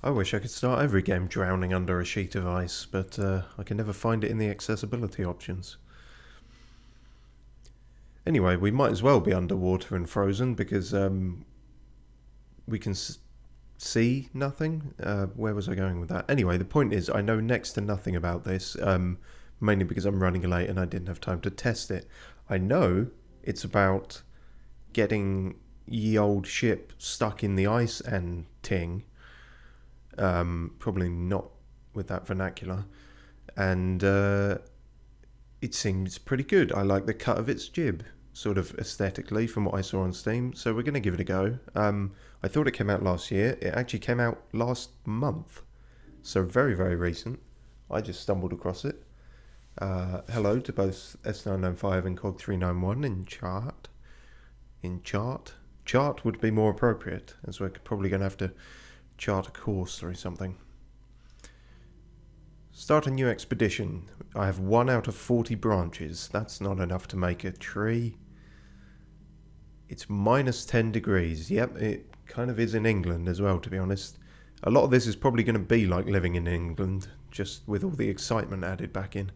I wish I could start every game drowning under a sheet of ice, but I can never find it in the accessibility options. Anyway, we might as well be underwater and frozen because we can see nothing. Where was I going with that? Anyway, the point is I know next to nothing about this, mainly because I'm running late and I didn't have time to test it. I know it's about getting ye old ship stuck in the ice and ting. Probably not with that vernacular. And it seems pretty good. I like the cut of its jib, sort of aesthetically, from what I saw on Steam. So we're going to give it a go. I thought it came out last year. It actually came out last month. So very, very recent. I just stumbled across it. Hello to both S995 and Cog391 in chat. Chart would be more appropriate, as we're probably going to have to chart a course through something. Start a new expedition. I have 1 out of 40 branches. That's not enough to make a tree. It's minus 10 degrees. Yep, it kind of is in England as well, to be honest. A lot of this is probably going to be like living in England, just with all the excitement added back in.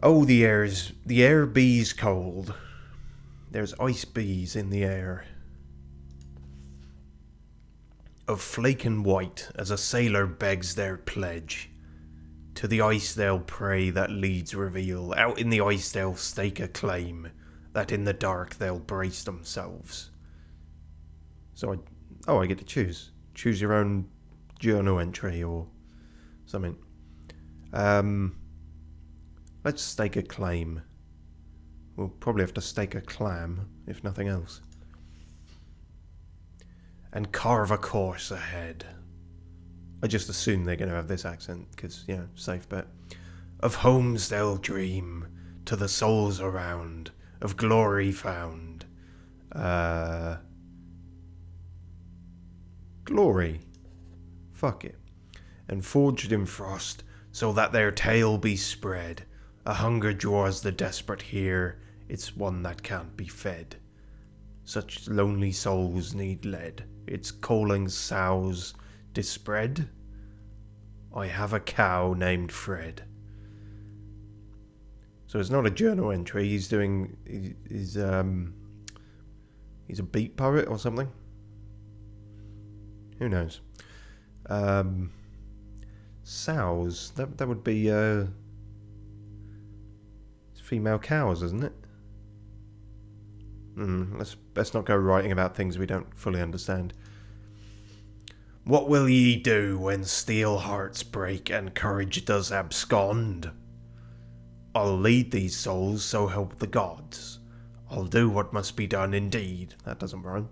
Oh, the air bees cold. There's ice bees in the air. Of flaken white, as a sailor begs their pledge. To the ice they'll pray that leads reveal. Out in the ice they'll stake a claim. That in the dark they'll brace themselves. So I get to choose. Choose your own journal entry or something. Let's stake a claim. We'll probably have to stake a clam, if nothing else. And carve a course ahead. I just assume they're going to have this accent, because, you know, safe bet. Of homes they'll dream, to the souls around, of glory found. Glory. Fuck it. And forged in frost, so that their tale be spread. A hunger draws the desperate here, it's one that can't be fed. Such lonely souls need lead, its calling sows dispread. I have a cow named Fred. So it's not a journal entry, he's a beat poet or something? Who knows? Sows, that would be female cows, isn't it? Let's not go writing about things we don't fully understand. What will ye do when steel hearts break and courage does abscond? I'll lead these souls, so help the gods. I'll do what must be done indeed. That doesn't rhyme.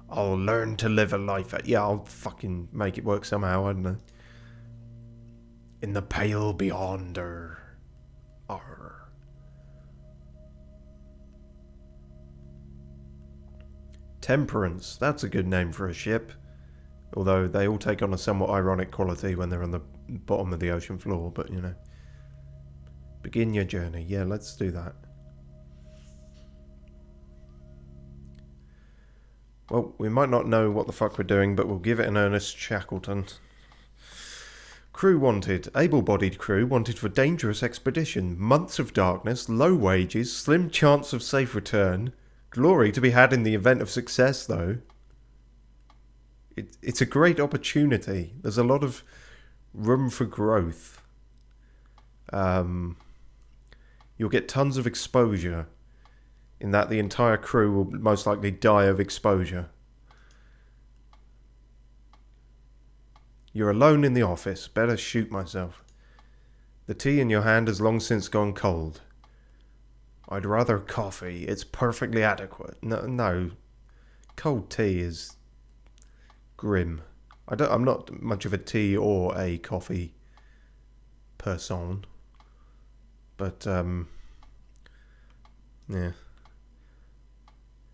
I'll learn to live a life. Yeah, I'll fucking make it work somehow, I don't know. In the pale beyond, Temperance, that's a good name for a ship. Although they all take on a somewhat ironic quality when they're on the bottom of the ocean floor, but you know. Begin your journey. Yeah, let's do that. Well, we might not know what the fuck we're doing, but we'll give it an earnest Shackleton. Crew wanted. Able-bodied crew wanted for dangerous expedition. Months of darkness, low wages, slim chance of safe return. Glory to be had in the event of success, though. It's a great opportunity. There's a lot of room for growth. You'll get tons of exposure, in that the entire crew will most likely die of exposure. You're alone in the office. Better shoot myself. The tea in your hand has long since gone cold. I'd rather coffee. It's perfectly adequate. No. Cold tea is grim. I'm not much of a tea or a coffee person. But, yeah.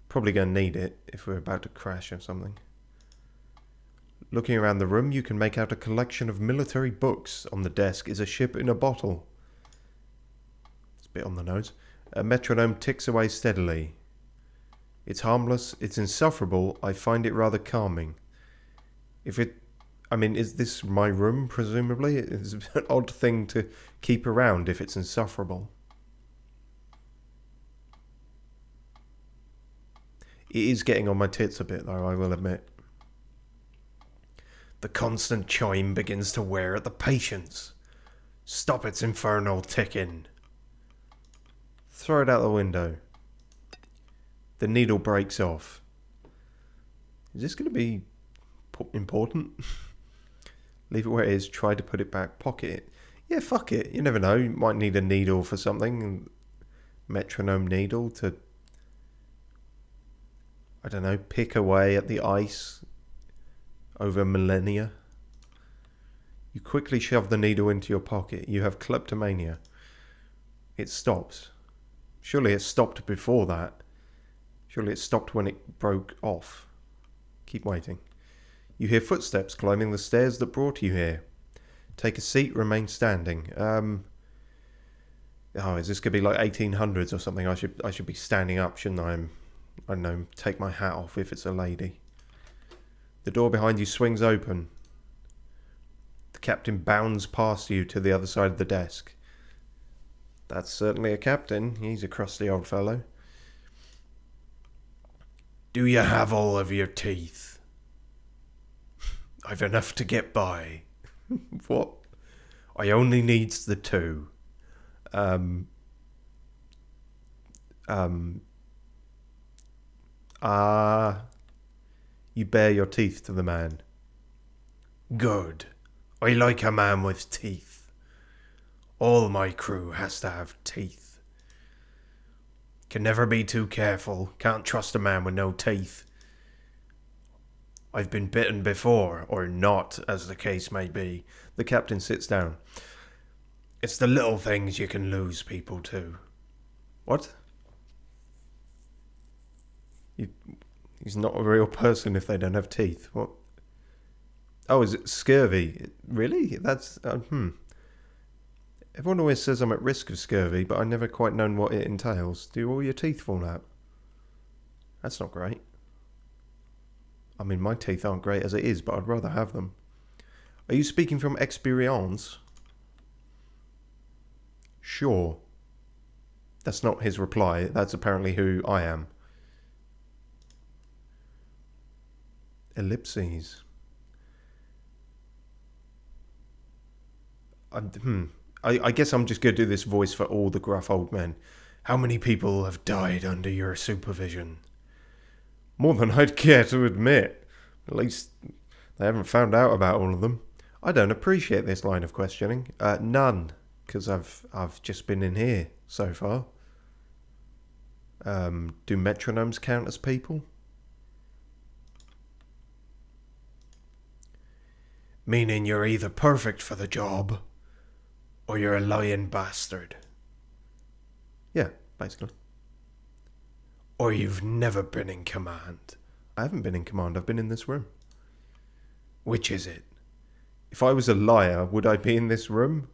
Probably going to need it if we're about to crash or something. Looking around the room, you can make out a collection of military books. On the desk is a ship in a bottle. It's a bit on the nose. A metronome ticks away steadily. It's harmless, it's insufferable, I find it rather calming. If it... I mean, is this my room, presumably? It's an odd thing to keep around if it's insufferable. It is getting on my tits a bit, though, I will admit. The constant chime begins to wear at the patience. Stop its infernal ticking. Throw it out the window. The needle breaks off. Is this going to be important? Leave it where it is. Try to put it back. Pocket it. Yeah, fuck it. You never know. You might need a needle for something. Metronome needle to... I don't know. Pick away at the ice over millennia. You quickly shove the needle into your pocket. You have kleptomania. It stops. Surely it stopped before that. Surely it stopped when it broke off. Keep waiting. You hear footsteps climbing the stairs that brought you here. Take a seat, remain standing. Oh, is this going to be like 1800s or something? I should be standing up, shouldn't I? I don't know, take my hat off if it's a lady. The door behind you swings open. The captain bounds past you to the other side of the desk. That's certainly a captain. He's a crusty old fellow. Do you have all of your teeth? I've enough to get by. What? I only needs the two. You bare your teeth to the man. Good. I like a man with teeth. All my crew has to have teeth. Can never be too careful. Can't trust a man with no teeth. I've been bitten before, or not, as the case may be. The captain sits down. It's the little things you can lose people to. What? He's not a real person if they don't have teeth. What? Oh, is it scurvy? Really? That's... Everyone always says I'm at risk of scurvy, but I've never quite known what it entails. Do all your teeth fall out? That's not great. I mean, my teeth aren't great as it is, but I'd rather have them. Are you speaking from experience? Sure. That's not his reply. That's apparently who I am. Ellipses. I guess I'm just going to do this voice for all the gruff old men. How many people have died under your supervision? More than I'd care to admit. At least they haven't found out about all of them. I don't appreciate this line of questioning. None, because I've just been in here so far. Do metronomes count as people? Meaning you're either perfect for the job, or you're a lying bastard. Yeah, basically. Or you've never been in command. I haven't been in command, I've been in this room. Which is it? If I was a liar, would I be in this room?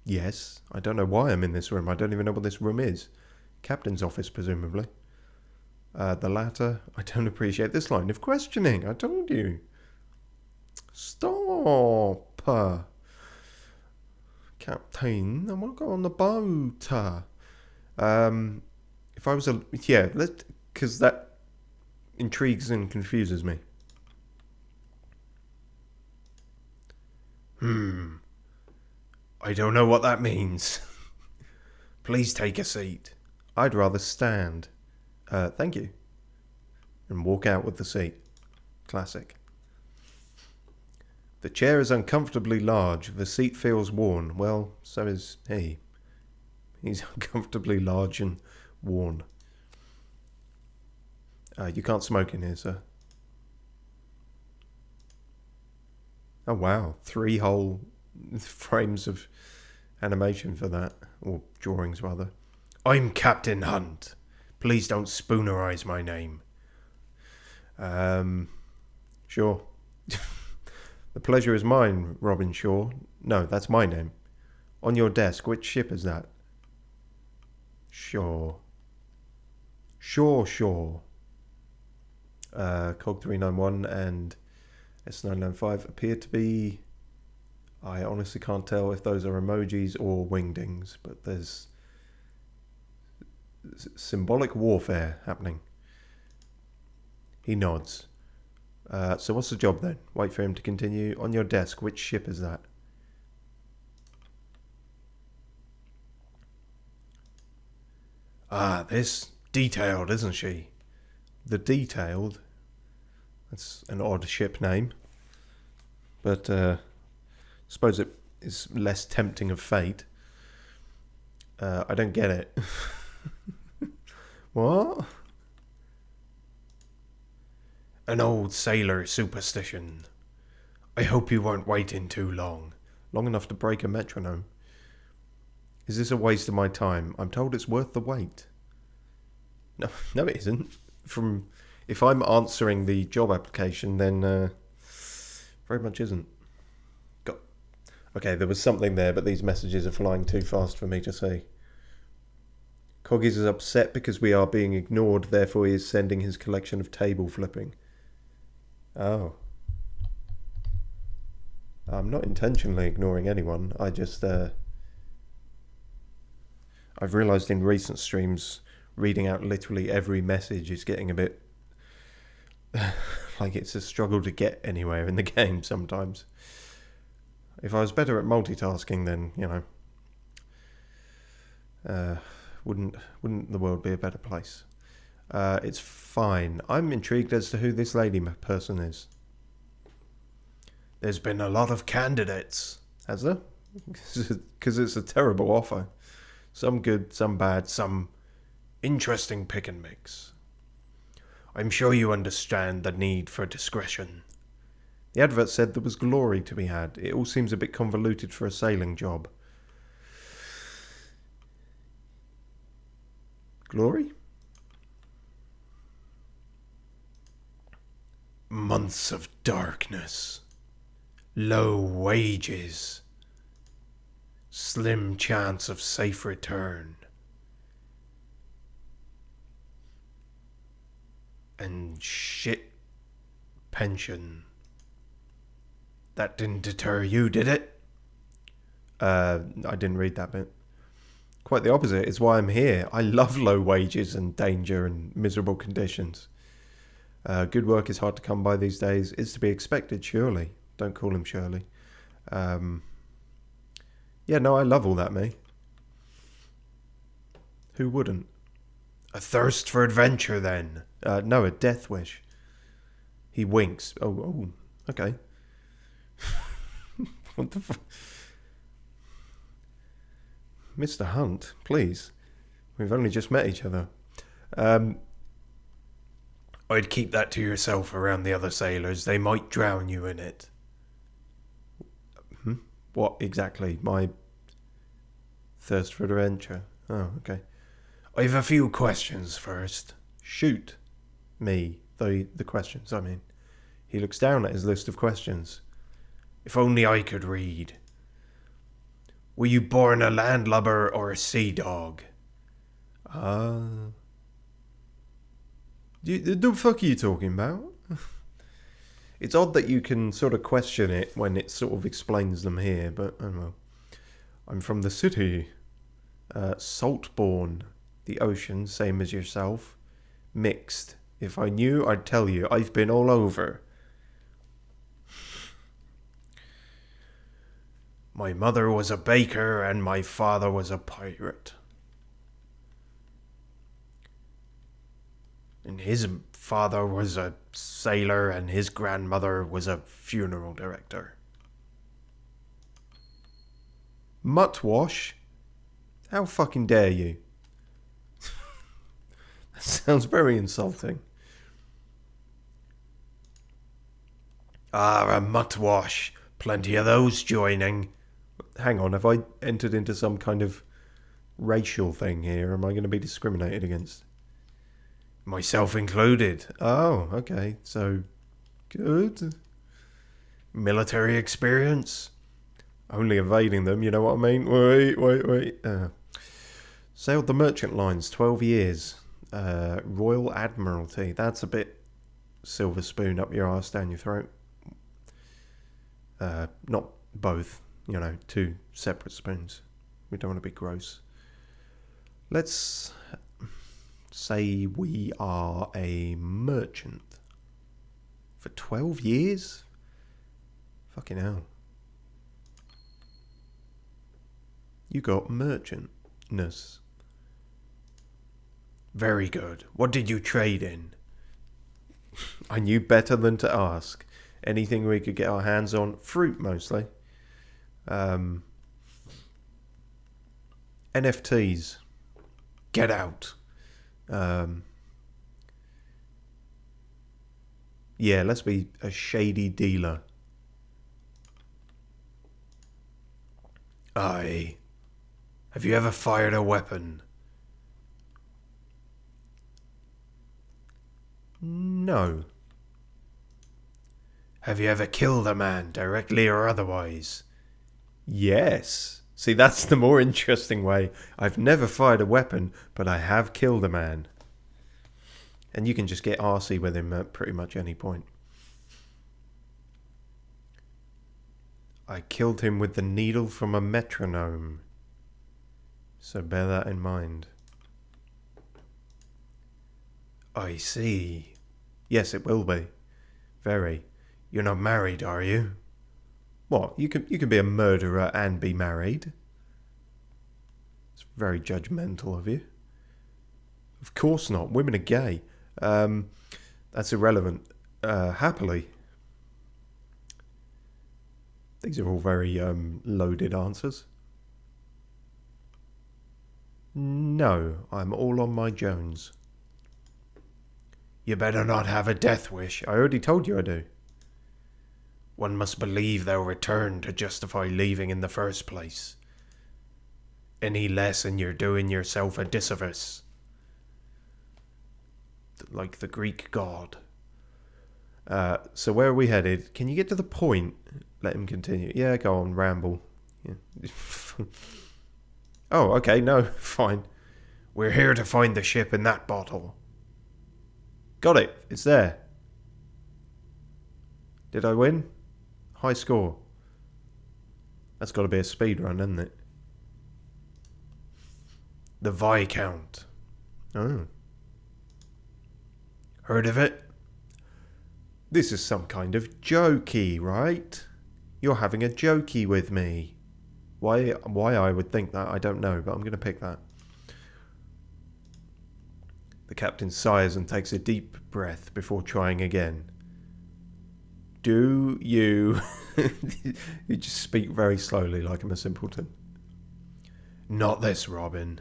Yes. I don't know why I'm in this room. I don't even know what this room is. Captain's office, presumably. The latter, I don't appreciate this line of questioning. I told you. Stop. Captain, I want to go on the boat. If I was a... Yeah, because that intrigues and confuses me. I don't know what that means. Please take a seat. I'd rather stand. Thank you. And walk out with the seat. Classic. The chair is uncomfortably large. The seat feels worn. Well, so is he. He's uncomfortably large and worn. You can't smoke in here, sir. Oh, wow. 3 whole frames of animation for that. Or drawings, rather. I'm Captain Hunt. Please don't spoonerize my name. Sure. The pleasure is mine, Robin Shaw. No, that's my name. On your desk, which ship is that? Sure. Sure. Cog 391 and S995 appear to be... I honestly can't tell if those are emojis or wingdings, but there's symbolic warfare happening. He nods. So what's the job then? Wait for him to continue. On your desk, which ship is that? Ah, this. Detailed, isn't she? The Detailed? That's an odd ship name. But, suppose it is less tempting of fate. I don't get it. What? An old sailor superstition. I hope you weren't waiting too long. Long enough to break a metronome. Is this a waste of my time? I'm told it's worth the wait. No, it isn't. If I'm answering the job application, then very much isn't. Okay, there was something there, but these messages are flying too fast for me to see. Coggies is upset because we are being ignored, therefore he is sending his collection of table flipping. Oh. I'm not intentionally ignoring anyone. I just, I've realised in recent streams, reading out literally every message is getting a bit... like it's a struggle to get anywhere in the game sometimes. If I was better at multitasking, then, you know, wouldn't the world be a better place? It's fine. I'm intrigued as to who this lady person is. There's been a lot of candidates. Has there? Because it's a terrible offer. Some good, some bad, some interesting pick and mix. I'm sure you understand the need for discretion. The advert said there was glory to be had. It all seems a bit convoluted for a sailing job. Glory? Months of darkness. Low wages. Slim chance of safe return. And shit pension. That didn't deter you, did it? I didn't read that bit. Quite the opposite is why I'm here. I love low wages and danger and miserable conditions. Good work is hard to come by these days. It's to be expected, surely. Don't call him Shirley. Yeah, no, I love all that, me. Who wouldn't? A thirst for adventure, then. No, a death wish. He winks. Oh, okay. What the fuck? Mr. Hunt, please. We've only just met each other. I'd keep that to yourself around the other sailors. They might drown you in it. What exactly? My thirst for adventure? Oh, okay. I've a few questions first. Shoot. Me. The questions, I mean. He looks down at his list of questions. If only I could read. Were you born a landlubber or a sea dog? The fuck are you talking about? It's odd that you can sort of question it when it sort of explains them here, but oh well. I'm from the city. Saltborn. The ocean, same as yourself. Mixed. If I knew, I'd tell you. I've been all over. My mother was a baker and my father was a pirate. And his father was a sailor and his grandmother was a funeral director. Muttwash? How fucking dare you? That sounds very insulting. Ah, a muttwash. Plenty of those joining. Hang on, have I entered into some kind of racial thing here? Am I going to be discriminated against? Myself included. Oh, okay. So, good. Military experience. Only evading them, you know what I mean? Wait. Sailed the merchant lines, 12 years. Royal Admiralty. That's a bit silver spoon up your arse, down your throat. Not both, you know, two separate spoons. We don't want to be gross. Let's say we are a merchant. For 12 years? Fucking hell. You got merchantness. Very good. What did you trade in? I knew better than to ask. Anything we could get our hands on. Fruit, mostly. NFTs. Get out. Yeah, let's be a shady dealer. Aye. Have you ever fired a weapon? No. Have you ever killed a man, directly or otherwise? Yes. See, that's the more interesting way. I've never fired a weapon, but I have killed a man. And you can just get arsey with him at pretty much any point. I killed him with the needle from a metronome. So bear that in mind. I see. Yes, it will be. Very. You're not married, are you? What? You can be a murderer and be married? It's very judgmental of you. Of course not. Women are gay. That's irrelevant. Happily. These are all very loaded answers. No, I'm all on my Jones. You better not have a death wish. I already told you I do. One must believe they'll return to justify leaving in the first place. Any less and you're doing yourself a disservice. Like the Greek god. So where are we headed? Can you get to the point? Let him continue. Yeah, go on, ramble. Yeah. Oh, okay, no, fine. We're here to find the ship in that bottle. Got it, it's there. Did I win? High score. That's got to be a speed run, isn't it? The Viscount. Oh. Heard of it? This is some kind of jokey, right? You're having a jokey with me. Why I would think that, I don't know, but I'm going to pick that. The captain sighs and takes a deep breath before trying again. Do you... You just speak very slowly like I'm a simpleton. Not this, Robin.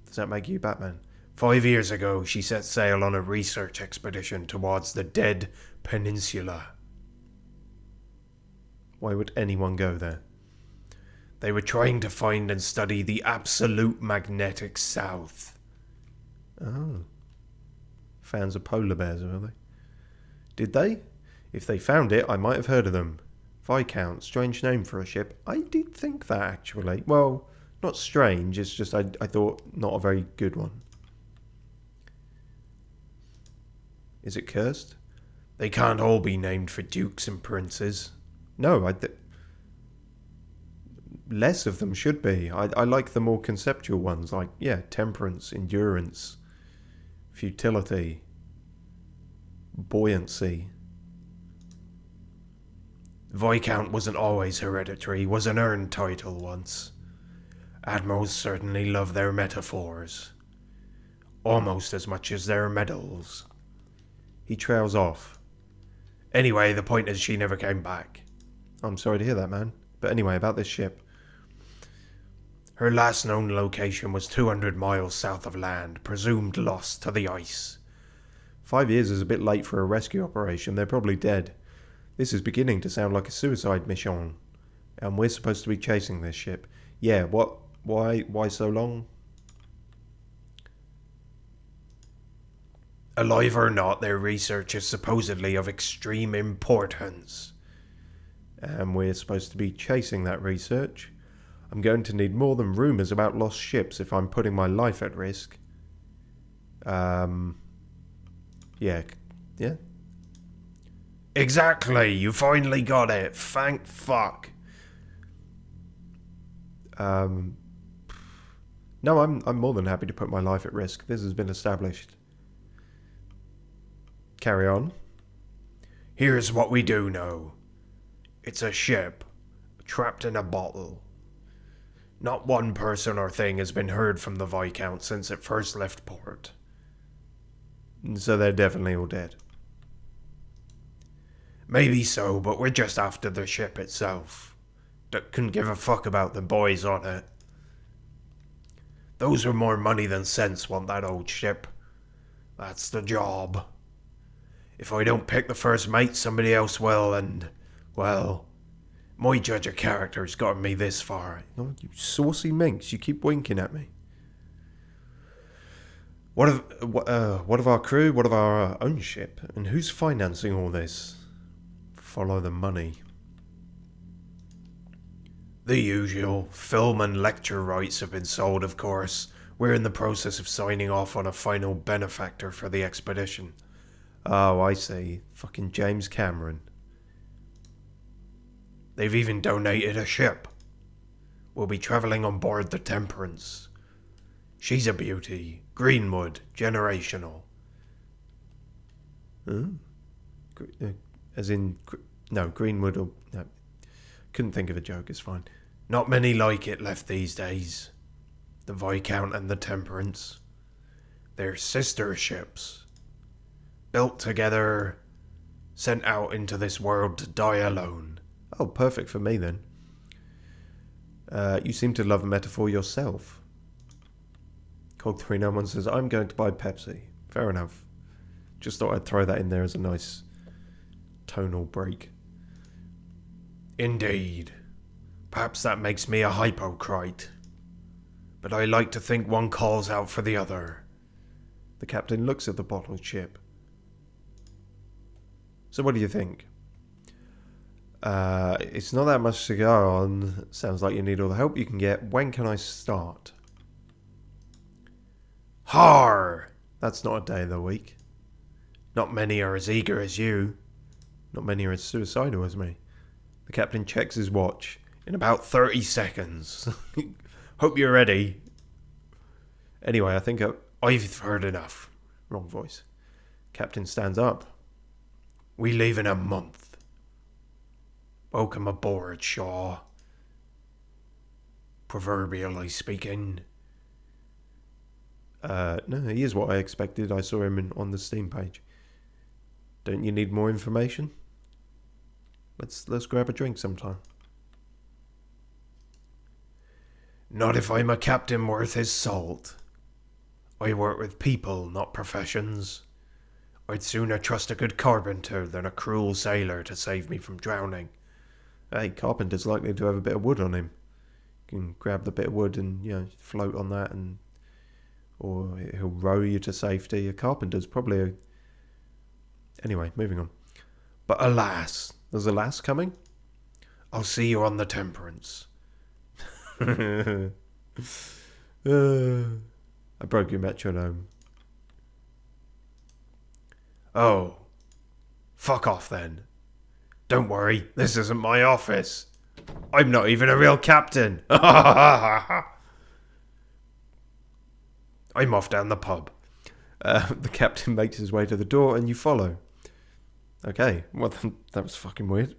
Does that make you Batman? 5 years ago, she set sail on a research expedition towards the Dead Peninsula. Why would anyone go there? They were trying to find and study the absolute magnetic south. Oh. Fans of polar bears, are they? Did they? If they found it, I might have heard of them. Viscount, strange name for a ship. I did think that, actually. Well, not strange, it's just I thought not a very good one. Is it cursed? They can't all be named for dukes and princes. No, less of them should be. I like the more conceptual ones, like, yeah, temperance, endurance, futility, buoyancy. Viscount wasn't always hereditary, was an earned title once. Admirals certainly love their metaphors. Almost as much as their medals. He trails off. Anyway, the point is she never came back. I'm sorry to hear that, man. But anyway, about this ship. Her last known location was 200 miles south of land, presumed lost to the ice. 5 years is a bit late for a rescue operation. They're probably dead. This is beginning to sound like a suicide mission. And we're supposed to be chasing this ship. Yeah, what? Why so long? Alive or not, their research is supposedly of extreme importance. And we're supposed to be chasing that research. I'm going to need more than rumours about lost ships if I'm putting my life at risk. Yeah, Yeah? Exactly! You finally got it! Thank fuck! No, I'm more than happy to put my life at risk. This has been established. Carry on. Here's what we do know. It's a ship, trapped in a bottle. Not one person or thing has been heard from the Viscount since it first left port. So they're definitely all dead. Maybe so, but we're just after the ship itself. Couldn't give a fuck about the boys on it. Those with more money than sense want that old ship. That's the job. If I don't pick the first mate, somebody else will, and, well, my judge of character's gotten me this far. Oh, you saucy minx, you keep winking at me. What of our crew? What of our own ship? And who's financing all this? Follow the money. The usual. Film and lecture rights have been sold, of course. We're in the process of signing off on a final benefactor for the expedition. Oh, I see. Fucking James Cameron. They've even donated a ship. We'll be travelling on board the Temperance. She's a beauty. Greenwood. Generational. Huh? As in... No, Greenwood or... No. Couldn't think of a joke, it's fine. Not many like it left these days. The Viscount and the Temperance. They're sister ships. Built together, sent out into this world to die alone. Oh, perfect for me then. You seem to love a metaphor yourself. Cog391 says, I'm going to buy Pepsi. Fair enough. Just thought I'd throw that in there as a nice tonal break. Indeed. Perhaps that makes me a hypocrite. But I like to think one calls out for the other. The captain looks at the bottled ship. So what do you think? It's not that much to go on. Sounds like you need all the help you can get. When can I start? Har! That's not a day of the week. Not many are as eager as you. Not many are as suicidal as me. The captain checks his watch. In about 30 seconds. Hope you're ready. Anyway, I think I've heard enough. Wrong voice. Captain stands up. We leave in a month. Welcome aboard, Shaw. Proverbially speaking. No, he is what I expected. I saw him on the Steam page. Don't you need more information? Let's grab a drink sometime. Not if I'm a captain worth his salt. I work with people, not professions. I'd sooner trust a good carpenter than a cruel sailor to save me from drowning. Hey, carpenter's likely to have a bit of wood on him. You can grab the bit of wood and, float on that, or he'll row you to safety. A carpenter's probably a... Anyway, moving on. But alas, there's a lass coming? I'll see you on the Temperance. I broke your metronome. Oh. Fuck off then. Don't worry, this isn't my office. I'm not even a real captain. I'm off down the pub. The captain makes his way to the door and you follow. Okay, well that was fucking weird.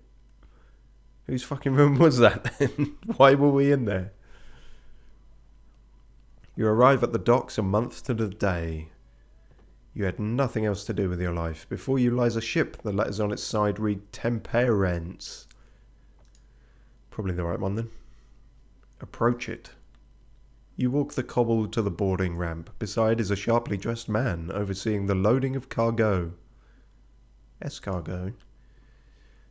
Whose fucking room was that? Why were we in there? You arrive at the docks a month to the day. You had nothing else to do with your life. Before you lies a ship. The letters on its side read Temperance. Probably the right one then. Approach it. You walk the cobble to the boarding ramp. Beside is a sharply dressed man overseeing the loading of cargo. Escargot.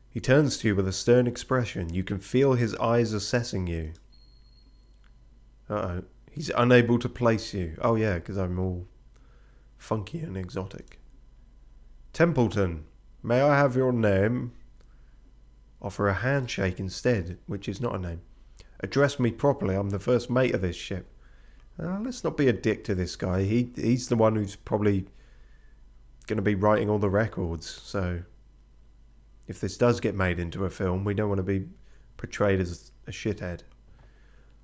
He turns to you with a stern expression. You can feel his eyes assessing you. Uh-oh. He's unable to place you. Oh yeah, because I'm all funky and exotic. Templeton, may I have your name? Offer a handshake instead, which is not a name. Address me properly. I'm the first mate of this ship. Let's not be a dick to this guy. He's the one who's probably going to be writing all the records, so if this does get made into a film, we don't want to be portrayed as a shithead.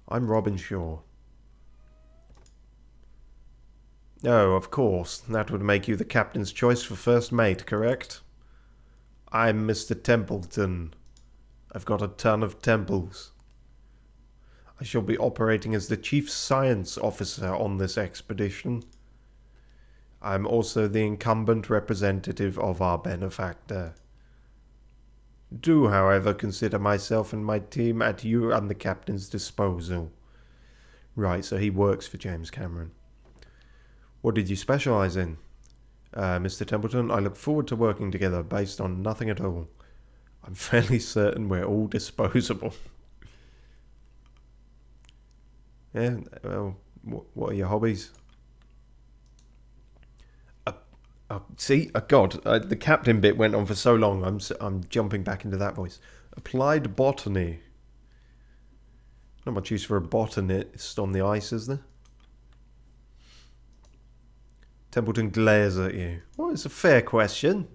I'm Robin Shaw. Oh, of course, that would make you the captain's choice for first mate, correct? I'm Mr. Templeton. I've got a ton of temples. I shall be operating as the chief science officer on this expedition. I'm also the incumbent representative of our benefactor. Do, however, consider myself and my team at you and the captain's disposal. Right, so he works for James Cameron. What did you specialise in? Mr. Templeton, I look forward to working together based on nothing at all. I'm fairly certain we're all disposable. Yeah, well, what are your hobbies? See, God, the captain bit went on for so long. I'm jumping back into that voice. Applied botany. Not much use for a botanist on the ice, is there? Templeton glares at you. Well, it's a fair question.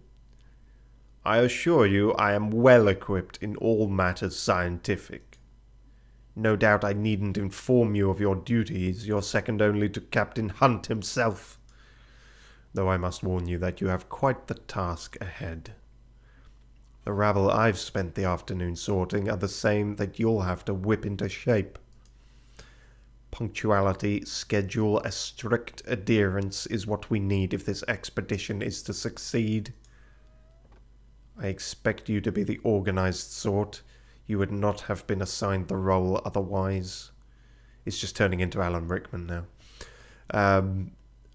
I assure you I am well equipped in all matters scientific. No doubt I needn't inform you of your duties. You're second only to Captain Hunt himself. Though I must warn you that you have quite the task ahead. The rabble I've spent the afternoon sorting are the same that you'll have to whip into shape. Punctuality, schedule, a strict adherence is what we need if this expedition is to succeed. I expect you to be the organized sort. You would not have been assigned the role otherwise. It's just turning into Alan Rickman now.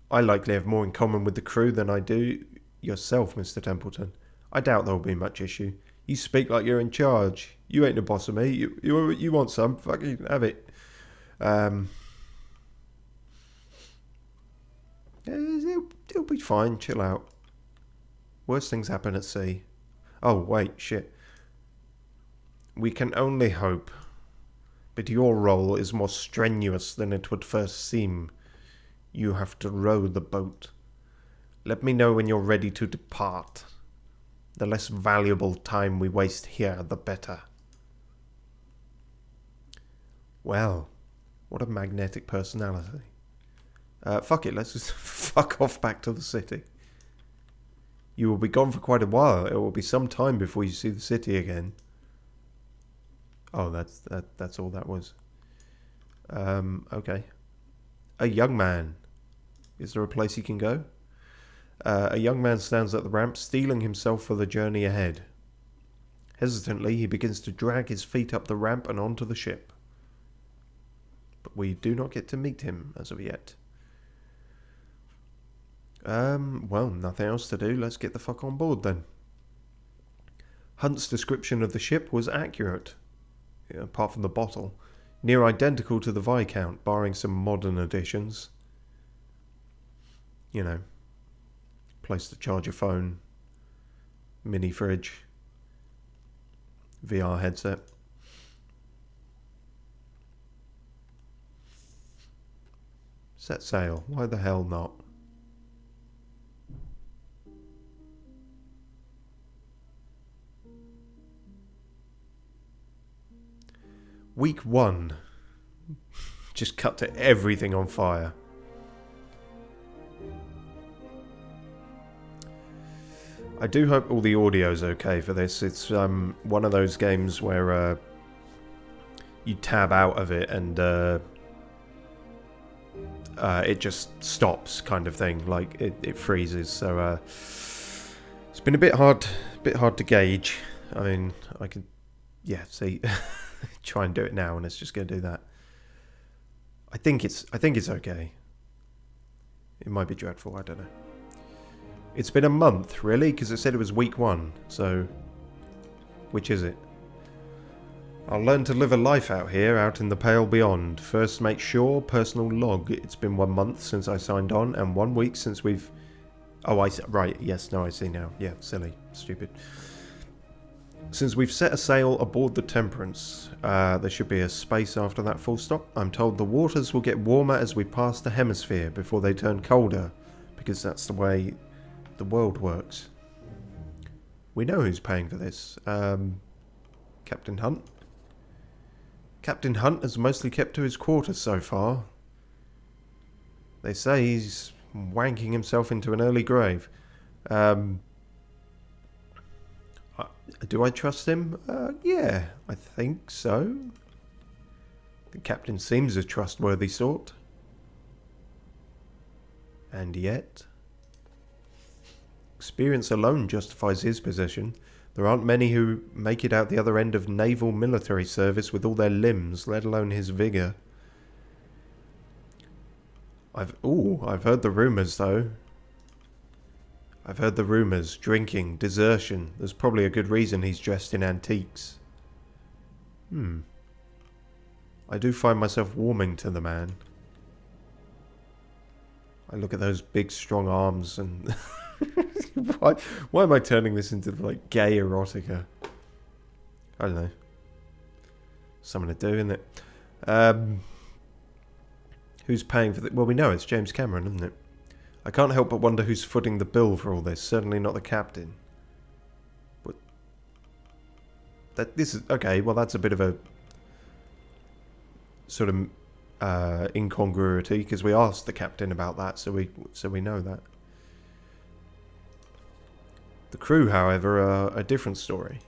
I likely have more in common with the crew than I do yourself, Mr. Templeton. I doubt there will be much issue. You speak like you're in charge. You ain't the boss of me. You want some? Fucking have it. It'll be fine. Chill out. Worst things happen at sea. Oh, wait, shit. We can only hope. But your role is more strenuous than it would first seem. You have to row the boat. Let me know when you're ready to depart. The less valuable time we waste here, the better. Well, what a magnetic personality. Fuck it, let's just fuck off back to the city. You will be gone for quite a while. It will be some time before you see the city again. Oh, that's all that was. Okay. A young man. Is there a place he can go? A young man stands at the ramp, steeling himself for the journey ahead. Hesitantly, he begins to drag his feet up the ramp and onto the ship. But we do not get to meet him as of yet. Well, nothing else to do. Let's get the fuck on board then. Hunt's description of the ship was accurate, apart from the bottle. Near identical to the Viscount, barring some modern additions. You know, place to charge your phone, mini fridge, VR headset. Set sail. Why the hell not? Week 1. Just cut to everything on fire. I do hope all the audio's okay for this. It's one of those games where you tab out of it and it just stops, kind of thing. Like it freezes. So it's been a bit hard to gauge. I mean, I can, yeah, see, try and do it now, and it's just going to do that. I think it's okay. It might be dreadful. I don't know. It's been a month, really, because it said it was week 1. So, which is it? I'll learn to live a life out here, out in the pale beyond. First mate Shaw, personal log. It's been 1 month since I signed on, and 1 week since we've... Oh, right, yes, no, I see now. Yeah, silly, stupid. Since we've set a sail aboard the Temperance, there should be a space after that full stop. I'm told the waters will get warmer as we pass the hemisphere before they turn colder, because that's the way the world works. We know who's paying for this. Captain Hunt. Captain Hunt has mostly kept to his quarters so far. They say he's wanking himself into an early grave. Do I trust him? Yeah, I think so. The captain seems a trustworthy sort. And yet, experience alone justifies his position. There aren't many who make it out the other end of naval military service with all their limbs, let alone his vigour. I've heard the rumours though. I've heard the rumours. Drinking, desertion. There's probably a good reason he's dressed in antiques. I do find myself warming to the man. I look at those big strong arms and... why am I turning this into like gay erotica? I don't know. Something to do, isn't it? Who's paying for the... Well, we know it's James Cameron, isn't it? I can't help but wonder who's footing the bill for all this. Certainly not the captain. But this is okay. Well, that's a bit of a sort of incongruity because we asked the captain about that, so we know that. The crew, however, are a different story.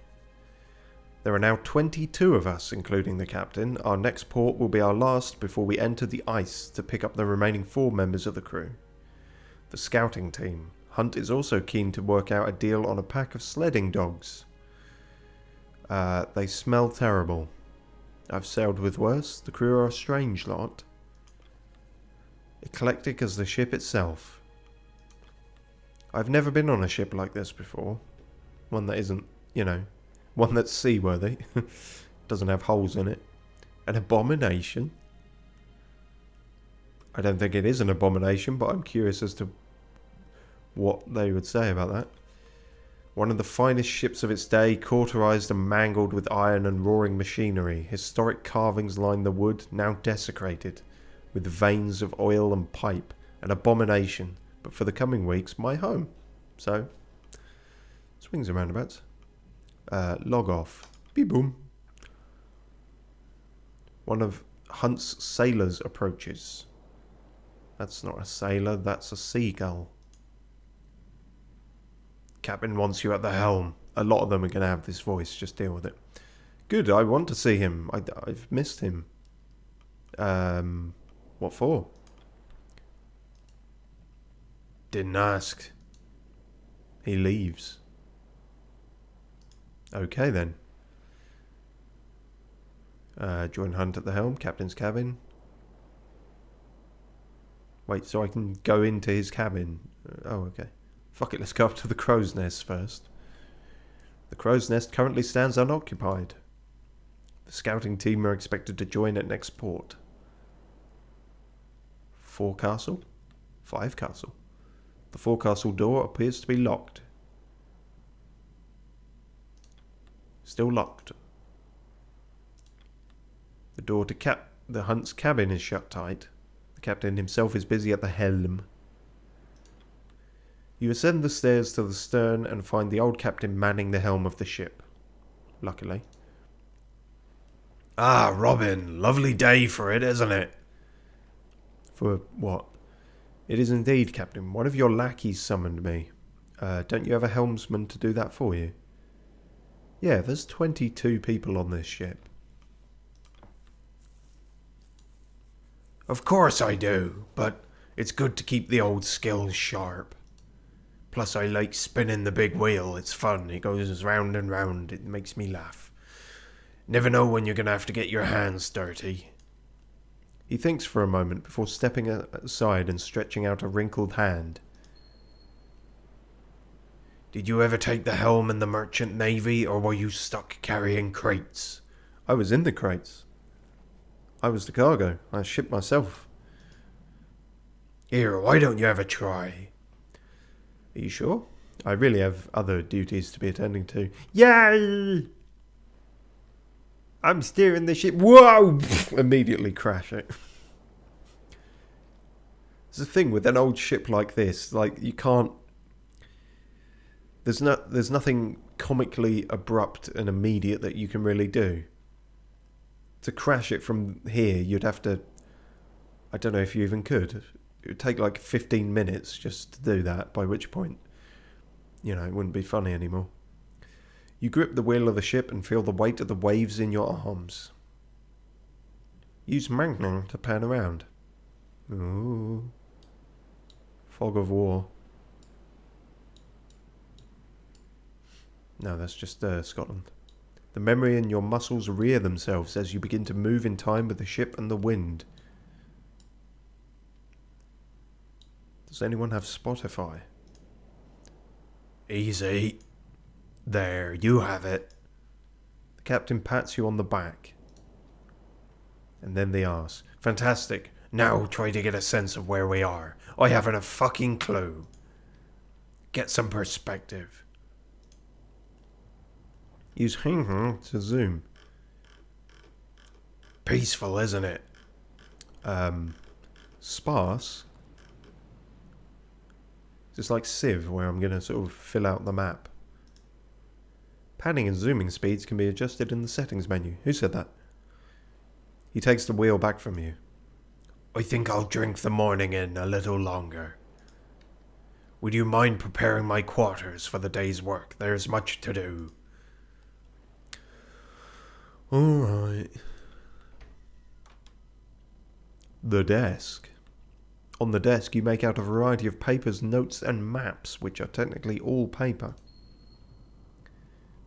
There are now 22 of us, including the captain. Our next port will be our last before we enter the ice to pick up the remaining 4 members of the crew. The scouting team. Hunt is also keen to work out a deal on a pack of sledding dogs. They smell terrible. I've sailed with worse. The crew are a strange lot. Eclectic as the ship itself. I've never been on a ship like this before. One that isn't, you know, one that's seaworthy. Doesn't have holes in it. An abomination. I don't think it is an abomination, but I'm curious as to what they would say about that. One of the finest ships of its day, cauterized and mangled with iron and roaring machinery. Historic carvings line the wood, now desecrated, with veins of oil and pipe. An abomination, but for the coming weeks, my home. So, swings and roundabouts. Log off. Beep boom. One of Hunt's sailors approaches. That's not a sailor, that's a seagull. Captain wants you at the helm. A lot of them are going to have this voice, just deal with it. Good, I want to see him. I've missed him. What for? Didn't ask. He leaves. Okay then. Join Hunt at the helm, captain's cabin. Wait, so I can go into his cabin? Oh, okay. Fuck it, let's go up to the crow's nest first. The crow's nest currently stands unoccupied. The scouting team are expected to join at next port. 4-castle? 5-castle. The 4-castle door appears to be locked. Still locked. The door to the Hunt's cabin is shut tight. The captain himself is busy at the helm. You ascend the stairs to the stern and find the old captain manning the helm of the ship. Luckily. Ah, Robin, lovely day for it, isn't it? For what? It is indeed, Captain. One of your lackeys summoned me. Don't you have a helmsman to do that for you? Yeah, there's 22 people on this ship. Of course I do, but it's good to keep the old skills sharp. Plus I like spinning the big wheel. It's fun. It goes round and round. It makes me laugh. Never know when you're going to have to get your hands dirty. He thinks for a moment before stepping aside and stretching out a wrinkled hand. Did you ever take the helm in the merchant navy, or were you stuck carrying crates? I was in the crates. I was the cargo. I shipped myself. Here, why don't you have a try? Are you sure? I really have other duties to be attending to. Yay! I'm steering the ship. Whoa! Immediately crash it. It's the thing with an old ship like this. Like, you can't... There's nothing comically abrupt and immediate that you can really do. To crash it from here, you'd have to... I don't know if you even could. It would take like 15 minutes just to do that, by which point, it wouldn't be funny anymore. You grip the wheel of the ship and feel the weight of the waves in your arms. Use Magnum to pan around. Ooh. Fog of war. No, that's just Scotland. The memory in your muscles rear themselves as you begin to move in time with the ship and the wind. Does anyone have Spotify? Easy. There, you have it. The captain pats you on the back. And then they ask, fantastic. Now try to get a sense of where we are. I haven't a fucking clue. Get some perspective. Use to zoom. Peaceful, isn't it? Sparse. Just like Civ, where I'm going to sort of fill out the map. Panning and zooming speeds can be adjusted in the settings menu. Who said that? He takes the wheel back from you. I think I'll drink the morning in a little longer. Would you mind preparing my quarters for the day's work? There's much to do. Alright. The desk. On the desk you make out a variety of papers, notes and maps, which are technically all paper.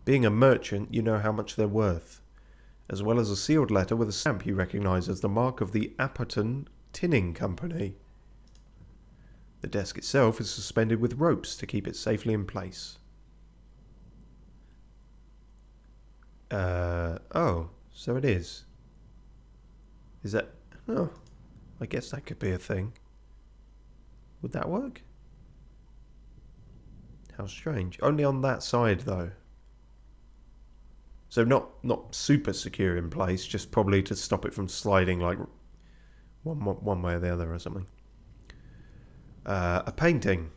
Being a merchant, you know how much they're worth, as well as a sealed letter with a stamp you recognise as the mark of the Apperton Tinning Company. The desk itself is suspended with ropes to keep it safely in place. Oh, so it is. Is that... Oh, I guess that could be a thing. Would that work? How strange. Only on that side, though. So not super secure in place, just probably to stop it from sliding like one way or the other or something. A painting.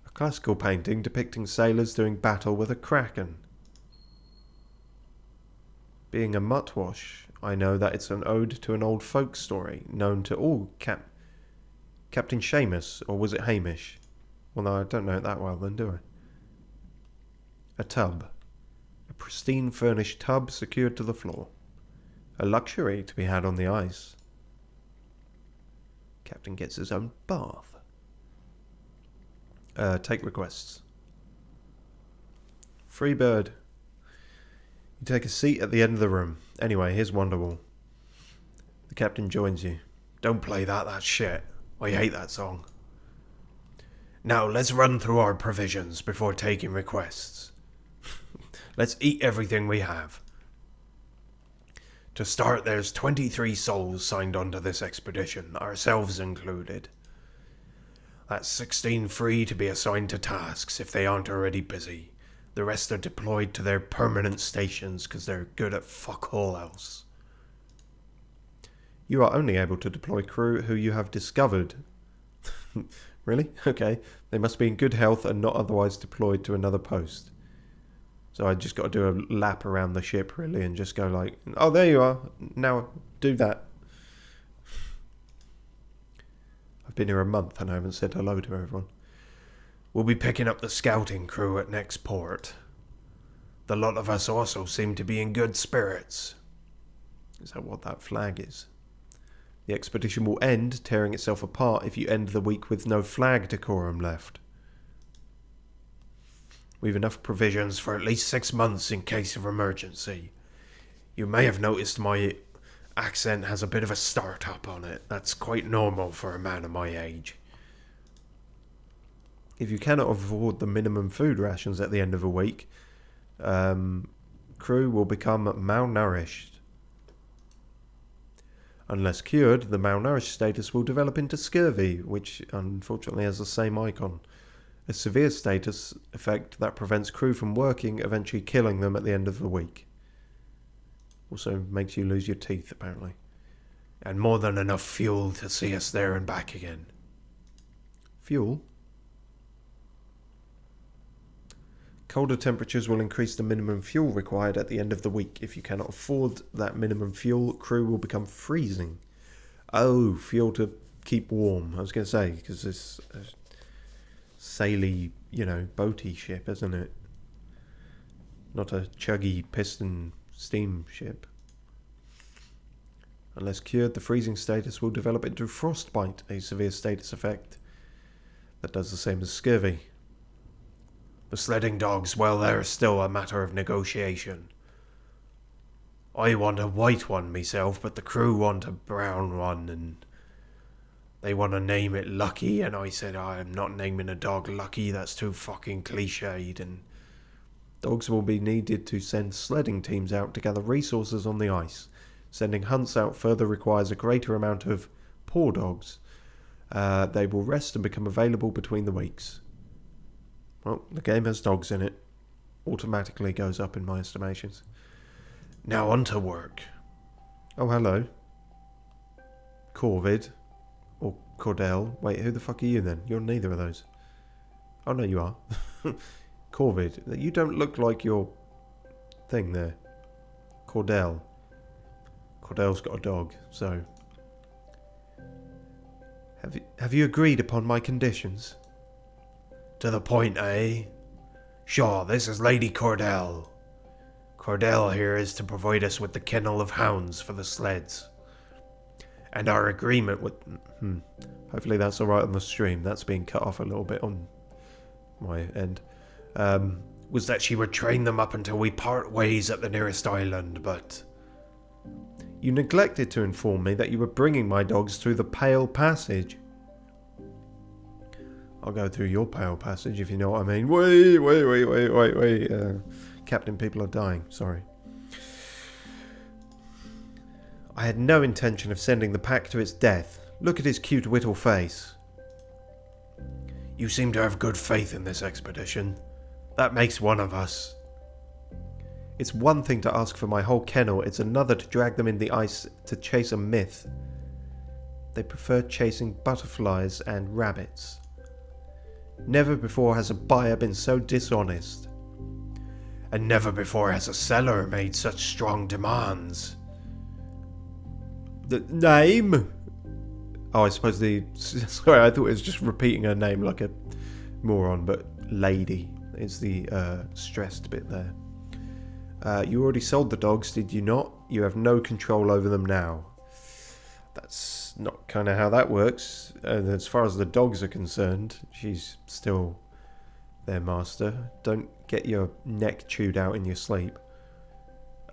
A classical painting depicting sailors doing battle with a kraken. Being a muttwash, I know that it's an ode to an old folk story known to all Captain Seamus, or was it Hamish? Well, no, I don't know it that well then, do I? A tub. A pristine furnished tub secured to the floor. A luxury to be had on the ice. Captain gets his own bath. Take requests. Free bird. You take a seat at the end of the room. Anyway, here's Wonderwall. The captain joins you. Don't play that, that's shit. I hate that song. Now, let's run through our provisions before taking requests. Let's eat everything we have. To start, there's 23 souls signed on to this expedition, ourselves included. That's 16 free to be assigned to tasks if they aren't already busy. The rest are deployed to their permanent stations because they're good at fuck all else. You are only able to deploy crew who you have discovered. Really? Okay. They must be in good health and not otherwise deployed to another post. So I just got to do a lap around the ship, really, and just go like, oh, there you are. Now do that. I've been here a month and I haven't said hello to everyone. We'll be picking up the scouting crew at next port. The lot of us also seem to be in good spirits. Is that what that flag is? The expedition will end, tearing itself apart if you end the week with no flag decorum left. We've enough provisions for at least 6 months in case of emergency. You may have noticed my accent has a bit of a start-up on it. That's quite normal for a man of my age. If you cannot afford the minimum food rations at the end of a week, crew will become malnourished. Unless cured, the malnourished status will develop into scurvy, which unfortunately has the same icon. A severe status effect that prevents crew from working, eventually killing them at the end of the week. Also makes you lose your teeth, apparently. And more than enough fuel to see us there and back again. Fuel? Colder temperatures will increase the minimum fuel required at the end of the week. If you cannot afford that minimum fuel, crew will become freezing. Oh, fuel to keep warm. I was going to say, because it's a saily, boaty ship, isn't it? Not a chuggy piston steamship. Unless cured, the freezing status will develop into frostbite, a severe status effect that does the same as scurvy. The sledding dogs, well, they're still a matter of negotiation. I want a white one myself, but the crew want a brown one, and they want to name it Lucky, and I said, I'm not naming a dog Lucky, that's too fucking cliched, and dogs will be needed to send sledding teams out to gather resources on the ice. Sending hunts out further requires a greater amount of poor dogs. They will rest and become available between the weeks. Well, the game has dogs in it. Automatically goes up in my estimations. Now on to work. Oh, hello. Corvid. Or Cordell. Wait, who the fuck are you then? You're neither of those. Oh, no, you are. Corvid. You don't look like your thing there. Cordell. Cordell's got a dog, so... Have you agreed upon my conditions? To the point, eh? Sure, this is Lady Cordell. Cordell here is to provide us with the kennel of hounds for the sleds. And our agreement with... Hopefully that's alright on the stream. That's being cut off a little bit on my end. Was that she would train them up until we part ways at the nearest island, but... You neglected to inform me that you were bringing my dogs through the Pale Passage. I'll go through your Pale Passage, if you know what I mean. Wait. Captain, people are dying. Sorry. I had no intention of sending the pack to its death. Look at his cute little face. You seem to have good faith in this expedition. That makes one of us. It's one thing to ask for my whole kennel, it's another to drag them in the ice to chase a myth. They prefer chasing butterflies and rabbits. Never before has a buyer been so dishonest. And never before has a seller made such strong demands. The name? Oh, I suppose sorry, I thought it was just repeating her name like a moron, but lady is the stressed bit there. You already sold the dogs, did you not? You have no control over them now. That's not kind of how that works. As far as the dogs are concerned, she's still their master. Don't get your neck chewed out in your sleep.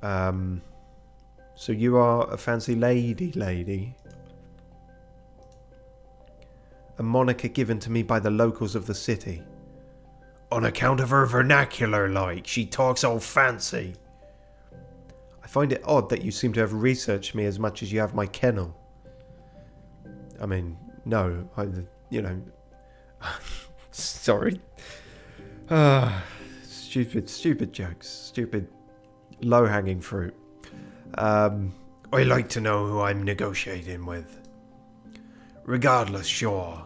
So you are a fancy lady. A moniker given to me by the locals of the city. On account of her vernacular, like. She talks all fancy. I find it odd that you seem to have researched me as much as you have my kennel. I mean, no, sorry. Stupid jokes. Stupid low-hanging fruit. I like to know who I'm negotiating with. Regardless, sure.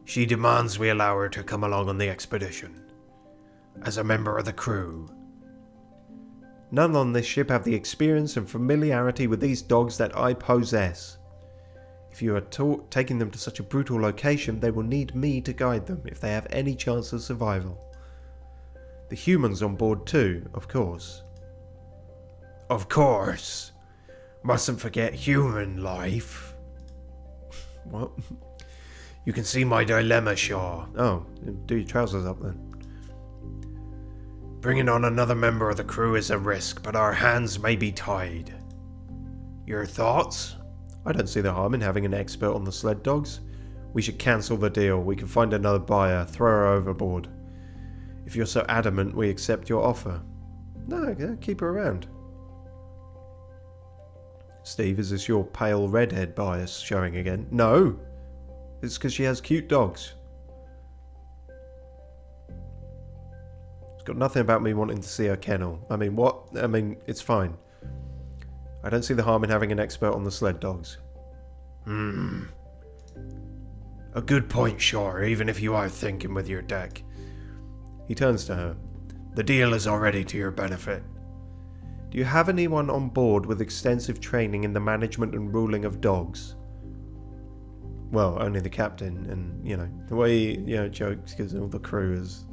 She demands we allow her to come along on the expedition. As a member of the crew. None on this ship have the experience and familiarity with these dogs that I possess. If you are taking them to such a brutal location, they will need me to guide them if they have any chance of survival. The humans on board too, of course. Of course. Mustn't forget human life. What? You can see my dilemma, Shaw. Oh, do your trousers up then. Bringing on another member of the crew is a risk, but our hands may be tied. Your thoughts? I don't see the harm in having an expert on the sled dogs. We should cancel the deal. We can find another buyer, throw her overboard. If you're so adamant, we accept your offer. No, keep her around. Steve, is this your pale redhead bias showing again? No! It's because she has cute dogs. It's got nothing about me wanting to see her kennel. I mean, what? I mean, it's fine. I don't see the harm in having an expert on the sled dogs. A good point, sure, even if you are thinking with your deck. He turns to her. The deal is already to your benefit. Do you have anyone on board with extensive training in the management and ruling of dogs? Well, only the captain, and, the way he, jokes because all the crew is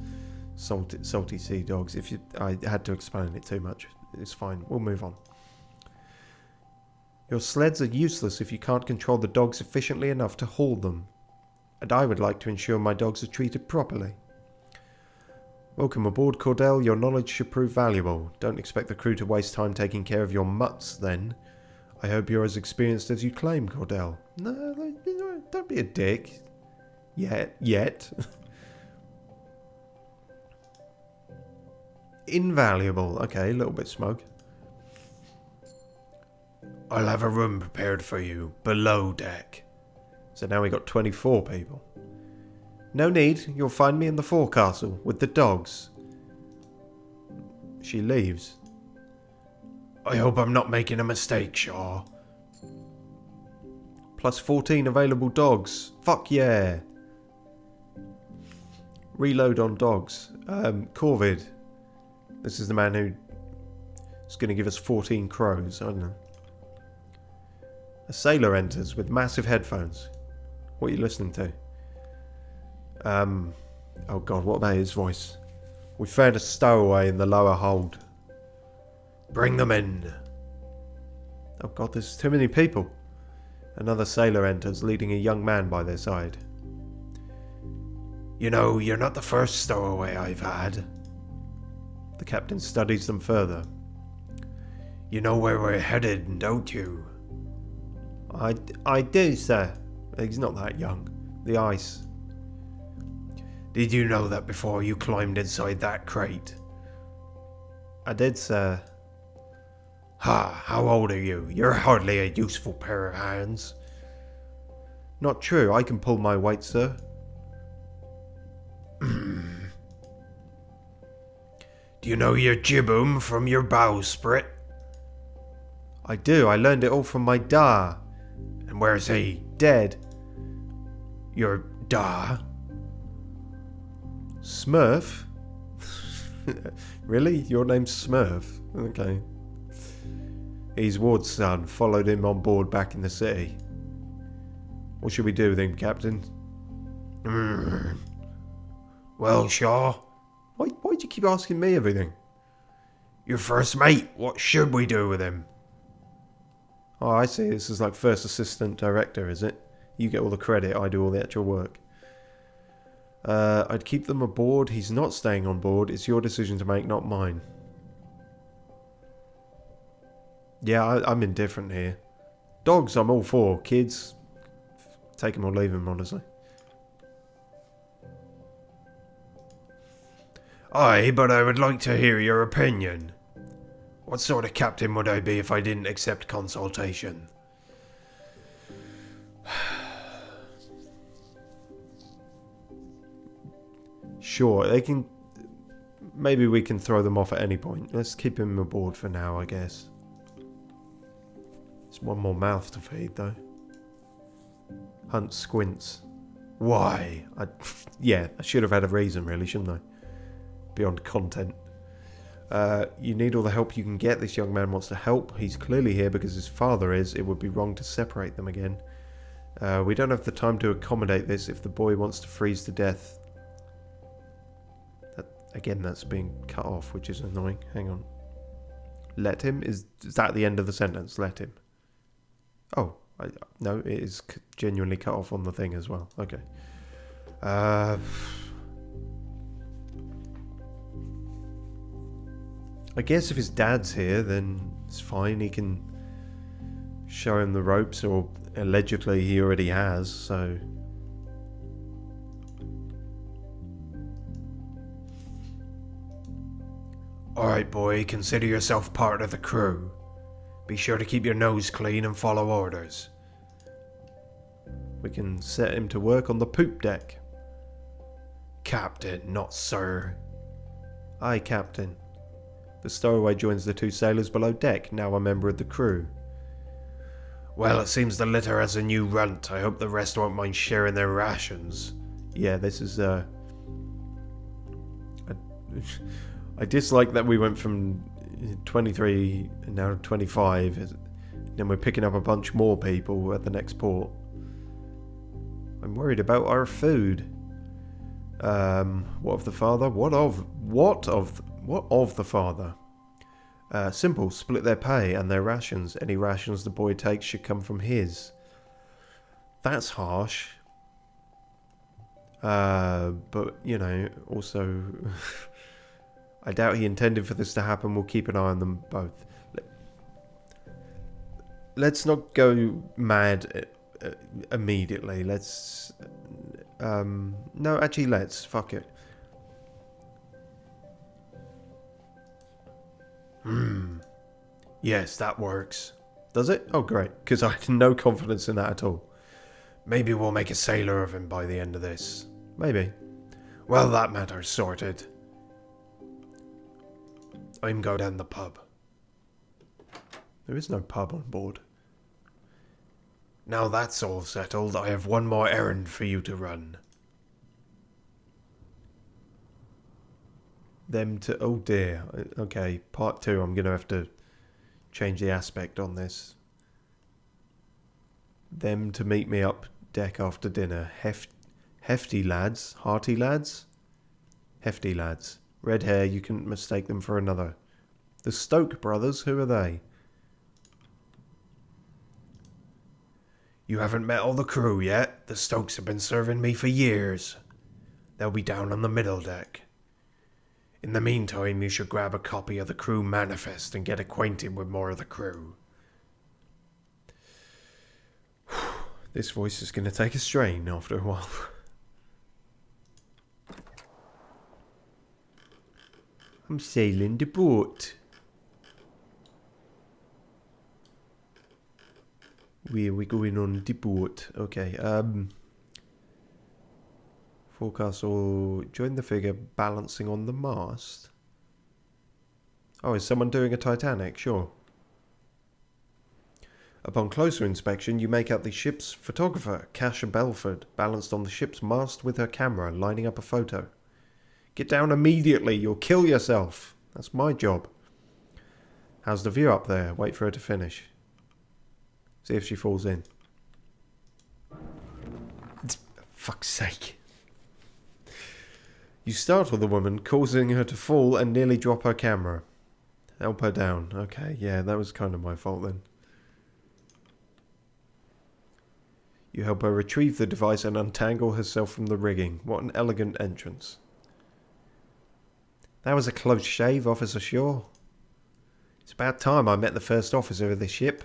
salty sea dogs. I had to explain it too much. It's fine. We'll move on. Your sleds are useless if you can't control the dogs efficiently enough to haul them. And I would like to ensure my dogs are treated properly. Welcome aboard, Cordell. Your knowledge should prove valuable. Don't expect the crew to waste time taking care of your mutts, then. I hope you're as experienced as you claim, Cordell. No, don't be a dick. Yet. Invaluable. Okay, a little bit smug. I'll have a room prepared for you, below deck. So now we got 24 people. No need, you'll find me in the forecastle, with the dogs. She leaves. I hope I'm not making a mistake, Shaw. Plus 14 available dogs. Fuck yeah. Reload on dogs. Corvid. This is the man who is going to give us 14 crows. I don't know. A sailor enters with massive headphones. What are you listening to? Oh god, what about his voice? We found a stowaway in the lower hold. Bring them in. Oh god, there's too many people. Another sailor enters, leading a young man by their side. You know, you're not the first stowaway I've had. The captain studies them further. You know where we're headed, don't you? I do, sir. He's not that young. The ice. Did you know that before you climbed inside that crate? I did, sir. Ha, how old are you? You're hardly a useful pair of hands. Not true, I can pull my weight, sir. Do you know your jibboom from your bowsprit? I do, I learned it all from my da. And where's he? Dead. Your da? Smurf? Really? Your name's Smurf? Okay. He's Ward's son. Followed him on board back in the city. What should we do with him, Captain? Well, Shaw. Why'd you keep asking me everything? Your first mate. What should we do with him? Oh, I see. This is like first assistant director, is it? You get all the credit. I do all the actual work. I'd keep them aboard. He's not staying on board. It's your decision to make, not mine. Yeah, I'm indifferent here. Dogs, I'm all for. Kids, take them or leave them, honestly. Aye, but I would like to hear your opinion. What sort of captain would I be if I didn't accept consultation? Sure, they can... Maybe we can throw them off at any point. Let's keep him aboard for now, I guess. It's one more mouth to feed, though. Hunt squints. Why? Yeah, I should have had a reason, really, shouldn't I? Beyond content. You need all the help you can get. This young man wants to help. He's clearly here because his father is. It would be wrong to separate them again. We don't have the time to accommodate this if the boy wants to freeze to death. Again, that's being cut off, which is annoying. Hang on. Let him? Is that the end of the sentence? Let him. Oh, no, it is genuinely cut off on the thing as well. Okay. I guess if his dad's here, then it's fine. He can show him the ropes, or allegedly he already has, so... Alright, boy, consider yourself part of the crew. Be sure to keep your nose clean and follow orders. We can set him to work on the poop deck. Captain, not sir. Aye, Captain. The stowaway joins the two sailors below deck, now a member of the crew. Well, it seems the litter has a new runt. I hope the rest won't mind sharing their rations. Yeah, this is, I dislike that we went from 23 and now 25. Then we're picking up a bunch more people at the next port. I'm worried about our food. What of the father? What of the father? Simple. Split their pay and their rations. Any rations the boy takes should come from his. That's harsh. But, you know, also... I doubt he intended for this to happen. We'll keep an eye on them both. Let's not go mad immediately. Let's... no, actually, let's. Fuck it. Yes, that works. Does it? Oh, great. Because I had no confidence in that at all. Maybe we'll make a sailor of him by the end of this. Maybe. Well, that matter's sorted. I'm going down the pub. There is no pub on board. Now that's all settled, I have one more errand for you to run. Them to... Oh dear. Okay, part 2. I'm going to have to change the aspect on this. Them to meet me up deck after dinner. Hefty lads. Hearty lads? Hefty lads. Red hair, you couldn't mistake them for another. The Stoke brothers, who are they? You haven't met all the crew yet. The Stokes have been serving me for years. They'll be down on the middle deck. In the meantime, you should grab a copy of the crew manifest and get acquainted with more of the crew. This voice is going to take a strain after a while. I'm sailing the boat. Where are we going on the boat? Okay, forecastle, join the figure balancing on the mast. Oh, is someone doing a Titanic? Sure. Upon closer inspection, you make out the ship's photographer, Cassia Belford, balanced on the ship's mast with her camera, lining up a photo. Get down immediately, you'll kill yourself. That's my job. How's the view up there? Wait for her to finish. See if she falls in. Fuck's sake. You startle the woman, causing her to fall and nearly drop her camera. Help her down. Okay, yeah, that was kind of my fault then. You help her retrieve the device and untangle herself from the rigging. What an elegant entrance. That was a close shave, Officer Shaw. It's about time I met the first officer of this ship.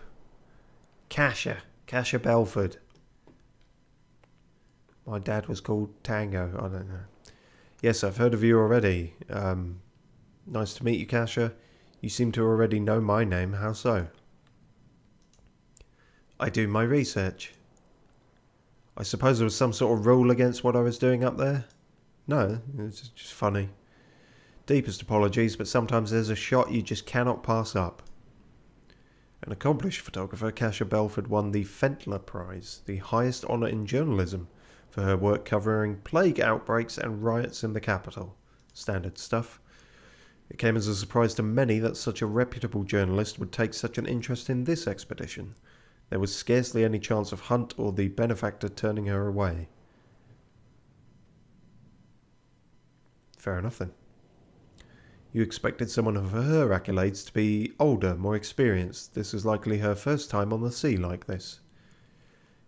Cassia Belford. My dad was called Tango, I don't know. Yes, I've heard of you already. Nice to meet you, Cassia. You seem to already know my name, how so? I do my research. I suppose there was some sort of rule against what I was doing up there? No, it's just funny. Deepest apologies, but sometimes there's a shot you just cannot pass up. An accomplished photographer, Cassia Belford won the Fentler Prize, the highest honour in journalism, for her work covering plague outbreaks and riots in the capital. Standard stuff. It came as a surprise to many that such a reputable journalist would take such an interest in this expedition. There was scarcely any chance of Hunt or the benefactor turning her away. Fair enough then. You expected someone of her accolades to be older, more experienced. This is likely her first time on the sea like this.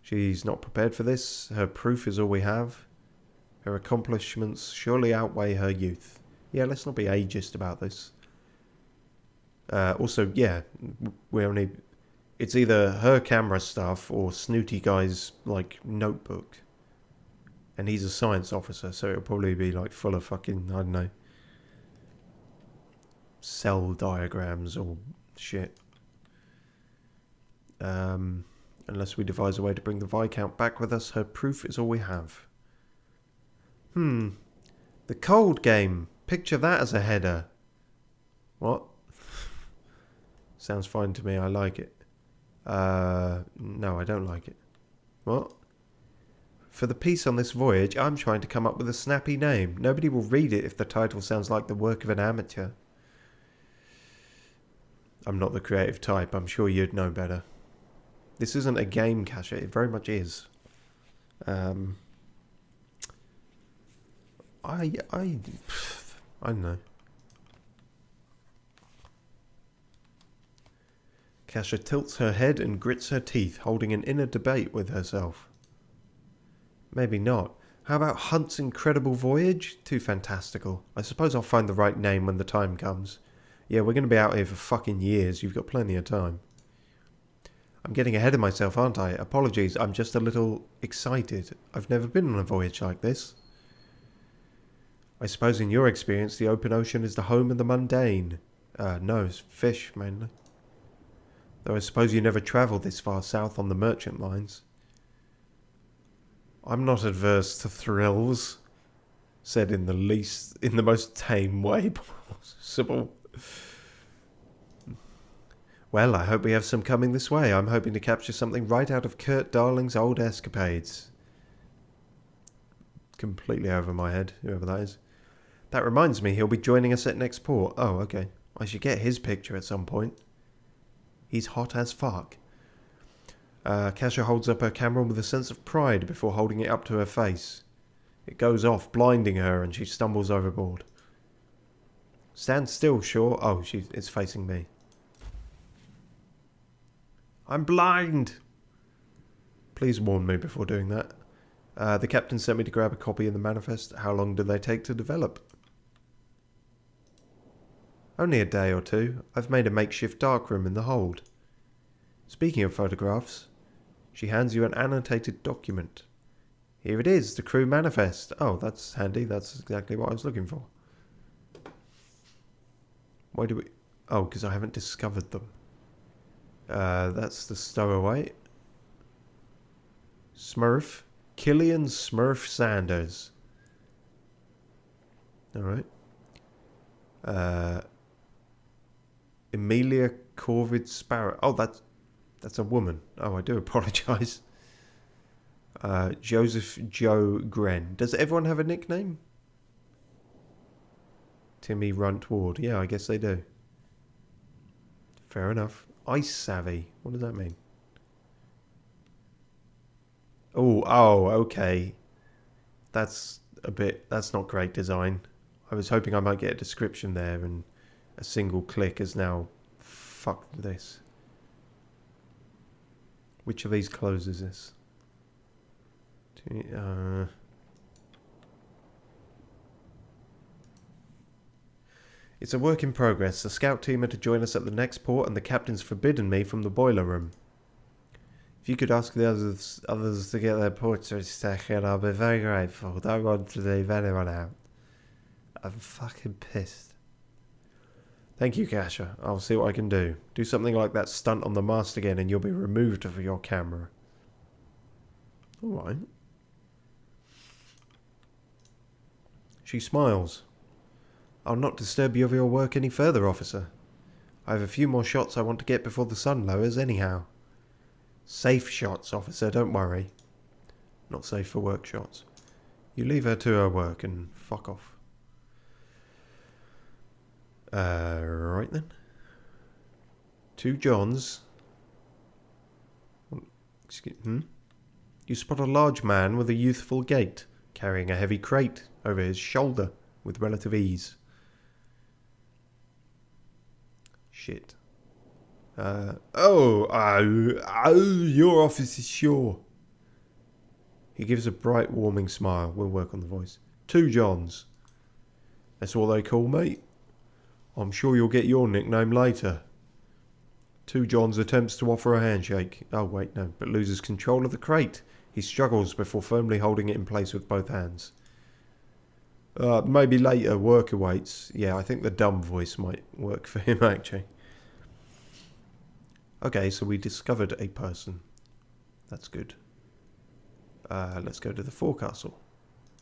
She's not prepared for this. Her proof is all we have. Her accomplishments surely outweigh her youth. Yeah, let's not be ageist about this. Also, yeah, we only... It's either her camera stuff or Snooty Guy's, like, notebook. And he's a science officer, so it'll probably be, like, full of fucking, I don't know, cell diagrams or shit. Unless we devise a way to bring the Viscount back with us, her proof is all we have. The cold game. Picture that as a header. What? Sounds fine to me, I like it. No, I don't like it. What? For the piece on this voyage, I'm trying to come up with a snappy name. Nobody will read it if the title sounds like the work of an amateur. I'm not the creative type. I'm sure you'd know better. This isn't a game, Kasha. It very much is. I don't know. Kasha tilts her head and grits her teeth, holding an inner debate with herself. Maybe not. How about Hunt's Incredible Voyage? Too fantastical. I suppose I'll find the right name when the time comes. Yeah, we're going to be out here for fucking years. You've got plenty of time. I'm getting ahead of myself, aren't I? Apologies, I'm just a little excited. I've never been on a voyage like this. I suppose in your experience, the open ocean is the home of the mundane. No, it's fish, mainly. Though I suppose you never travelled this far south on the merchant lines. I'm not adverse to thrills, said in the most tame way possible. Well, I hope we have some coming this way. I'm hoping to capture something right out of Kurt Darling's old escapades. Completely over my head, whoever that is. That reminds me, he'll be joining us at next port. Oh, okay. I should get his picture at some point. He's hot as fuck. Kasha holds up her camera with a sense of pride before holding it up to her face. It goes off, blinding her, and she stumbles overboard. Stand still, Shaw. Oh, it's facing me. I'm blind! Please warn me before doing that. The captain sent me to grab a copy of the manifest. How long do they take to develop? Only a day or two. I've made a makeshift darkroom in the hold. Speaking of photographs, she hands you an annotated document. Here it is, the crew manifest. Oh, that's handy. That's exactly what I was looking for. Why do we... Oh, because I haven't discovered them. That's the stowaway. Smurf. Killian Smurf Sanders. Alright. Emilia Corvid Sparrow. Oh, that's a woman. Oh, I do apologise. Joseph Joe Gren. Does everyone have a nickname? Timmy Runt Ward. Yeah, I guess they do. Fair enough. Ice Savvy. What does that mean? Oh, okay. That's not great design. I was hoping I might get a description there, and a single click has now fucked this. Which of these closes this? It's a work in progress. The scout team are to join us at the next port, and the captain's forbidden me from the boiler room. If you could ask the others to get their ports a second, I'll be very grateful. Don't want to leave anyone out. I'm fucking pissed. Thank you, Kasha. I'll see what I can do. Do something like that stunt on the mast again, and you'll be removed for your camera. Alright. She smiles. I'll not disturb you of your work any further, officer. I have a few more shots I want to get before the sun lowers anyhow. Safe shots, officer, don't worry. Not safe for work shots. You leave her to her work and fuck off. Right then. 2 Johns. You spot a large man with a youthful gait, carrying a heavy crate over his shoulder with relative ease. Shit. Your office is sure. He gives a bright, warming smile. We'll work on the voice. 2 Johns. That's what they call me. I'm sure you'll get your nickname later. 2 Johns attempts to offer a handshake. Oh, wait, no, but loses control of the crate. He struggles before firmly holding it in place with both hands. Maybe later, work awaits. Yeah, I think the dumb voice might work for him, actually. Okay, so we discovered a person. That's good. Let's go to the forecastle.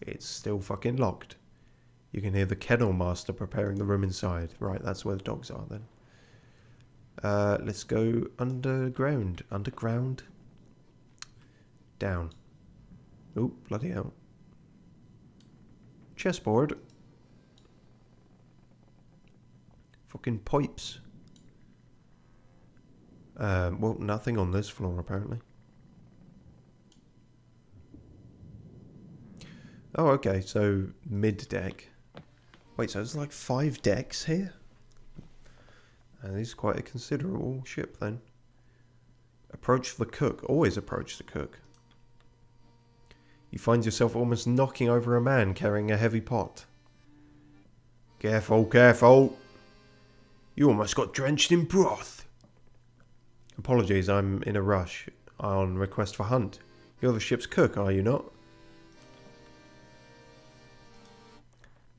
It's still fucking locked. You can hear the kennel master preparing the room inside. Right, that's where the dogs are then. Let's go underground. Underground? Down. Oh, bloody hell. Chessboard. Fucking pipes. Well, nothing on this floor, apparently. Oh, okay, so mid-deck. Wait, so there's like 5 decks here? This is quite a considerable ship, then. Approach the cook. Always approach the cook. You find yourself almost knocking over a man carrying a heavy pot. Careful, careful. You almost got drenched in broth. Apologies, I'm in a rush. On request for Hunt. You're the ship's cook, are you not?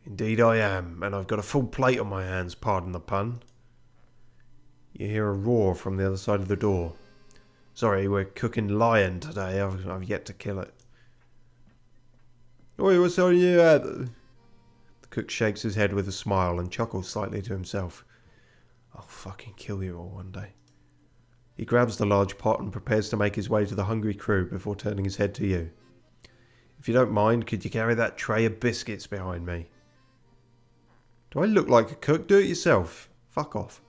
Indeed I am, and I've got a full plate on my hands, pardon the pun. You hear a roar from the other side of the door. Sorry, we're cooking lion today. I've yet to kill it. Oi, what's on you at? The cook shakes his head with a smile and chuckles slightly to himself. I'll fucking kill you all one day. He grabs the large pot and prepares to make his way to the hungry crew before turning his head to you. If you don't mind, could you carry that tray of biscuits behind me? Do I look like a cook? Do it yourself. Fuck off.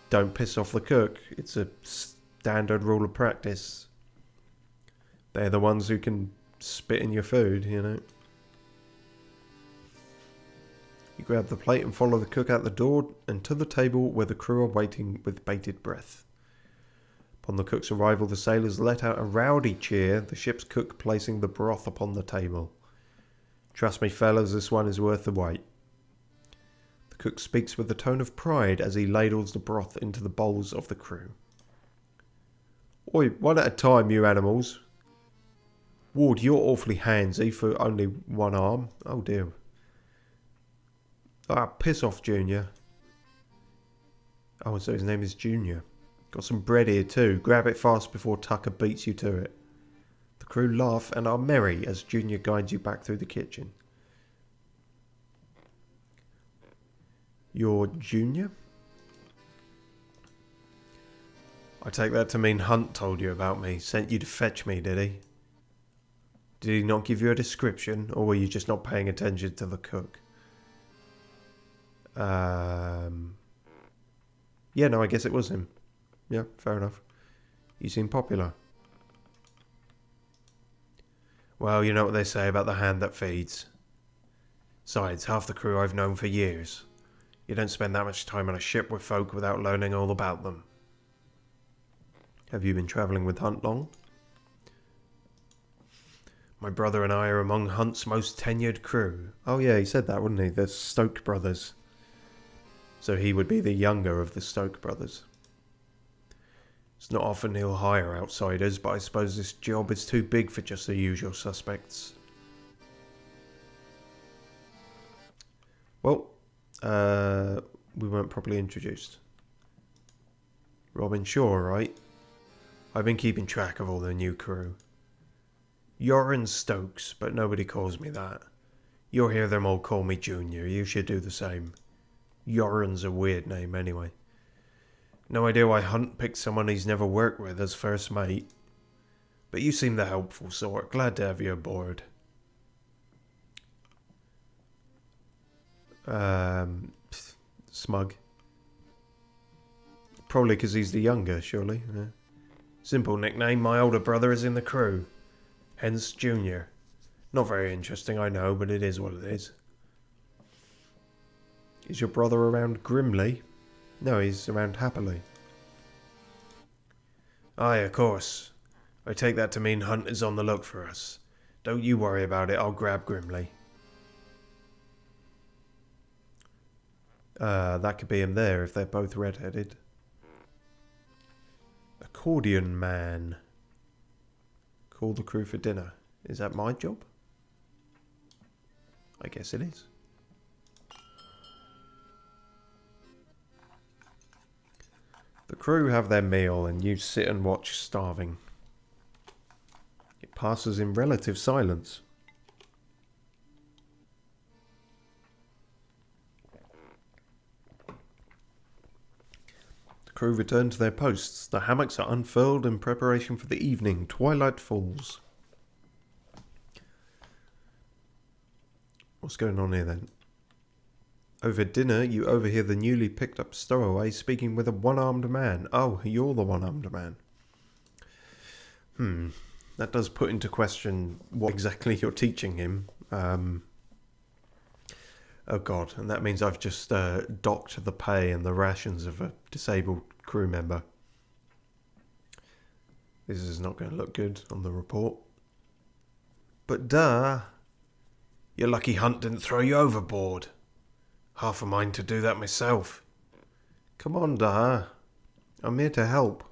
Don't piss off the cook. It's a standard rule of practice. They're the ones who can spit in your food, you know. You grab the plate and follow the cook out the door and to the table where the crew are waiting with bated breath. Upon the cook's arrival, the sailors let out a rowdy cheer, the ship's cook placing the broth upon the table. Trust me, fellas, this one is worth the wait. The cook speaks with a tone of pride as he ladles the broth into the bowls of the crew. Oi, one at a time, you animals. Ward, you're awfully handsy for only one arm. Oh dear. Ah, piss off, Junior. Oh, so his name is Junior. Got some bread here too. Grab it fast before Tucker beats you to it. The crew laugh and are merry as Junior guides you back through the kitchen. You're Junior? I take that to mean Hunt told you about me. Sent you to fetch me, did he? Did he not give you a description, or were you just not paying attention to the cook? Yeah, no, I guess it was him. Yeah, fair enough. You seem popular. Well, you know what they say about the hand that feeds. Besides, half the crew I've known for years. You don't spend that much time on a ship with folk without learning all about them. Have you been travelling with Hunt long? My brother and I are among Hunt's most tenured crew. Oh yeah, he said that, wouldn't he? The Stoke brothers. So he would be the younger of the Stoke brothers. It's not often he'll hire outsiders, but I suppose this job is too big for just the usual suspects. Well, we weren't properly introduced. Robin Shaw, right? I've been keeping track of all the new crew. Yorin Stokes, but nobody calls me that. You'll hear them all call me Junior. You should do the same. Yorin's a weird name anyway. No idea why Hunt picked someone he's never worked with as first mate. But you seem the helpful sort. Glad to have you aboard. Smug. Probably because he's the younger, surely. Yeah. Simple nickname, my older brother is in the crew. Hence Junior. Not very interesting, I know, but it is what it is. Is your brother around grimly? No, he's around happily. Aye, of course. I take that to mean Hunt is on the look for us. Don't you worry about it, I'll grab Grimly. That could be him there if they're both red-headed. Accordion man. Call the crew for dinner. Is that my job? I guess it is. The crew have their meal and you sit and watch, starving. It passes in relative silence. The Crew return to their posts. The hammocks are unfurled in preparation for the evening. Twilight falls. What's going on here then? Over dinner, you overhear the newly picked up stowaway speaking with a one-armed man. Oh, you're the one-armed man. That does put into question what exactly you're teaching him. Oh god, and that means I've just docked the pay and the rations of a disabled crew member. This is not going to look good on the report. But duh, your lucky hunt didn't throw you overboard. Half a mind to do that myself. Come on, duh. I'm here to help.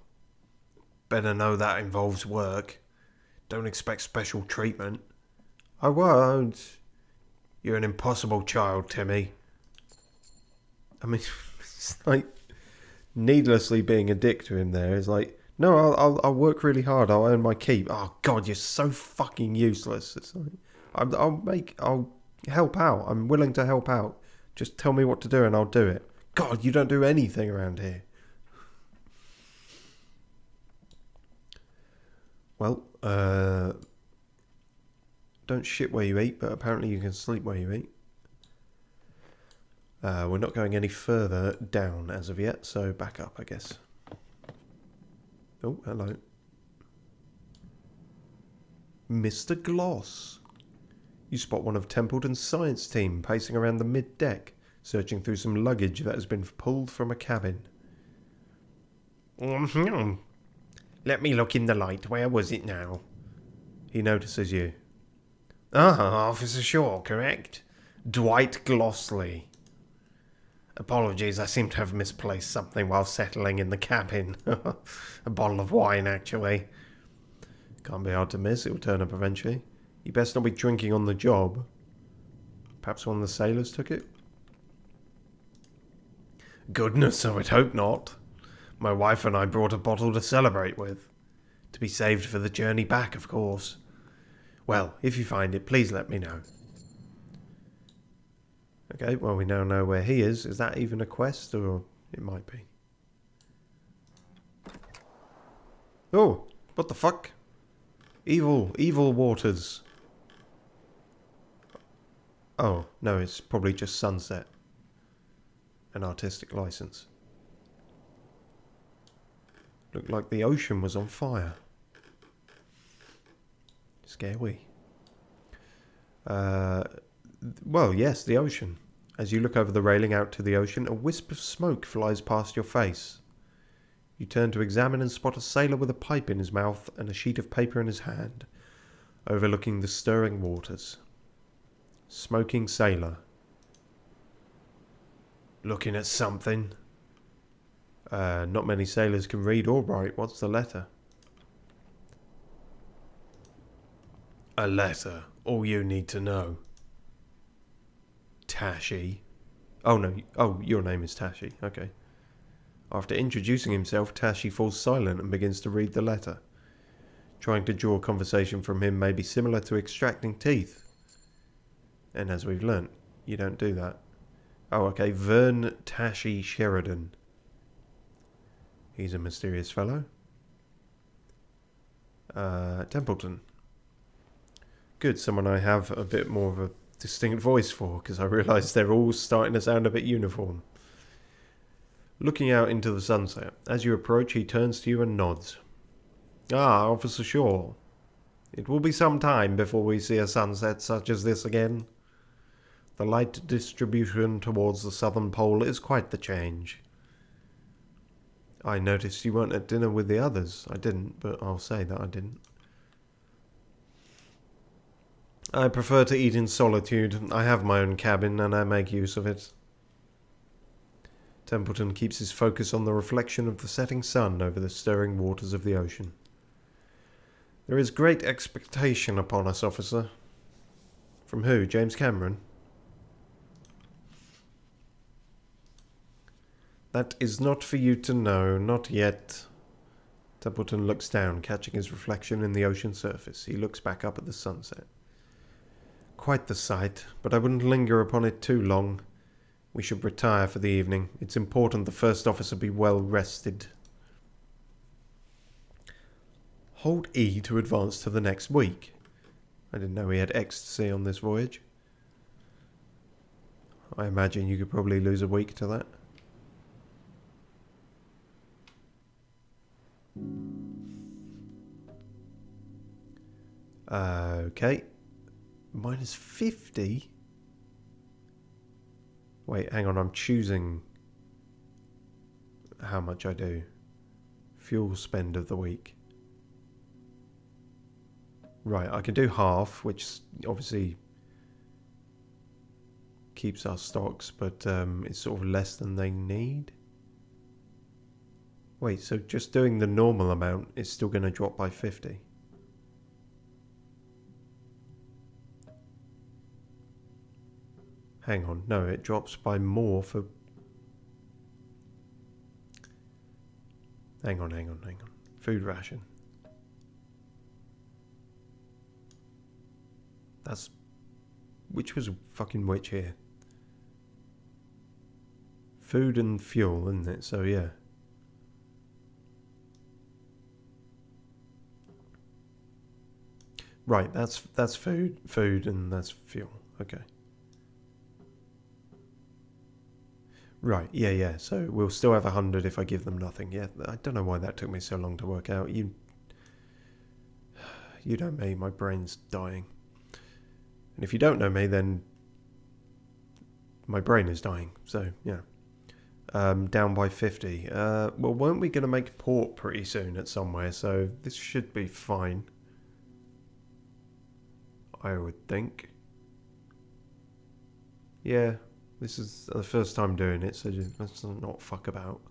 Better know that involves work. Don't expect special treatment. I won't. You're an impossible child, Timmy. I mean, it's like needlessly being a dick to him there. It's like, no, I'll work really hard. I'll earn my keep. Oh God, you're so fucking useless. It's like, I'll help out. I'm willing to help out. Just tell me what to do and I'll do it. God, you don't do anything around here. Well, don't shit where you eat, but apparently you can sleep where you eat. We're not going any further down as of yet, so back up, I guess. Oh, hello. Mr. Gloss. You spot one of Templeton's science team pacing around the mid-deck, searching through some luggage that has been pulled from a cabin. Let me look in the light. Where was it now? He notices you. Ah, Officer Shaw, correct? Dwight Glossley. Apologies, I seem to have misplaced something while settling in the cabin. A bottle of wine, actually. Can't be hard to miss, it will turn up eventually. You best not be drinking on the job. Perhaps one of the sailors took it? Goodness, I would hope not. My wife and I brought a bottle to celebrate with. To be saved for the journey back, of course. Well, if you find it, please let me know. Okay, well, we now know where he is. Is that even a quest, or it might be? Oh, what the fuck? Evil waters. Oh, no, it's probably just sunset. An artistic license. Looked like the ocean was on fire. Scary. Well, yes, the ocean. As you look over the railing out to the ocean, a wisp of smoke flies past your face. You turn to examine and spot a sailor with a pipe in his mouth and a sheet of paper in his hand, overlooking the stirring waters. Smoking sailor. Looking at something? Not many sailors can read or write. What's the letter? A letter. All you need to know. Tashi. Oh no. Oh, your name is Tashi. Okay. After introducing himself, Tashi falls silent and begins to read the letter. Trying to draw conversation from him may be similar to extracting teeth. And as we've learnt, you don't do that. Oh, okay. Vern Tashi Sheridan. He's a mysterious fellow. Templeton. Good, someone I have a bit more of a distinct voice for, because I realise they're all starting to sound a bit uniform. Looking out into the sunset, as you approach, he turns to you and nods. Ah, Officer Shaw. It will be some time before we see a sunset such as this again. The light distribution towards the southern pole is quite the change. I noticed you weren't at dinner with the others. I didn't, but I'll say that I didn't. I prefer to eat in solitude. I have my own cabin, and I make use of it. Templeton keeps his focus on the reflection of the setting sun over the stirring waters of the ocean. There is great expectation upon us, officer. From who? James Cameron? That is not for you to know, not yet. Templeton looks down, catching his reflection in the ocean surface. He looks back up at the sunset. Quite the sight, but I wouldn't linger upon it too long. We should retire for the evening. It's important the first officer be well rested. Hold E to advance to the next week. I didn't know we had ecstasy on this voyage. I imagine you could probably lose a week to that. Okay. Minus 50? Wait, hang on. I'm choosing how much I do. Fuel spend of the week. Right, I can do half, which obviously keeps our stocks, but it's sort of less than they need. Wait, so just doing the normal amount is still going to drop by 50? Hang on, no, it drops by more for... Hang on. Food ration. That's... Which was fucking which here? Food and fuel, isn't it? So, yeah. Right, that's food, and that's fuel. Okay. Right, yeah. So we'll still have 100 if I give them nothing. Yeah, I don't know why that took me so long to work out. You know me, my brain's dying. And if you don't know me, then my brain is dying. So, yeah. Down by 50. Well, weren't we going to make port pretty soon at somewhere? So this should be fine. I would think. Yeah, this is the first time doing it, so let's not fuck about.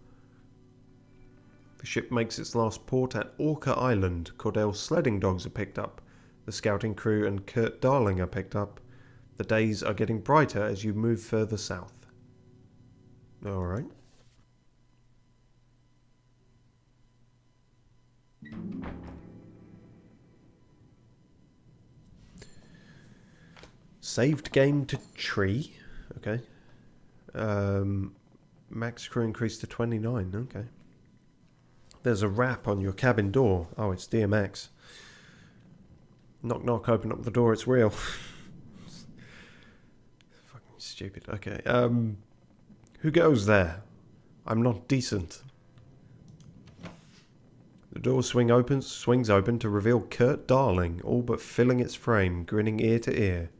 The ship makes its last port at Orca Island. Cordell's sledding dogs are picked up. The scouting crew and Kurt Darling are picked up. The days are getting brighter as you move further south. Alright. Saved game to tree. Okay. Max crew increased to 29. Okay. There's a rap on your cabin door. Oh, it's DMX. Knock, knock, open up the door. It's real. Fucking stupid. Okay. Who goes there? I'm not decent. The door swings open to reveal Kurt Darling, all but filling its frame, grinning ear to ear.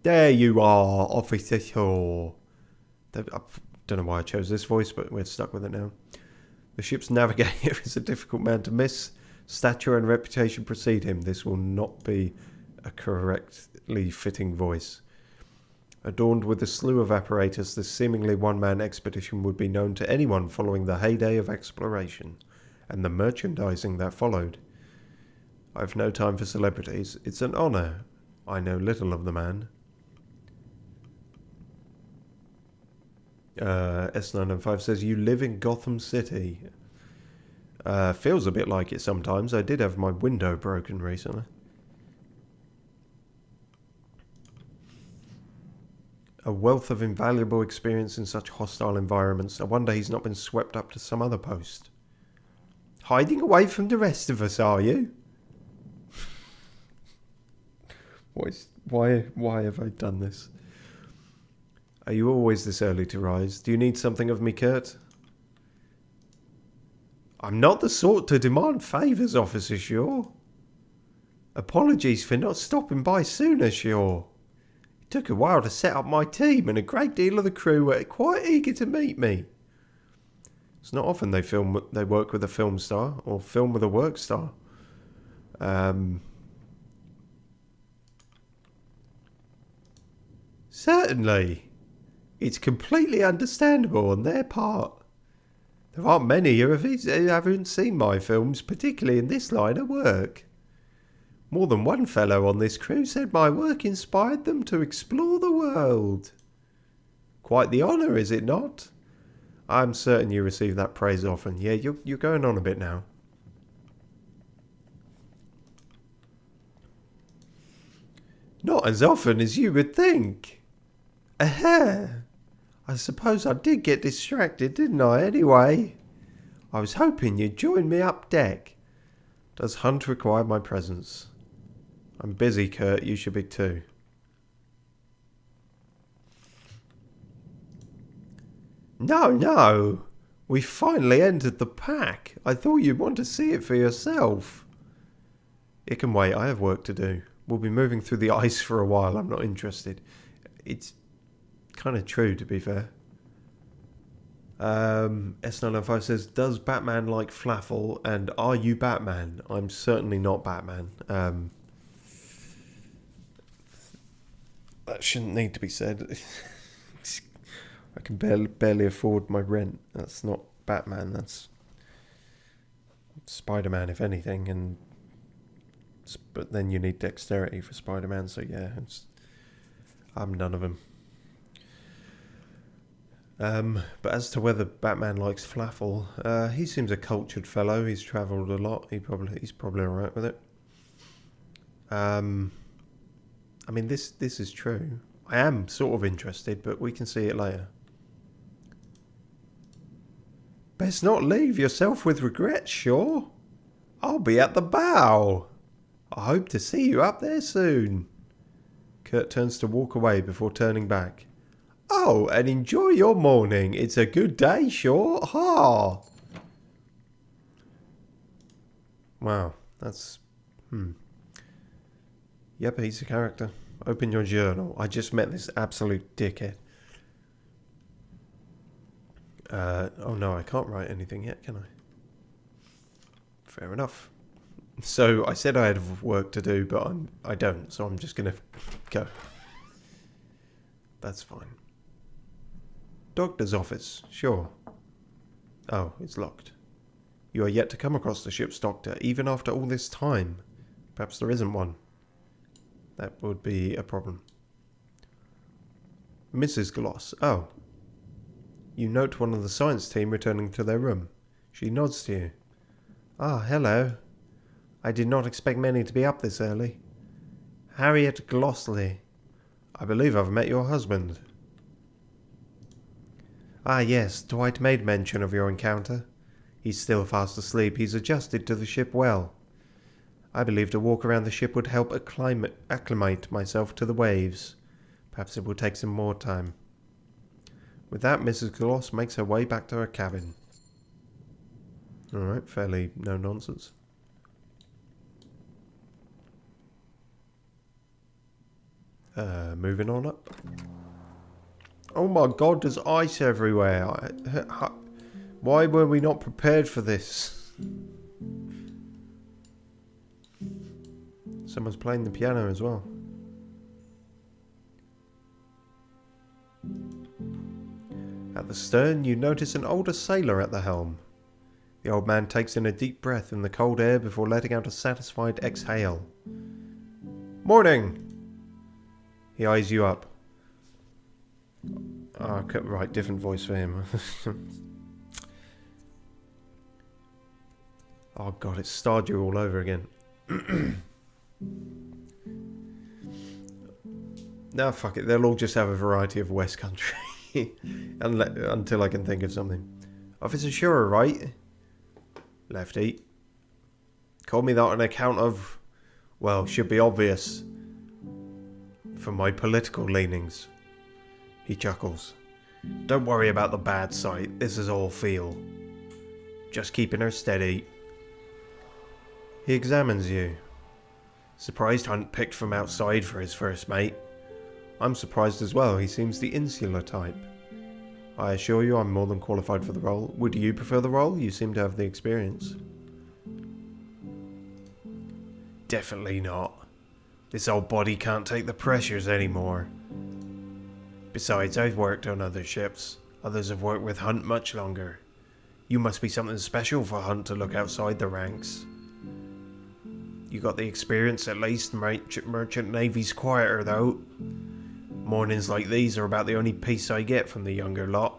There you are, Officer Shaw. I don't know why I chose this voice, but we're stuck with it now. The ship's navigator is a difficult man to miss. Stature and reputation precede him. This will not be a correctly fitting voice. Adorned with a slew of apparatus, this seemingly one-man expedition would be known to anyone following the heyday of exploration and the merchandising that followed. I have no time for celebrities. It's an honour. I know little of the man. S905 says, you live in Gotham City. Feels a bit like it sometimes. I did have my window broken recently. A wealth of invaluable experience in such hostile environments. I wonder he's not been swept up to some other post. Hiding away from the rest of us, are you? Why have I done this? Are you always this early to rise? Do you need something of me, Kurt? I'm not the sort to demand favours, Officer Shaw. Apologies for not stopping by sooner, Shaw. It took a while to set up my team, and a great deal of the crew were quite eager to meet me. It's not often they work with a film star, or film with a work star. Certainly. It's completely understandable on their part. There aren't many who haven't seen my films, particularly in this line of work. More than one fellow on this crew said my work inspired them to explore the world. Quite the honour, is it not? I'm certain you receive that praise often. Yeah, you're going on a bit now. Not as often as you would think. Aha! I suppose I did get distracted, didn't I, anyway? I was hoping you'd join me up deck. Does Hunt require my presence? I'm busy, Kurt. You should be too. No. We finally entered the pack. I thought you'd want to see it for yourself. It can wait. I have work to do. We'll be moving through the ice for a while. I'm not interested. It's kind of true, to be fair. S905 says, does Batman like Flaffle? And are you Batman? I'm certainly not Batman. That shouldn't need to be said. I can barely afford my rent. That's not Batman. That's Spider-Man, if anything. But then you need dexterity for Spider-Man. So yeah, I'm none of them. But as to whether Batman likes Flaffle, he seems a cultured fellow. He's travelled a lot. He's probably alright with it. I mean, this is true. I am sort of interested, but we can see it later. Best not leave yourself with regrets, sure. I'll be at the bow. I hope to see you up there soon. Kurt turns to walk away before turning back. Oh, and enjoy your morning. It's a good day, sure. Ha! Wow, that's... Yep, he's a character. Open your journal. I just met this absolute dickhead. Oh no, I can't write anything yet, can I? Fair enough. So, I said I had work to do, but I don't, so I'm just gonna go. That's fine. Doctor's office, sure. Oh, it's locked. You are yet to come across the ship's doctor, even after all this time. Perhaps there isn't one. That would be a problem. Mrs. Gloss, oh. You note one of the science team returning to their room. She nods to you. Ah, hello. I did not expect many to be up this early. Harriet Glossley. I believe I've met your husband. Ah, yes, Dwight made mention of your encounter. He's still fast asleep. He's adjusted to the ship well. I believed a walk around the ship would help acclimate myself to the waves. Perhaps it will take some more time. With that, Mrs. Gloss makes her way back to her cabin. Alright, fairly no nonsense. Moving on up. Oh my god, there's ice everywhere. Why were we not prepared for this? Someone's playing the piano as well. At the stern, you notice an older sailor at the helm. The old man takes in a deep breath in the cold air before letting out a satisfied exhale. Morning! He eyes you up. Oh, right, different voice for him. Oh god, it's Stardew all over again. No, fuck it. They'll all just have a variety of West Country. Until I can think of something. Officer Sure, right? Lefty. Call me that on account of... Well, should be obvious. For my political leanings. He chuckles. Don't worry about the bad side. This is all feel. Just keeping her steady. He examines you. Surprised Hunt picked from outside for his first mate. I'm surprised as well. He seems the insular type. I assure you I'm more than qualified for the role. Would you prefer the role? You seem to have the experience. Definitely not. This old body can't take the pressures anymore. Besides, I've worked on other ships. Others have worked with Hunt much longer. You must be something special for Hunt to look outside the ranks. You got the experience at least. Merchant Navy's quieter though. Mornings like these are about the only peace I get from the younger lot.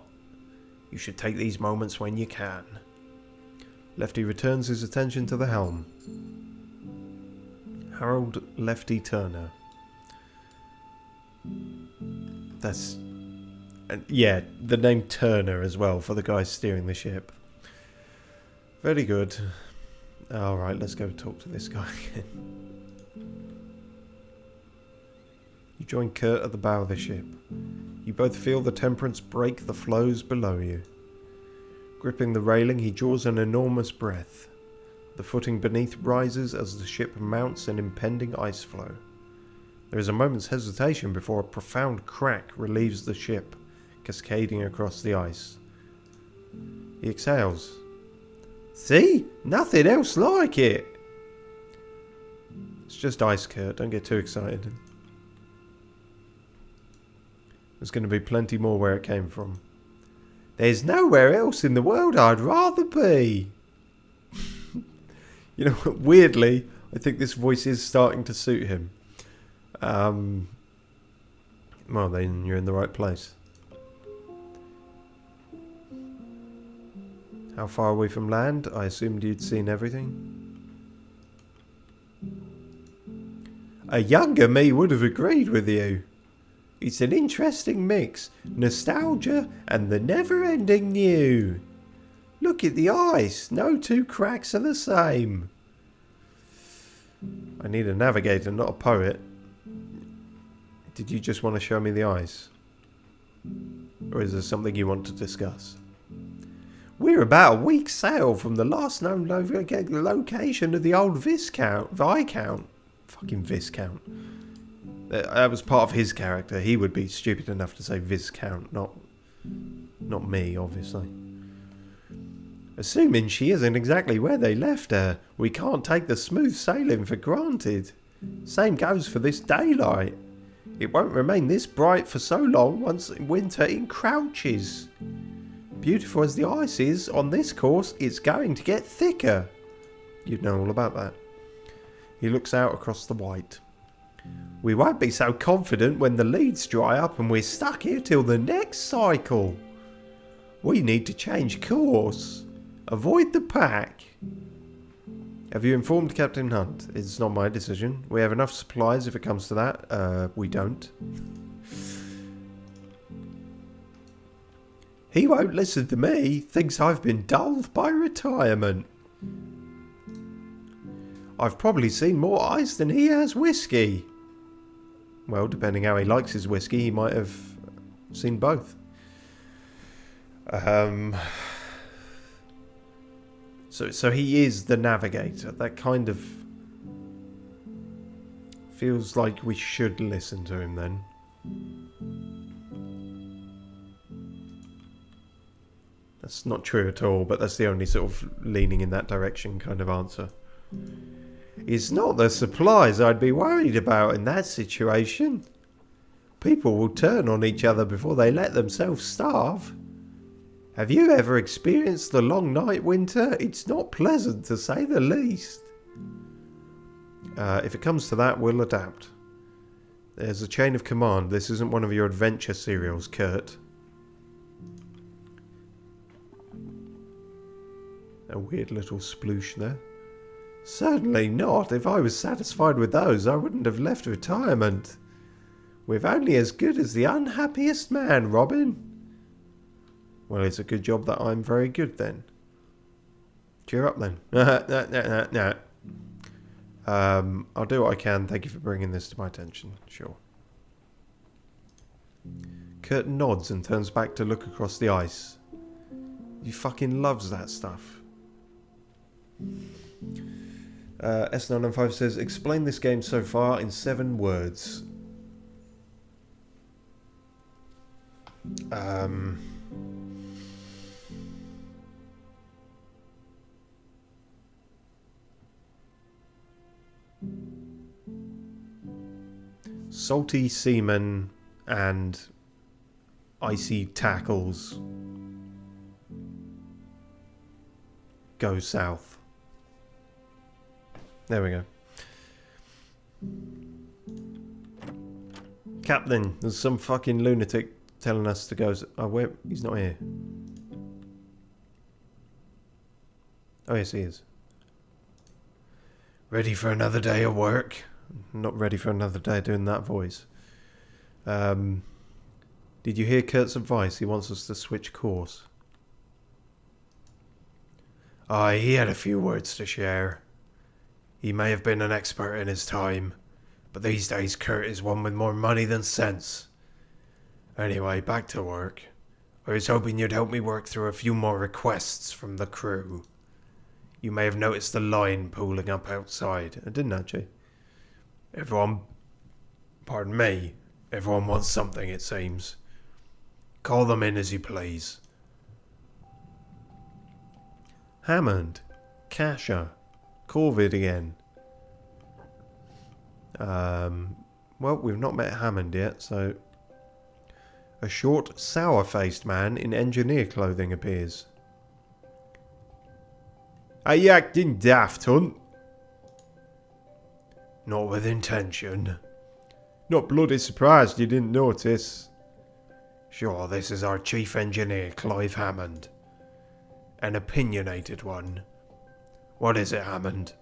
You should take these moments when you can. Lefty returns his attention to the helm. Harold Lefty Turner. That's And yeah, the name Turner as well for the guy steering the ship. Very good. Alright, let's go talk to this guy again. You join Kurt at the bow of the ship. You both feel the temperance break the floes below you. Gripping the railing, he draws an enormous breath. The footing beneath rises as the ship mounts an impending ice floe. There is a moment's hesitation before a profound crack relieves the ship, cascading across the ice. He exhales. See? Nothing else like it! It's just ice, Kurt. Don't get too excited. There's going to be plenty more where it came from. There's nowhere else in the world I'd rather be. You know, weirdly, I think this voice is starting to suit him. Well, then you're in the right place. How far away from land? I assumed you'd seen everything. A younger me would have agreed with you. It's an interesting mix. Nostalgia and the never-ending new. Look at the ice. No two cracks are the same. I need a navigator, not a poet. Did you just want to show me the ice? Or is there something you want to discuss? We're about a week's sail from the last known location of the old Viscount. Fucking Viscount. That was part of his character. He would be stupid enough to say Viscount, not me, obviously. Assuming she isn't exactly where they left her, we can't take the smooth sailing for granted. Same goes for this daylight. It won't remain this bright for so long once winter encroaches. Beautiful as the ice is on this course, it's going to get thicker. You'd know all about that. He looks out across the white. We won't be so confident when the leads dry up and we're stuck here till the next cycle. We need to change course. Avoid the pack. Have you informed Captain Hunt? It's not my decision. We have enough supplies if it comes to that. We don't. He won't listen to me. Thinks I've been dulled by retirement. I've probably seen more ice than he has whiskey. Well, depending how he likes his whiskey, he might have seen both. So he is the navigator. That kind of feels like we should listen to him then. That's not true at all, but that's the only sort of leaning in that direction kind of answer. It's not the supplies I'd be worried about in that situation. People will turn on each other before they let themselves starve. Have you ever experienced the long night winter? It's not pleasant, to say the least. If it comes to that, we'll adapt. There's a chain of command. This isn't one of your adventure serials, Kurt. A weird little sploosh there. Certainly not. If I was satisfied with those, I wouldn't have left retirement. We're only as good as the unhappiest man, Robin. Well, it's a good job that I'm very good then. Cheer up then. No. I'll do what I can. Thank you for bringing this to my attention. Sure. Kurt nods and turns back to look across the ice. He fucking loves that stuff. S995 says, explain this game so far in 7 words. Salty seamen and icy tackles go south. There we go. Captain, there's some fucking lunatic telling us to go. Oh, where? He's not here. Oh, yes, he is. Ready for another day of work? Not ready for another day doing that voice. Did you hear Kurt's advice? He wants us to switch course. Aye, he had a few words to share. He may have been an expert in his time, but these days Kurt is one with more money than sense. Anyway, back to work. I was hoping you'd help me work through a few more requests from the crew. You may have noticed the line pooling up outside. I didn't actually. Everyone wants something, it seems. Call them in as you please. Hammond. Kasha. Corvid again. Well, we've not met Hammond yet, so... A short, sour-faced man in engineer clothing appears. Are you acting daft, Hunt? Not with intention. Not bloody surprised you didn't notice. Sure, this is our chief engineer, Clive Hammond. An opinionated one. What is it, Hammond?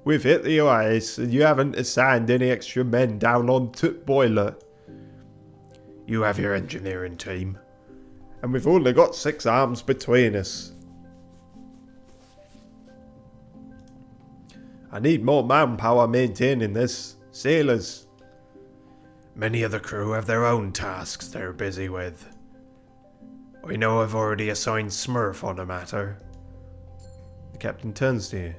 We've hit the ice, and you haven't assigned any extra men down on Tut Boiler. You have your engineering team. And we've only got 6 arms between us. I need more manpower maintaining this. Sailors. Many of the crew have their own tasks they're busy with. I know I've already assigned Smurf on the matter. The captain turns to you.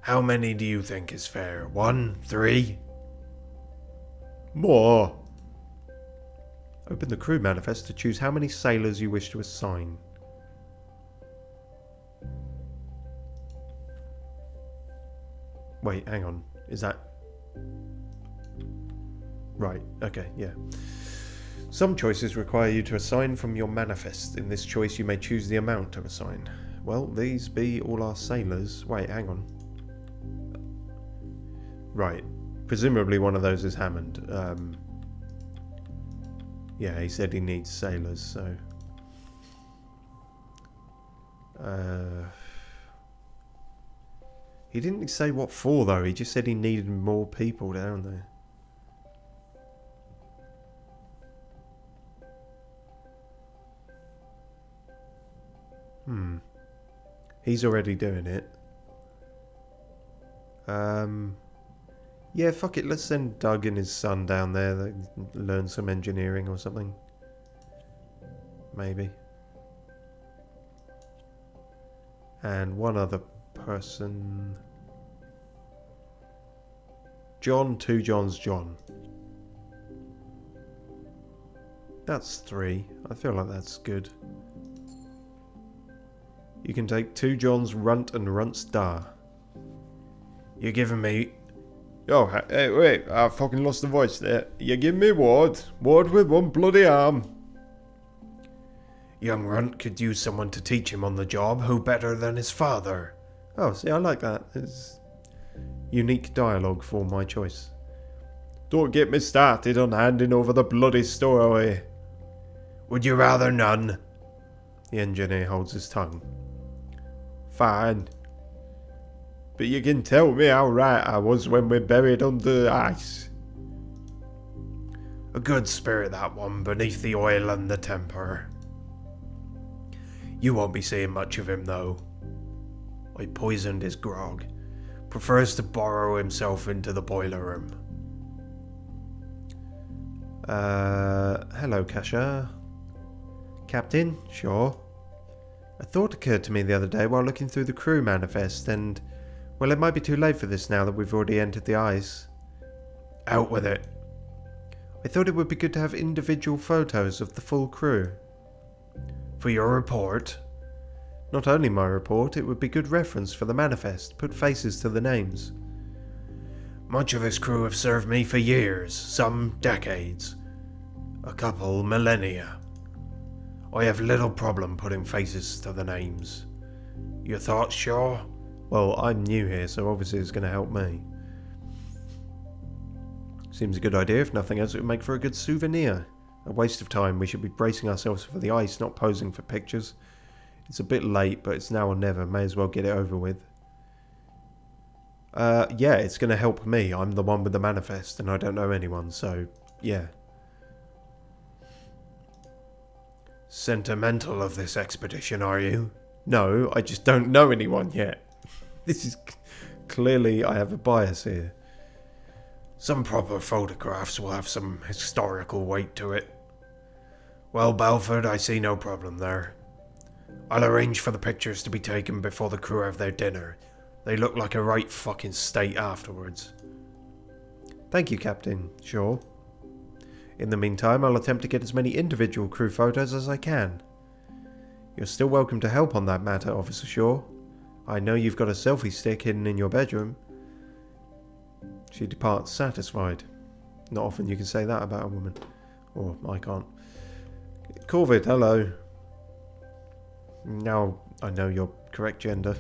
How many do you think is fair? 1? 3? More. Open the crew manifest to choose how many sailors you wish to assign. Wait, hang on. Is that... Right, okay, yeah. Some choices require you to assign from your manifest. In this choice you may choose the amount to assign. Well, these be all our sailors. Wait, hang on. Right. Presumably one of those is Hammond. Yeah, he said he needs sailors, so... He didn't say what for, though. He just said he needed more people down there. He's already doing it. Yeah, fuck it. Let's send Doug and his son down there. They learn some engineering or something. Maybe. And one other person. John, 2 Johns, John. That's 3. I feel like that's good. You can take 2 Johns, Runt and Runt's Dar. You're giving me... Oh, hey, wait, I fucking lost the voice there. You're giving me Ward. Ward with 1 bloody arm. Young Runt could use someone to teach him on the job. Who better than his father? Oh, see, I like that. It's unique dialogue for my choice. Don't get me started on handing over the bloody stowaway. Would you rather none? The engineer holds his tongue. Fine. But you can tell me how right I was when we're buried under the ice. A good spirit, that one, beneath the oil and the temper. You won't be seeing much of him, though. I poisoned his grog. Prefers to burrow himself into the boiler room. Hello, Kasha. Captain? Sure. A thought occurred to me the other day while looking through the crew manifest, and... Well, it might be too late for this now that we've already entered the ice. Out with it. I thought it would be good to have individual photos of the full crew. For your report? Not only my report, it would be good reference for the manifest. Put faces to the names. Much of this crew have served me for years, some decades. A couple millennia. I have little problem putting faces to the names. Your thoughts, Shaw? Well, I'm new here, so obviously it's going to help me. Seems a good idea. If nothing else, it would make for a good souvenir. A waste of time. We should be bracing ourselves for the ice, not posing for pictures. It's a bit late, but it's now or never. May as well get it over with. Yeah, it's going to help me. I'm the one with the manifest, and I don't know anyone, so yeah. Sentimental of this expedition, are you? No, I just don't know anyone yet. This is... Clearly, I have a bias here. Some proper photographs will have some historical weight to it. Well, Belford, I see no problem there. I'll arrange for the pictures to be taken before the crew have their dinner. They look like a right fucking state afterwards. Thank you, Captain Shaw. In the meantime, I'll attempt to get as many individual crew photos as I can. You're still welcome to help on that matter, Officer Shaw. I know you've got a selfie stick hidden in your bedroom. She departs satisfied. Not often you can say that about a woman. Or I can't. Corvid, hello. Now I know your correct gender.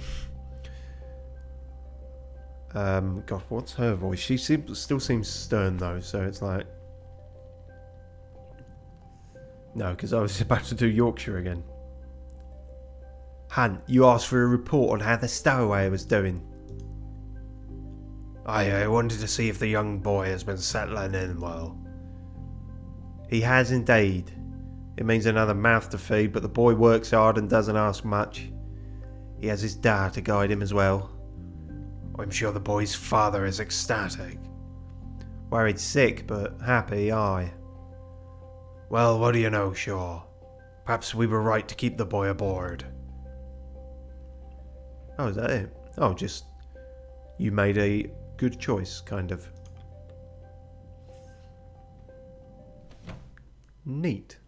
God, what's her voice? She still seems stern though, so it's like... No, because I was about to do Yorkshire again. Hunt, you asked for a report on how the stowaway was doing. I wanted to see if the young boy has been settling in well. He has indeed. It means another mouth to feed, but the boy works hard and doesn't ask much. He has his dad to guide him as well. I'm sure the boy's father is ecstatic. Worried sick, but happy, aye. Well, what do you know, Shaw? Perhaps we were right to keep the boy aboard. Oh, is that it? Oh, just... You made a good choice, kind of. Neat.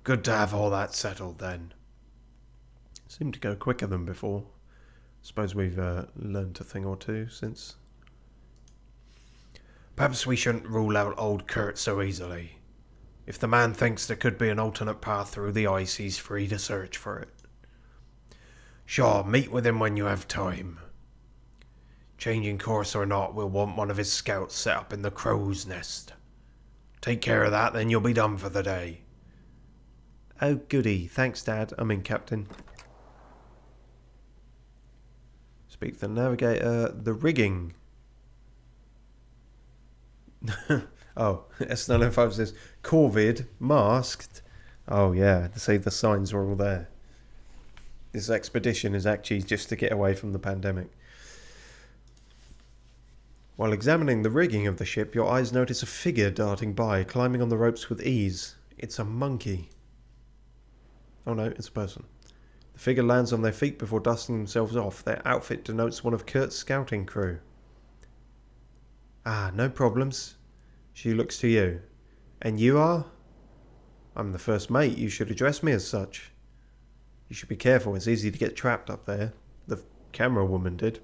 Good to have all that settled, then. Seemed to go quicker than before. Suppose we've learnt a thing or two since. Perhaps we shouldn't rule out old Kurt so easily. If the man thinks there could be an alternate path through the ice, he's free to search for it. Sure, meet with him when you have time. Changing course or not, we'll want one of his scouts set up in the crow's nest. Take care of that, then you'll be done for the day. Oh, goody. Thanks, Dad. I mean, Captain. Speak to the navigator. The rigging. Oh, S905 says, Corvid, masked. Oh, yeah. Say the signs were all there. This expedition is actually just to get away from the pandemic. While examining the rigging of the ship, your eyes notice a figure darting by, climbing on the ropes with ease. It's a monkey. Oh no, it's a person. The figure lands on their feet before dusting themselves off. Their outfit denotes one of Kurt's scouting crew. Ah, no problems. She looks to you. And you are? I'm the first mate. You should address me as such. You should be careful. It's easy to get trapped up there. The camera woman did.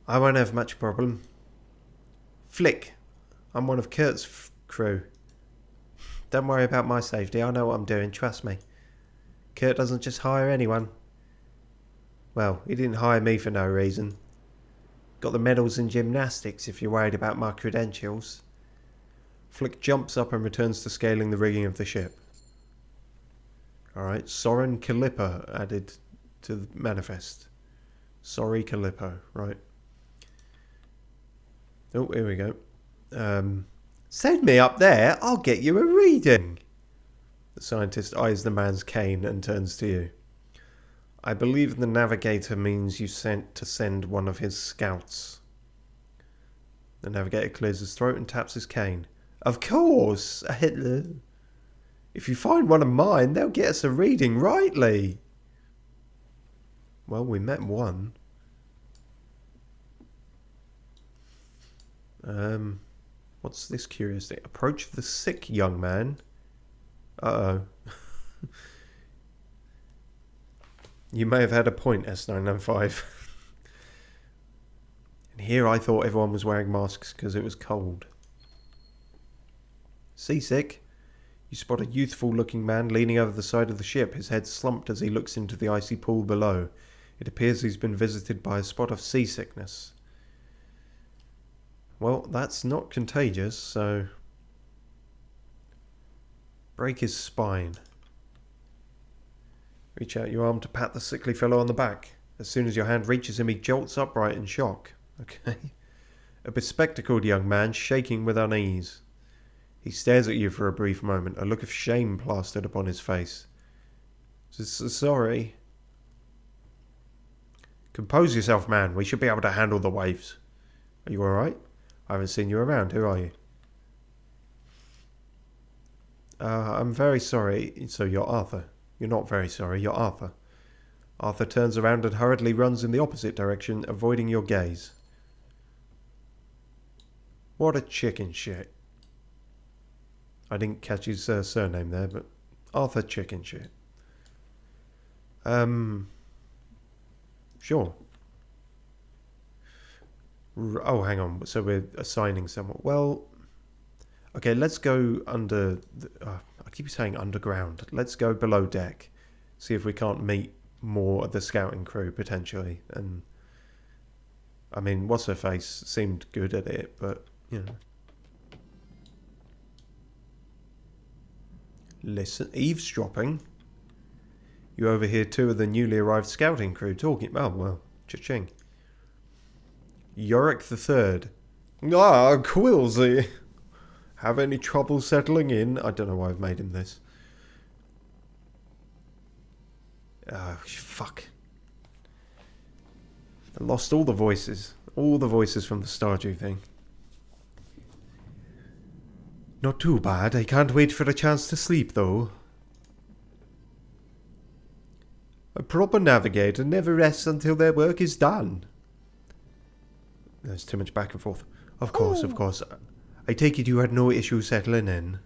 I won't have much problem. Flick. I'm one of Kurt's crew. Don't worry about my safety. I know what I'm doing. Trust me. Kurt doesn't just hire anyone. Well, he didn't hire me for no reason. Got the medals in gymnastics if you're worried about my credentials. Flick jumps up and returns to scaling the rigging of the ship. Alright, Soren Kalippo added to the manifest. Sorry, Kalippo. Right. Oh, here we go. Send me up there. I'll get you a reading. The scientist eyes the man's cane and turns to you. I believe the navigator means you sent to send one of his scouts. The navigator clears his throat and taps his cane. Of course. If you find one of mine, they'll get us a reading rightly. Well, we met one. What's this curious thing? Approach the sick young man. Uh-oh. You may have had a point, S995. And here I thought everyone was wearing masks because it was cold. Seasick? You spot a youthful-looking man leaning over the side of the ship, his head slumped as he looks into the icy pool below. It appears he's been visited by a spot of seasickness. Well, that's not contagious, so... Break his spine. Reach out your arm to pat the sickly fellow on the back. As soon as your hand reaches him, he jolts upright in shock. Okay. A bespectacled young man, shaking with unease. He stares at you for a brief moment, a look of shame plastered upon his face. Sorry. Compose yourself, man. We should be able to handle the waves. Are you alright? I haven't seen you around. Who are you? I'm very sorry. So you're Arthur. You're not very sorry. You're Arthur. Arthur turns around and hurriedly runs in the opposite direction, avoiding your gaze. What a chicken shit. I didn't catch his surname there, but Arthur chicken shit. Sure. Oh, hang on. So we're assigning someone. Well, okay, let's go under... I keep saying underground. Let's go below deck. See if we can't meet more of the scouting crew, potentially. And, I mean, what's-her-face seemed good at it, but, you know. Listen, eavesdropping? You overhear two of the newly arrived scouting crew talking. Oh, well, cha-ching. Yorick the Third. Ah, Quilsy. Have any trouble settling in? I don't know why I've made him this. Fuck. I lost all the voices. All the voices from the Stardew thing. Not too bad. I can't wait for a chance to sleep, though. A proper navigator never rests until their work is done. There's too much back and forth. Of course, of course. I take it you had no issue settling in.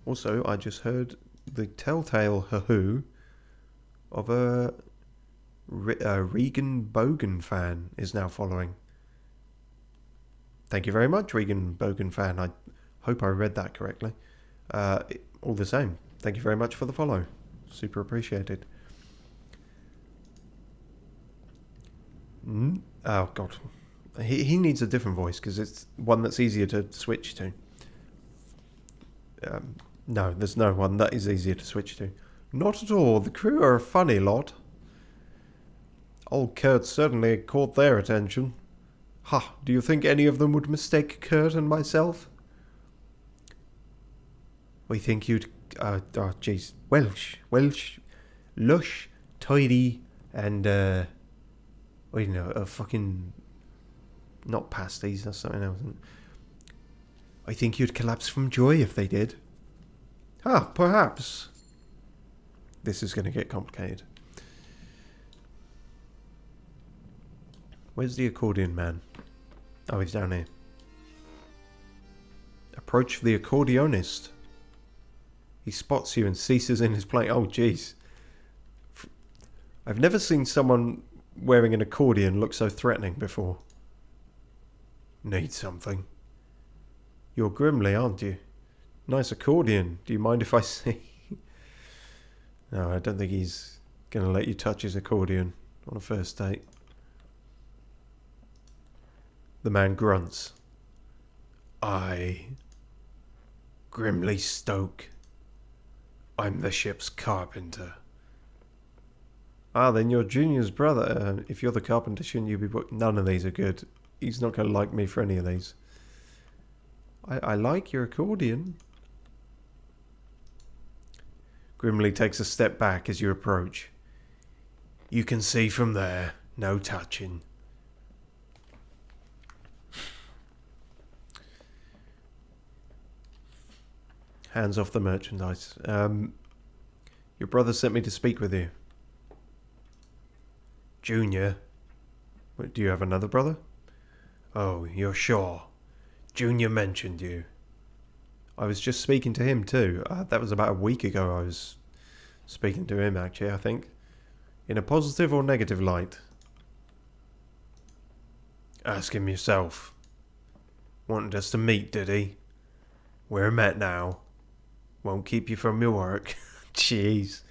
Also, I just heard the telltale hoo-hoo of a regenbogenfan is now following. Thank you very much, regenbogenfan. I hope I read that correctly. All the same, thank you very much for the follow. Super appreciated. Oh, God. He needs a different voice, because it's one that's easier to switch to. No, there's no one that is easier to switch to. Not at all. The crew are a funny lot. Old Kurt certainly caught their attention. Ha, do you think any of them would mistake Kurt and myself? We think you'd... oh, jeez. Welsh, lush, tidy, and, well, you know, a fucking... Not pasties, that's something else. I think you'd collapse from joy if they did. Ah, perhaps. This is going to get complicated. Where's the accordion man? Oh, he's down here. Approach the accordionist. He spots you and ceases in his playing. Oh, jeez. I've never seen someone wearing an accordion look so threatening before. Need something? You're Grimly, aren't you? Nice accordion. Do you mind if I see? No, I don't think he's going to let you touch his accordion on a first date. The man grunts. I, Grimly Stoke. I'm the ship's carpenter. Ah, then you're Junior's brother. If you're the carpenter, shouldn't you be... None of these are good. He's not going to like me for any of these. I like your accordion. Grimly takes a step back as you approach. You can see from there. No touching. Hands off the merchandise. Your brother sent me to speak with you. Junior? Wait, do you have another brother? Oh, you're sure? Junior mentioned you. I was just speaking to him too. That was about a week ago I was speaking to him, actually, I think. In a positive or negative light? Ask him yourself. Wanted us to meet, did he? We're met now. Won't keep you from your work. Jeez.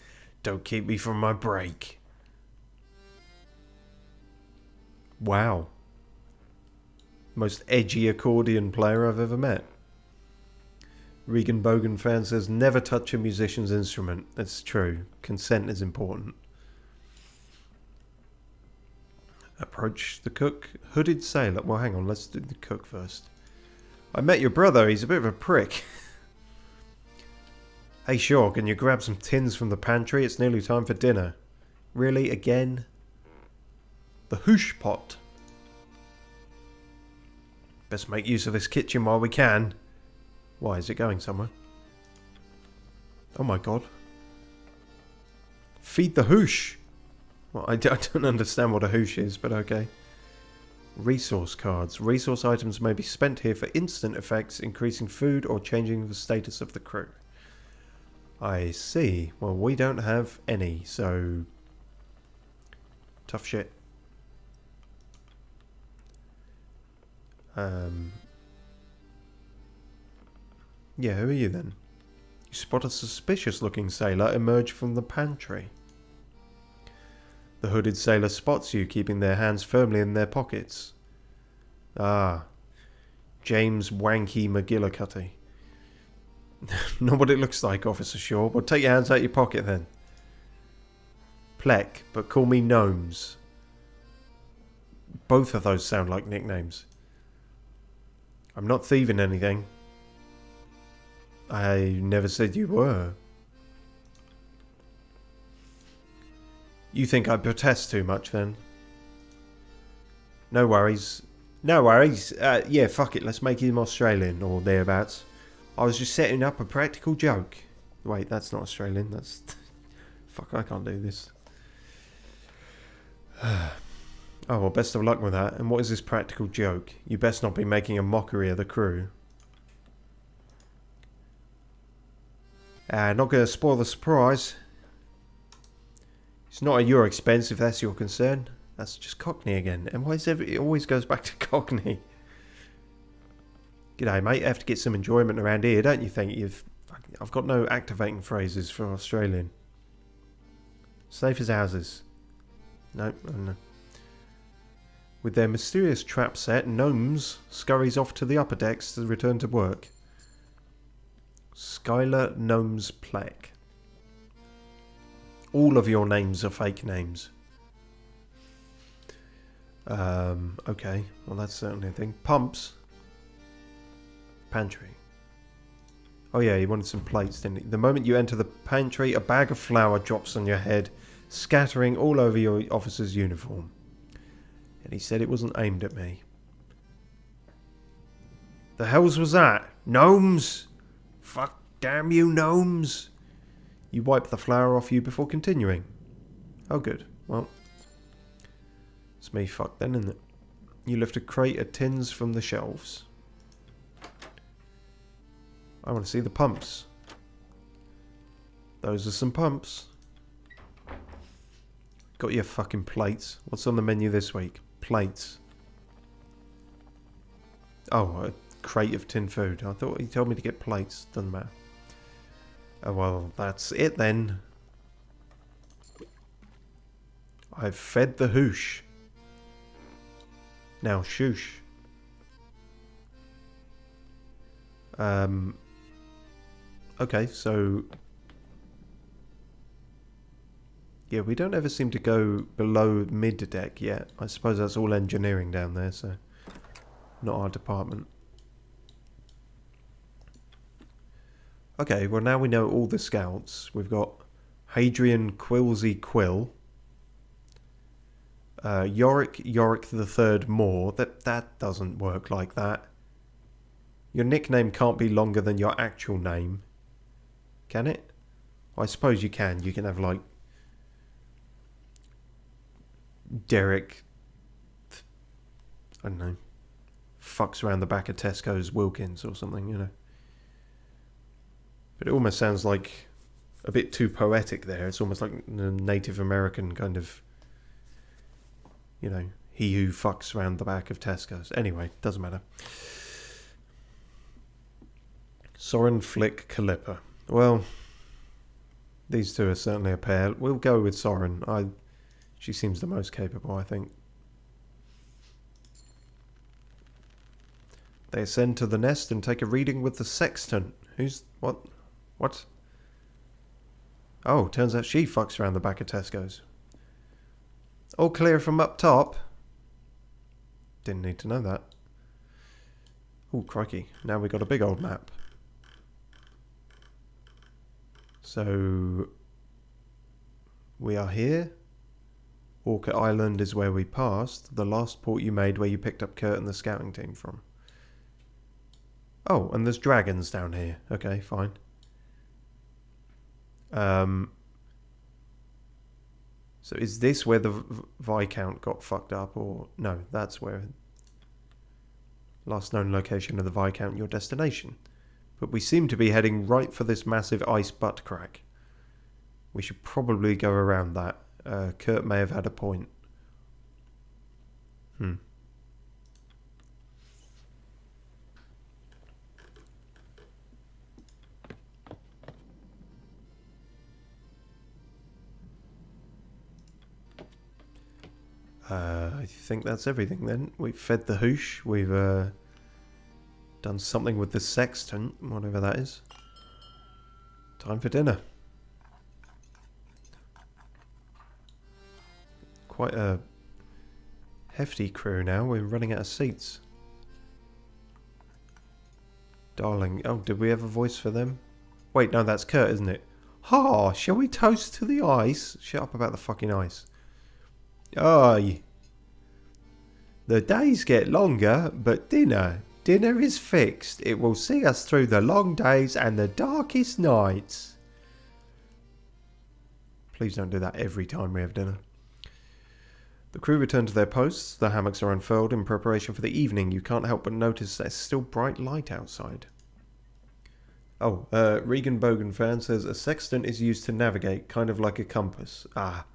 Don't keep me from my break. Wow. Most edgy accordion player I've ever met. Regenbogenfan says, never touch a musician's instrument. That's true. Consent is important. Approach the cook. Hooded sailor. Well, hang on. Let's do the cook first. I met your brother. He's a bit of a prick. Hey, sure. Can you grab some tins from the pantry? It's nearly time for dinner. Really? Again? The hoosh pot. Best make use of this kitchen while we can. Why, is it going somewhere? Oh my god. Feed the hoosh. Well, I don't understand what a hoosh is, but okay. Resource cards. Resource items may be spent here for instant effects, increasing food or changing the status of the crew. I see. Well, we don't have any, so... tough shit. Yeah, who are you then? You spot a suspicious-looking sailor emerge from the pantry. The hooded sailor spots you, keeping their hands firmly in their pockets. Ah, James Wanky McGillicuddy. Not what it looks like, Officer Shaw. Well, take your hands out your pocket then. Plek, but call me Gnomes. Both of those sound like nicknames. I'm not thieving anything. I never said you were. You think I protest too much then? No worries. No worries. Yeah, fuck it. Let's make him Australian or thereabouts. I was just setting up a practical joke. Wait, that's not Australian. That's... fuck, I can't do this. Oh, well, best of luck with that. And what is this practical joke? You best not be making a mockery of the crew. Not going to spoil the surprise. It's not at your expense if that's your concern. That's just Cockney again. And why is it always goes back to Cockney? G'day, mate. You have to get some enjoyment around here, don't you think? I've got no activating phrases for Australian. Safe as houses. No, no. With their mysterious trap set, Gnomes scurries off to the upper decks to return to work. Skylar Gnomes Plek. All of your names are fake names. Okay. Well, that's certainly a thing. Pumps. Pantry. Oh yeah, he wanted some plates, didn't he? The moment you enter the pantry, a bag of flour drops on your head, scattering all over your officer's uniform. And he said it wasn't aimed at me. The hells was that? Gnomes? Fuck, damn you, Gnomes. You wipe the flour off you before continuing. Oh, good. Well, it's me fucked then, isn't it? You lift a crate of tins from the shelves. I want to see the pumps. Those are some pumps. Got your fucking plates. What's on the menu this week? Plates. Oh, a crate of tin food. I thought he told me to get plates. Doesn't matter. Oh, well, that's it then. I've fed the hoosh. Now shoosh. Okay, so... yeah, we don't ever seem to go below mid-deck yet. I suppose that's all engineering down there, so... not our department. Okay, well now we know all the scouts. We've got Hadrian Quilsey Quill. Yorick the Third Moore. That doesn't work like that. Your nickname can't be longer than your actual name. Can it? I suppose you can. You can have like... Derek... I don't know. Fucks around the back of Tesco's Wilkins or something, you know. But it almost sounds like a bit too poetic there. It's almost like a Native American kind of... you know, he who fucks around the back of Tesco's. Anyway, doesn't matter. Soren Flick Calippa. Well, these two are certainly a pair. We'll go with Soren. She seems the most capable, I think. They ascend to the nest and take a reading with the sextant. Who's... what? Oh, turns out she fucks around the back of Tesco's. All clear from up top? Didn't need to know that. Oh, crikey. Now we got a big old map. So, we are here. Orca Island is where we passed. The last port you made where you picked up Kurt and the scouting team from. Oh, and there's dragons down here. Okay, fine. So is this where the Viscount got fucked up, or... No, that's where... Last known location of the Viscount, your destination. But we seem to be heading right for this massive ice butt crack. We should probably go around that. Kurt may have had a point. I think that's everything then. We've fed the hoosh. We've done something with the sextant, whatever that is. Time for dinner. Quite a hefty crew now. We're running out of seats. Darling. Oh, did we have a voice for them? Wait, no, that's Kurt, isn't it? Ha! Shall we toast to the ice? Shut up about the fucking ice. Aye. The days get longer, but dinner is fixed. It will see us through the long days and the darkest nights. Please don't do that every time we have dinner. The crew return to their posts. The hammocks are unfurled in preparation for the evening. You can't help but notice there's still bright light outside. Oh, regenbogenfan says a sextant is used to navigate, kind of like a compass. Ah.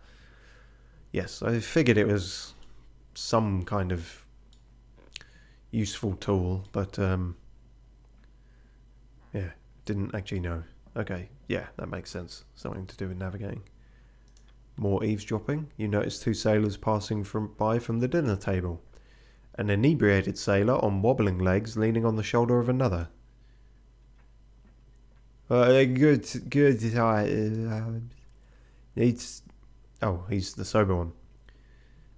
Yes, I figured it was some kind of useful tool, but yeah, didn't actually know. Okay, yeah, that makes sense. Something to do with navigating. More eavesdropping. You notice two sailors passing by from the dinner table. An inebriated sailor on wobbling legs leaning on the shoulder of another. Good. Needs... Oh, he's the sober one.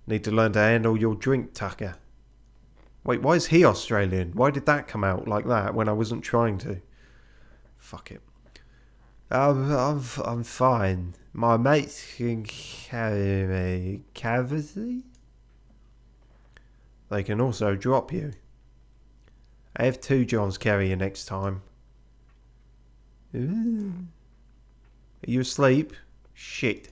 Need to learn to handle your drink, Tucker. Wait, why is he Australian? Why did that come out like that when I wasn't trying to? Fuck it. I'm fine. My mates can carry me. Cavity? They can also drop you. I have 2 Johns carry you next time. Ooh. Are you asleep? Shit.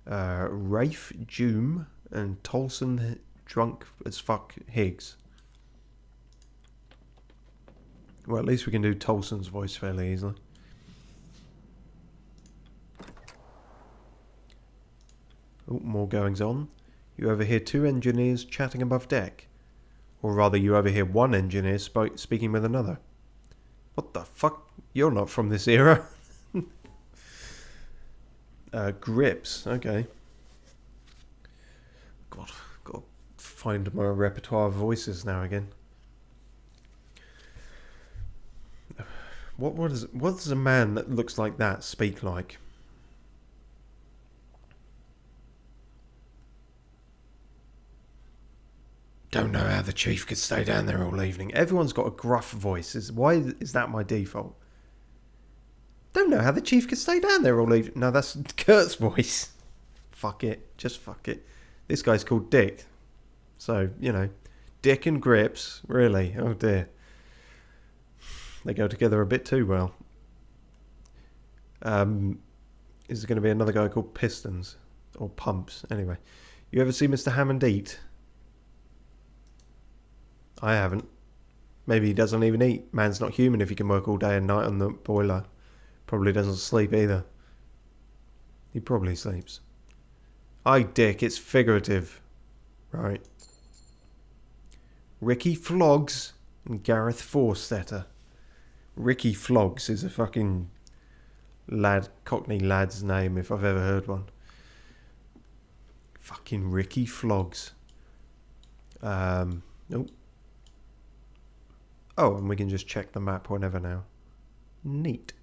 Rafe, Joom, and Tolson drunk as fuck Higgs. Well, at least we can do Tolson's voice fairly easily. Oh, more goings on. You overhear 2 engineers chatting above deck. Or rather, you overhear 1 engineer speaking with another. What the fuck? You're not from this era. Grips, okay. God, gotta find my repertoire of voices now again. What does a man that looks like that speak like? Don't know how the chief could stay down there all evening. Everyone's got a gruff voice. Why is that my default? Don't know how the chief could stay down there all evening. No, that's Kurt's voice. Fuck it. Just fuck it. This guy's called Dick. So, you know, Dick and Grips. Really? Oh dear. They go together a bit too well. Is there going to be another guy called Pistons? Or Pumps? Anyway. You ever see Mr. Hammond eat? I haven't. Maybe he doesn't even eat. Man's not human if he can work all day and night on the boiler. Probably doesn't sleep either. He probably sleeps. Aye, Dick, it's figurative. Right. Ricky Flogs and Gareth Forstetter. Ricky Flogs is a fucking Cockney lad's name if I've ever heard one. Fucking Ricky Flogs. Nope. Oh, and we can just check the map whenever now. Neat.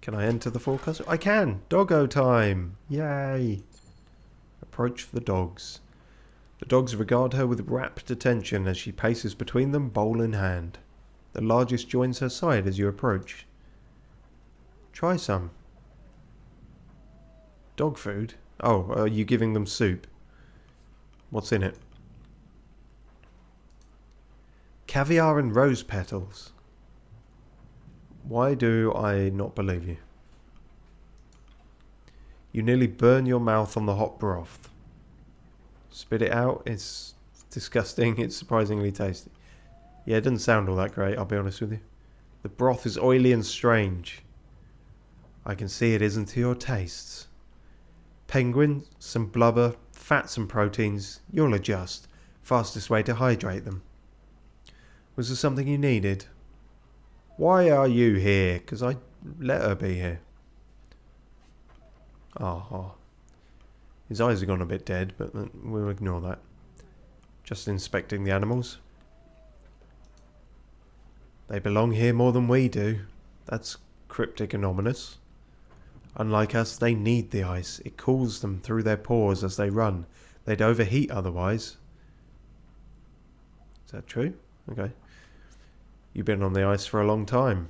Can I enter the forecast? I can! Doggo time! Yay! Approach the dogs. The dogs regard her with rapt attention as she paces between them, bowl in hand. The largest joins her side as you approach. Try some. Dog food? Oh, are you giving them soup? What's in it? Caviar and rose petals. Why do I not believe you? You nearly burn your mouth on the hot broth. Spit it out. It's disgusting. It's surprisingly tasty. Yeah, it doesn't sound all that great, I'll be honest with you. The broth is oily and strange. I can see it isn't to your tastes. Penguin, some blubber, fats and proteins. You'll adjust. Fastest way to hydrate them. Was there something you needed? Why are you here? Because I let her be here. Oh. His eyes have gone a bit dead, but we'll ignore that. Just inspecting the animals. They belong here more than we do. That's cryptic and ominous. Unlike us, they need the ice. It cools them through their pores as they run. They'd overheat otherwise. Is that true? Okay. You've been on the ice for a long time.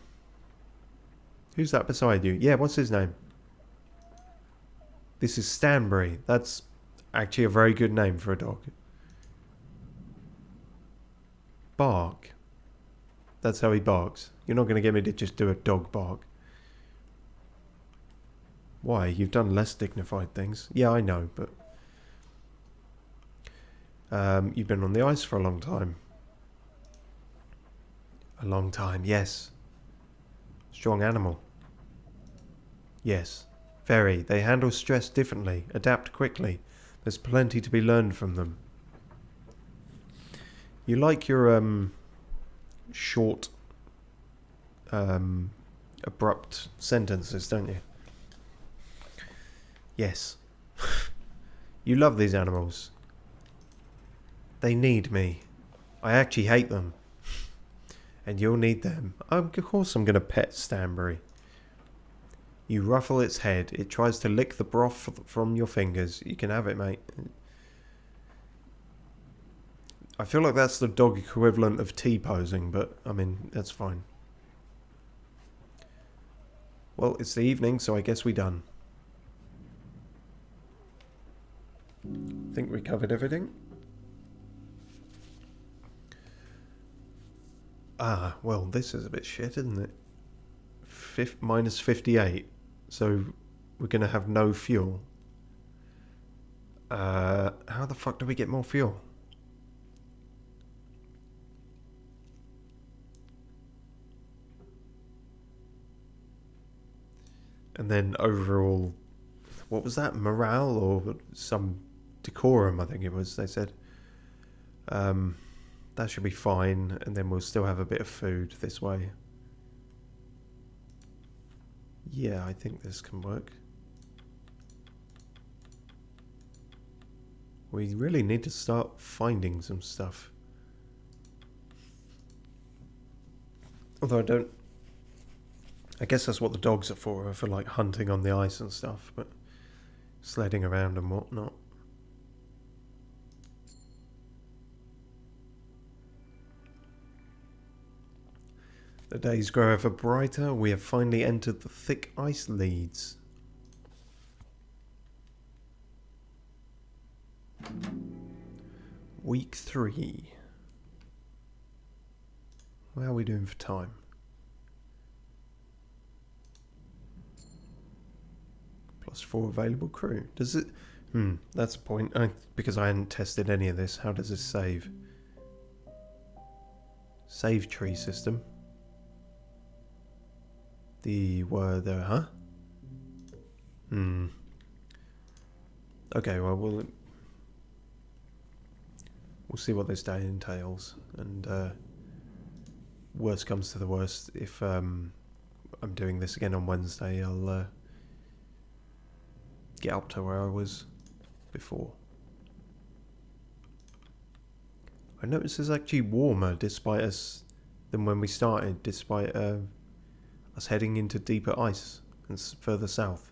Who's that beside you? Yeah, what's his name? This is Stanbury. That's actually a very good name for a dog. Bark. That's how he barks. You're not going to get me to just do a dog bark. Why? You've done less dignified things. Yeah, I know, but... you've been on the ice for a long time. A long time, yes. Strong animal. Yes. Very. They handle stress differently. Adapt quickly. There's plenty to be learned from them. You like your, short, abrupt sentences, don't you? Yes. You love these animals. They need me. I actually hate them. And you'll need them. Of course I'm going to pet Stanbury. You ruffle its head. It tries to lick the broth from your fingers. You can have it, mate. I feel like that's the dog equivalent of T-posing, but, I mean, that's fine. Well, it's the evening, so I guess we're done. Think we covered everything? Ah, well, this is a bit shit, isn't it? Minus 58. So, we're going to have no fuel. How the fuck do we get more fuel? And then overall, what was that? Morale or some decorum, I think it was, they said. That should be fine, and then we'll still have a bit of food this way. Yeah, I think this can work. We really need to start finding some stuff. Although I guess that's what the dogs are for like hunting on the ice and stuff, but sledding around and whatnot. The days grow ever brighter. We have finally entered the thick ice leads. Week 3. How are we doing for time? +4 available crew. Does it... that's a point. Because I hadn't tested any of this. How does this save? Save tree system. The word there, huh? Okay, well, we'll see what this day entails, and worst comes to the worst, if I'm doing this again on Wednesday, I'll get up to where I was before. I noticed it's actually warmer despite us than when we started, despite us heading into deeper ice and further south.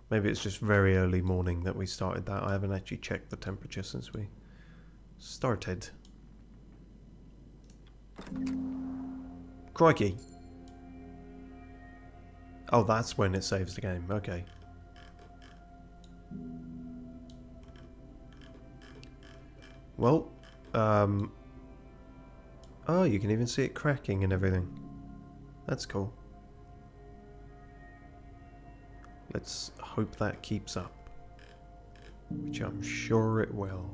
Maybe it's just very early morning that we started that. I haven't actually checked the temperature since we Started. Crikey. Oh, that's when it saves the game. Okay. Well, oh, you can even see it cracking and everything. That's cool. Let's hope that keeps up. Which I'm sure it will.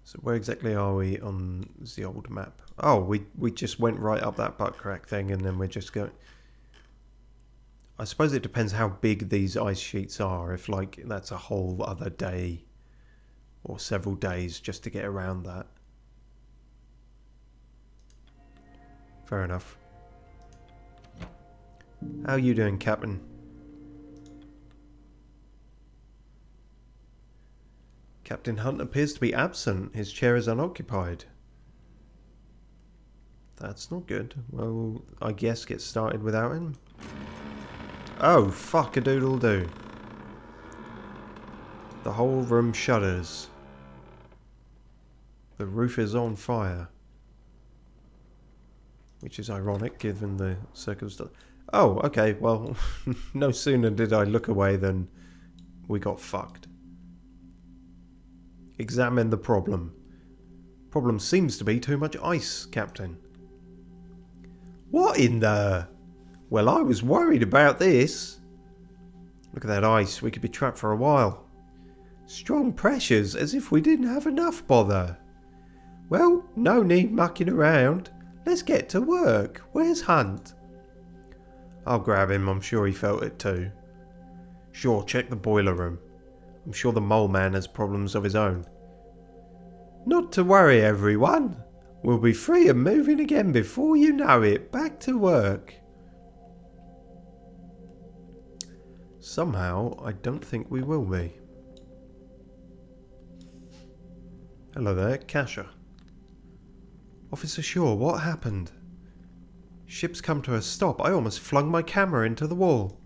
So where exactly are we on the old map? Oh, we just went right up that butt crack thing and then we're just going... I suppose it depends how big these ice sheets are. If like that's a whole other day or several days just to get around that. Fair enough. How are you doing, Captain? Captain Hunt appears to be absent. His chair is unoccupied. That's not good. Well, I guess get started without him. Oh, fuck-a-doodle-doo. The whole room shudders. The roof is on fire. Which is ironic, given the circumstance. Oh, okay, well, no sooner did I look away than we got fucked. Examine the problem. Problem seems to be too much ice, Captain. What in the... Well, I was worried about this. Look at that ice. We could be trapped for a while. Strong pressures, as if we didn't have enough bother. Well, no need mucking around. Let's get to work. Where's Hunt? I'll grab him. I'm sure he felt it too. Sure, check the boiler room. I'm sure the mole man has problems of his own. Not to worry, everyone. We'll be free and moving again before you know it. Back to work. Somehow, I don't think we will be. Hello there, Kasha. Officer Shaw, what happened? Ship's come to a stop. I almost flung my camera into the wall.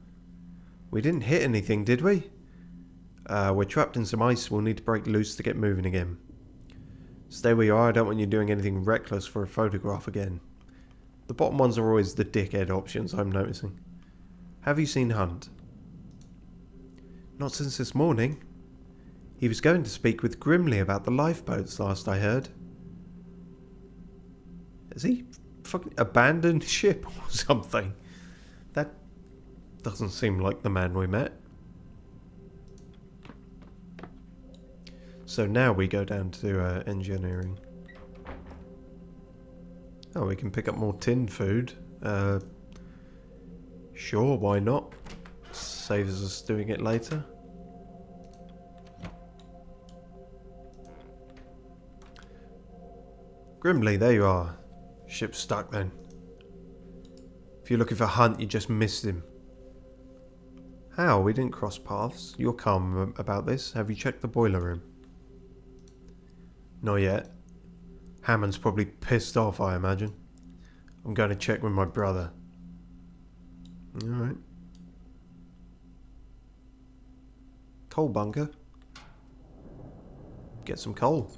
We didn't hit anything, did we? We're trapped in some ice. We'll need to break loose to get moving again. Stay where you are. I don't want you doing anything reckless for a photograph again. The bottom ones are always the dickhead options, I'm noticing. Have you seen Hunt? Not since this morning. He was going to speak with Grimley about the lifeboats, last I heard. Has he fucking abandoned ship or something? That doesn't seem like the man we met. So now we go down to engineering. Oh, we can pick up more tinned food. Sure, why not? Saves us doing it later. Grimley, there you are. Ship's stuck then. If you're looking for Hunt, you just missed him. How? We didn't cross paths. You're calm about this. Have you checked the boiler room? Not yet. Hammond's probably pissed off, I imagine. I'm going to check with my brother. Alright. Coal bunker. Get some coal.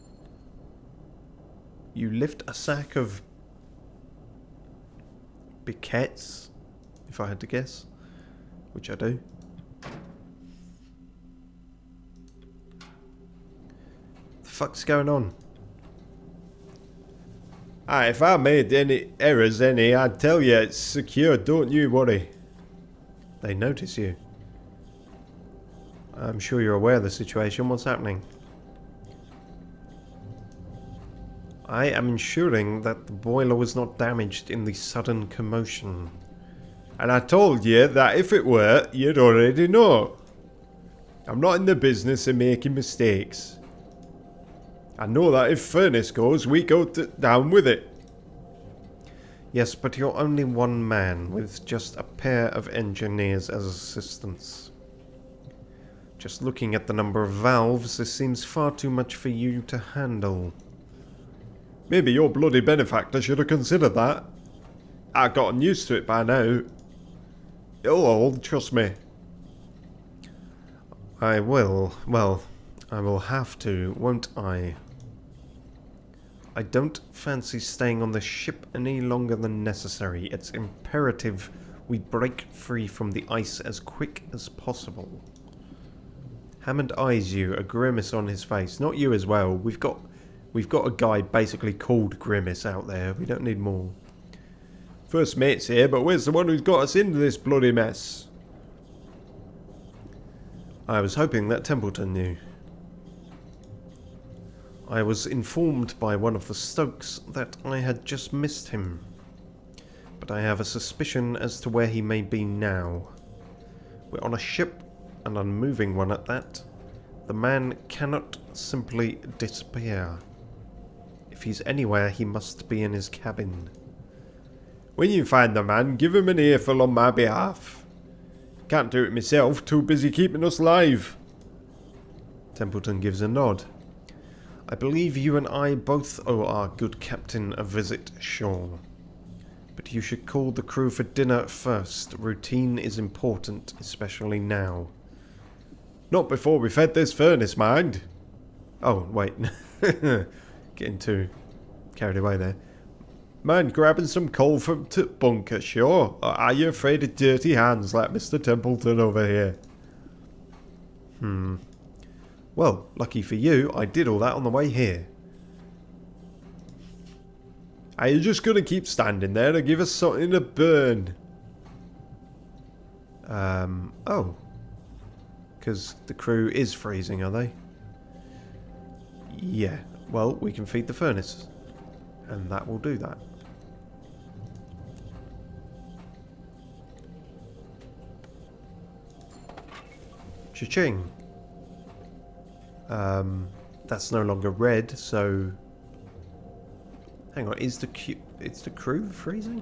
You lift a sack of briquettes, if I had to guess, which I do. The fuck's going on? If I made any errors, I'd tell you it's secure, don't you worry. They notice you. I'm sure you're aware of the situation. What's happening? I am ensuring that the boiler was not damaged in the sudden commotion. And I told you that if it were, you'd already know. I'm not in the business of making mistakes. I know that if furnace goes, we go down with it. Yes, but you're only one man with just a pair of engineers as assistants. Just looking at the number of valves, this seems far too much for you to handle. Maybe your bloody benefactor should have considered that. I've gotten used to it by now. It'll hold, trust me. I will. Well, I will have to, won't I? I don't fancy staying on the ship any longer than necessary. It's imperative we break free from the ice as quick as possible. Hammond eyes you, a grimace on his face. Not you as well. We've got a guy basically called Grimace out there. We don't need more. First mate's here, but where's the one who's got us into this bloody mess? I was hoping that Templeton knew. I was informed by one of the Stokes that I had just missed him. But I have a suspicion as to where he may be now. We're on a ship, an unmoving one at that. The man cannot simply disappear. If he's anywhere, he must be in his cabin. When you find the man, give him an earful on my behalf. Can't do it myself, too busy keeping us alive. Templeton gives a nod. I believe you and I both owe our good captain a visit, Shaw. But you should call the crew for dinner first. Routine is important, especially now. Not before we've fed this furnace, mind. Oh, wait. Getting too carried away there. Mind grabbing some coal from the bunker, Shaw? Or are you afraid of dirty hands like Mr. Templeton over here? Well, lucky for you, I did all that on the way here. Are you just going to keep standing there to give us something to burn? Oh. Because the crew is freezing, are they? Yeah. Well, we can feed the furnace. And that will do that. Cha-ching. That's no longer red, so... Hang on, is the crew freezing?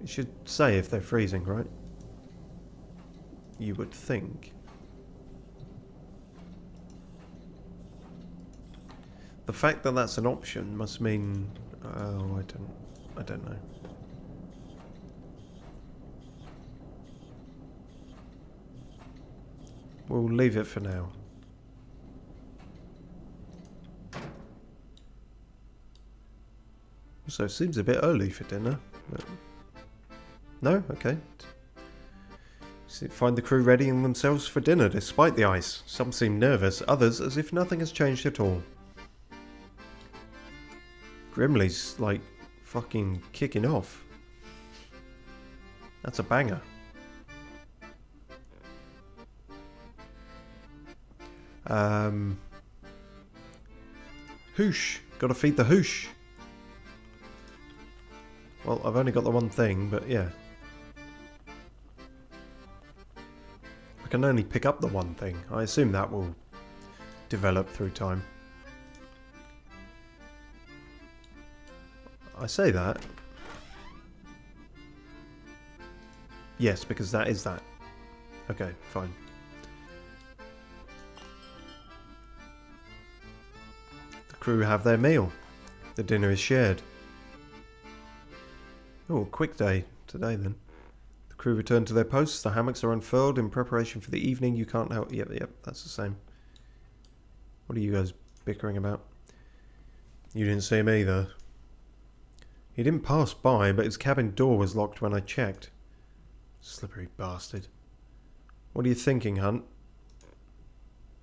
It should say if they're freezing, right? You would think. The fact that that's an option must mean... Oh, I don't know. We'll leave it for now. So it seems a bit early for dinner. But... No? Okay. Find the crew readying themselves for dinner despite the ice. Some seem nervous, others as if nothing has changed at all. Grimley's like fucking kicking off. That's a banger. Hoosh. Gotta feed the hoosh. Well, I've only got the one thing, but yeah. I can only pick up the one thing. I assume that will develop through time. I say that. Yes, because that is that. Okay, fine. The crew have their meal. The dinner is shared. Oh, quick day today then. The crew return to their posts. The hammocks are unfurled in preparation for the evening. You can't help... Yep, that's the same. What are you guys bickering about? You didn't see him either. He didn't pass by, but his cabin door was locked when I checked. Slippery bastard. What are you thinking, Hunt?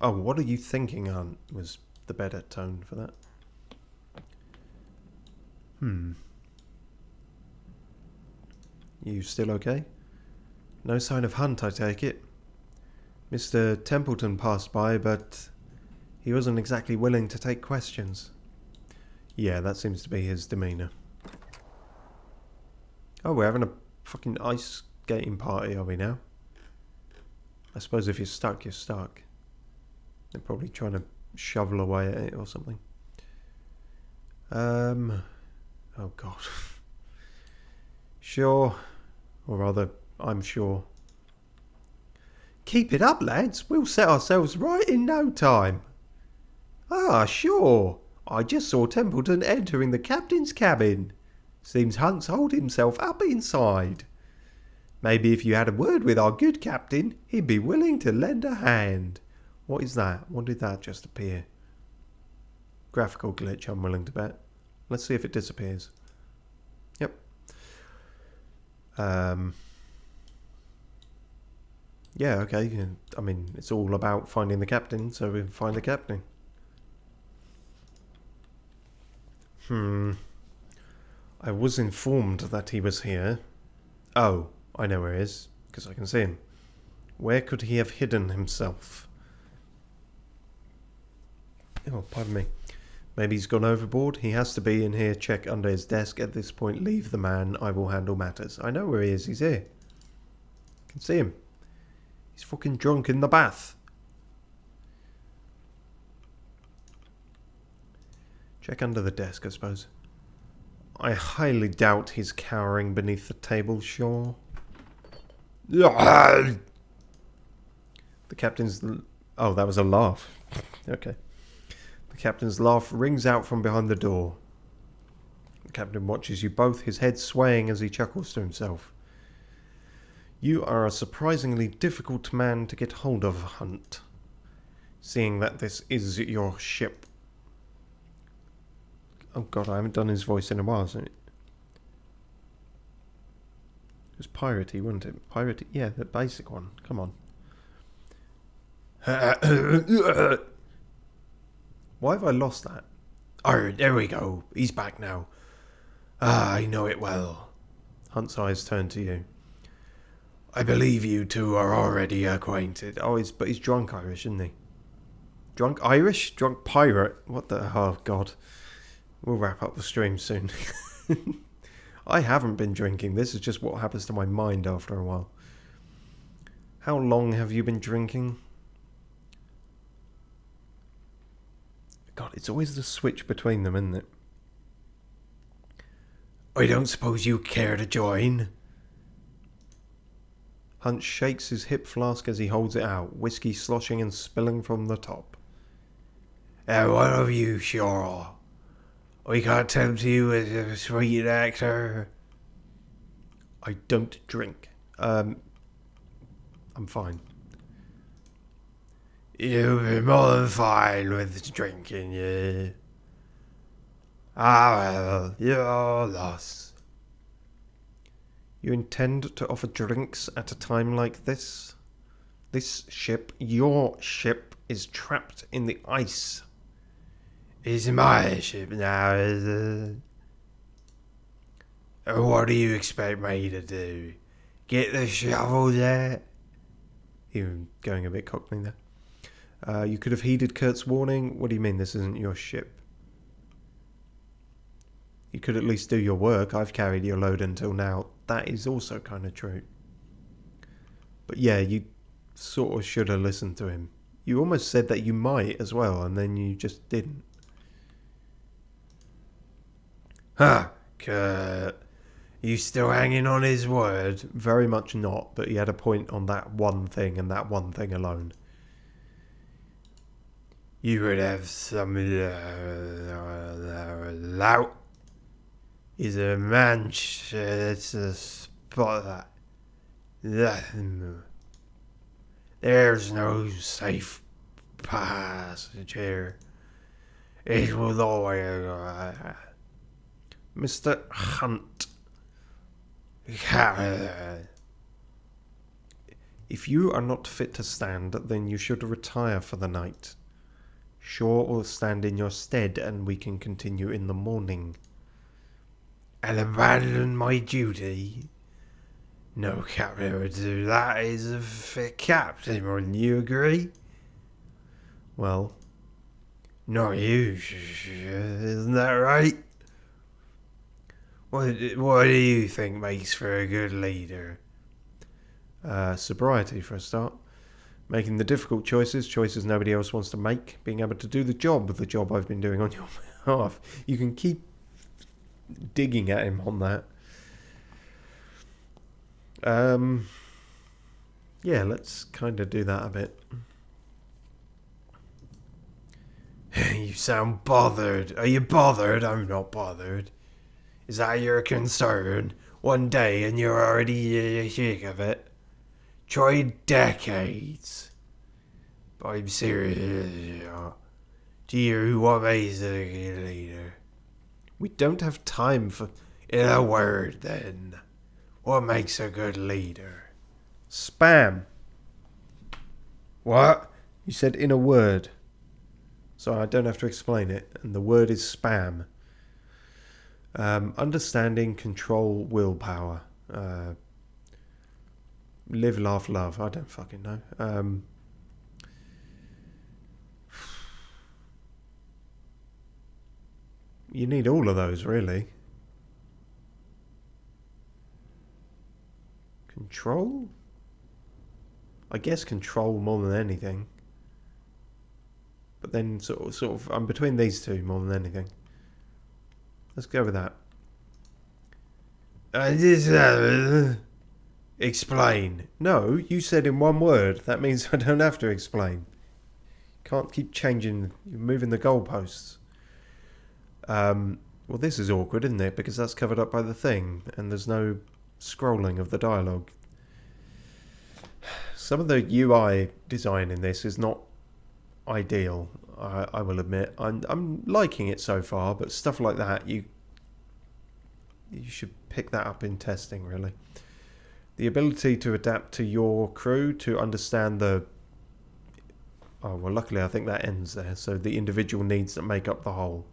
Oh, what are you thinking, Hunt? Was the better tone for that. You still okay? No sign of Hunt, I take it. Mr. Templeton passed by, but he wasn't exactly willing to take questions. Yeah, that seems to be his demeanour. Oh, we're having a fucking ice skating party, are we now? I suppose if you're stuck, you're stuck. They're probably trying to shovel away at it or something. Oh god. Sure. Or rather, I'm sure. Keep it up, lads. We'll set ourselves right in no time. Ah, sure. I just saw Templeton entering the captain's cabin. Seems Hunt's holed himself up inside. Maybe if you had a word with our good captain, he'd be willing to lend a hand. What is that? What did that just appear? Graphical glitch, I'm willing to bet. Let's see if it disappears. Yep. Yeah, okay. I mean, it's all about finding the captain, so we find the captain. I was informed that he was here. Oh, I know where he is, because I can see him. Where could he have hidden himself? Oh, pardon me. Maybe he's gone overboard. He has to be in here. Check under his desk. At this point, leave the man. I will handle matters. I know where he is. He's here. I can see him. He's fucking drunk in the bath. Check under the desk, I suppose. I highly doubt he's cowering beneath the table, sure. The captain's... Oh, that was a laugh. Okay. The captain's laugh rings out from behind the door. The captain watches you both, his head swaying as he chuckles to himself. You are a surprisingly difficult man to get hold of, Hunt, seeing that this is your ship. Oh god, I haven't done his voice in a while, hasn't it? It was piratey, wasn't it? Piratey, yeah, the basic one. Come on. Why have I lost that? Oh, there we go. He's back now. Ah, I know it well. Hunt's eyes turn to you. I believe you two are already acquainted. Oh, but he's drunk Irish, isn't he? Drunk Irish? Drunk pirate? What the... Oh, God. We'll wrap up the stream soon. I haven't been drinking. This is just what happens to my mind after a while. How long have you been drinking? God, it's always the switch between them, isn't it? I don't suppose you care to join? Hunt shakes his hip flask as he holds it out, whiskey sloshing and spilling from the top. What of you, sure? I can't tempt you as a sweet actor. I don't drink. I'm fine. You'll be more than fine with drinking, yeah. Ah, well, your loss. You intend to offer drinks at a time like this? This ship, your ship, is trapped in the ice. It's my ship now, is it? What do you expect me to do? Get the shovel there? Even going a bit cockney there. You could have heeded Kurt's warning. What do you mean this isn't your ship? You could at least do your work. I've carried your load until now. That is also kind of true. But yeah, you sort of should have listened to him. You almost said that you might as well, and then you just didn't. Huh, Kurt. You still hanging on his word? Very much not, but he had a point on that one thing and that one thing alone. You would have some lout. Is a Manchester spot that. There's no safe passage here. It will always... Mr. Hunt. If you are not fit to stand, then you should retire for the night. Shaw will stand in your stead and we can continue in the morning. I'll abandon my duty? No captain would do that. He's a fit captain, wouldn't you agree? Well, not you, isn't that right? What do you think makes for a good leader? Sobriety for a start. Making the difficult choices nobody else wants to make. Being able to do the job I've been doing on your behalf. You can keep digging at him on that. Yeah, let's kind of do that a bit. You sound bothered. Are you bothered? I'm not bothered. Is that your concern? One day and you're already sick of it? Try decades. But I'm serious. Dear, what makes a good leader? We don't have time for... In a word, then. What makes a good leader? Spam. What? You said in a word. So I don't have to explain it. And the word is spam. Understanding, control, willpower. Live, laugh, love. I don't fucking know. You need all of those, really. Control? I guess control more than anything. But then sort of, I'm between these two more than anything. Let's go with that. Explain. No, you said in one word. That means I don't have to explain. Can't keep changing, moving the goalposts. Well, this is awkward, isn't it? Because that's covered up by the thing, and there's no scrolling of the dialogue. Some of the UI design in this is not ideal, I will admit. I'm liking it so far, but stuff like that, you should pick that up in testing, really. The ability to adapt to your crew, to understand the... Oh, well, luckily I think that ends there. So the individual needs that make up the whole.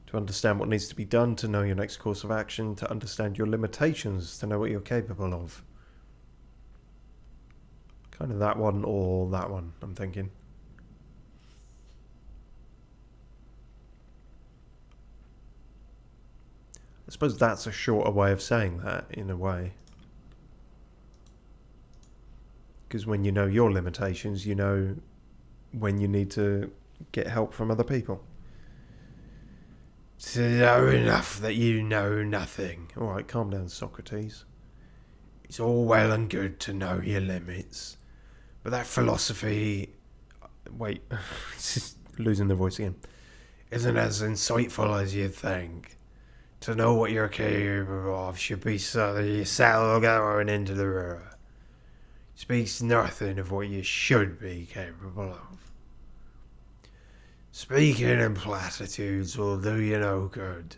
To understand what needs to be done, to know your next course of action, to understand your limitations, to know what you're capable of. Kind of that one or that one, I'm thinking. I suppose that's a shorter way of saying that, in a way. Because when you know your limitations, you know when you need to get help from other people. To know enough that you know nothing. Alright, calm down, Socrates. It's all well and good to know your limits. But that philosophy... Wait, losing the voice again. Isn't as insightful as you'd think. To know what you're capable of should be so that you settle going into the river. Speaks nothing of what you should be capable of. Speaking in platitudes will do you no good.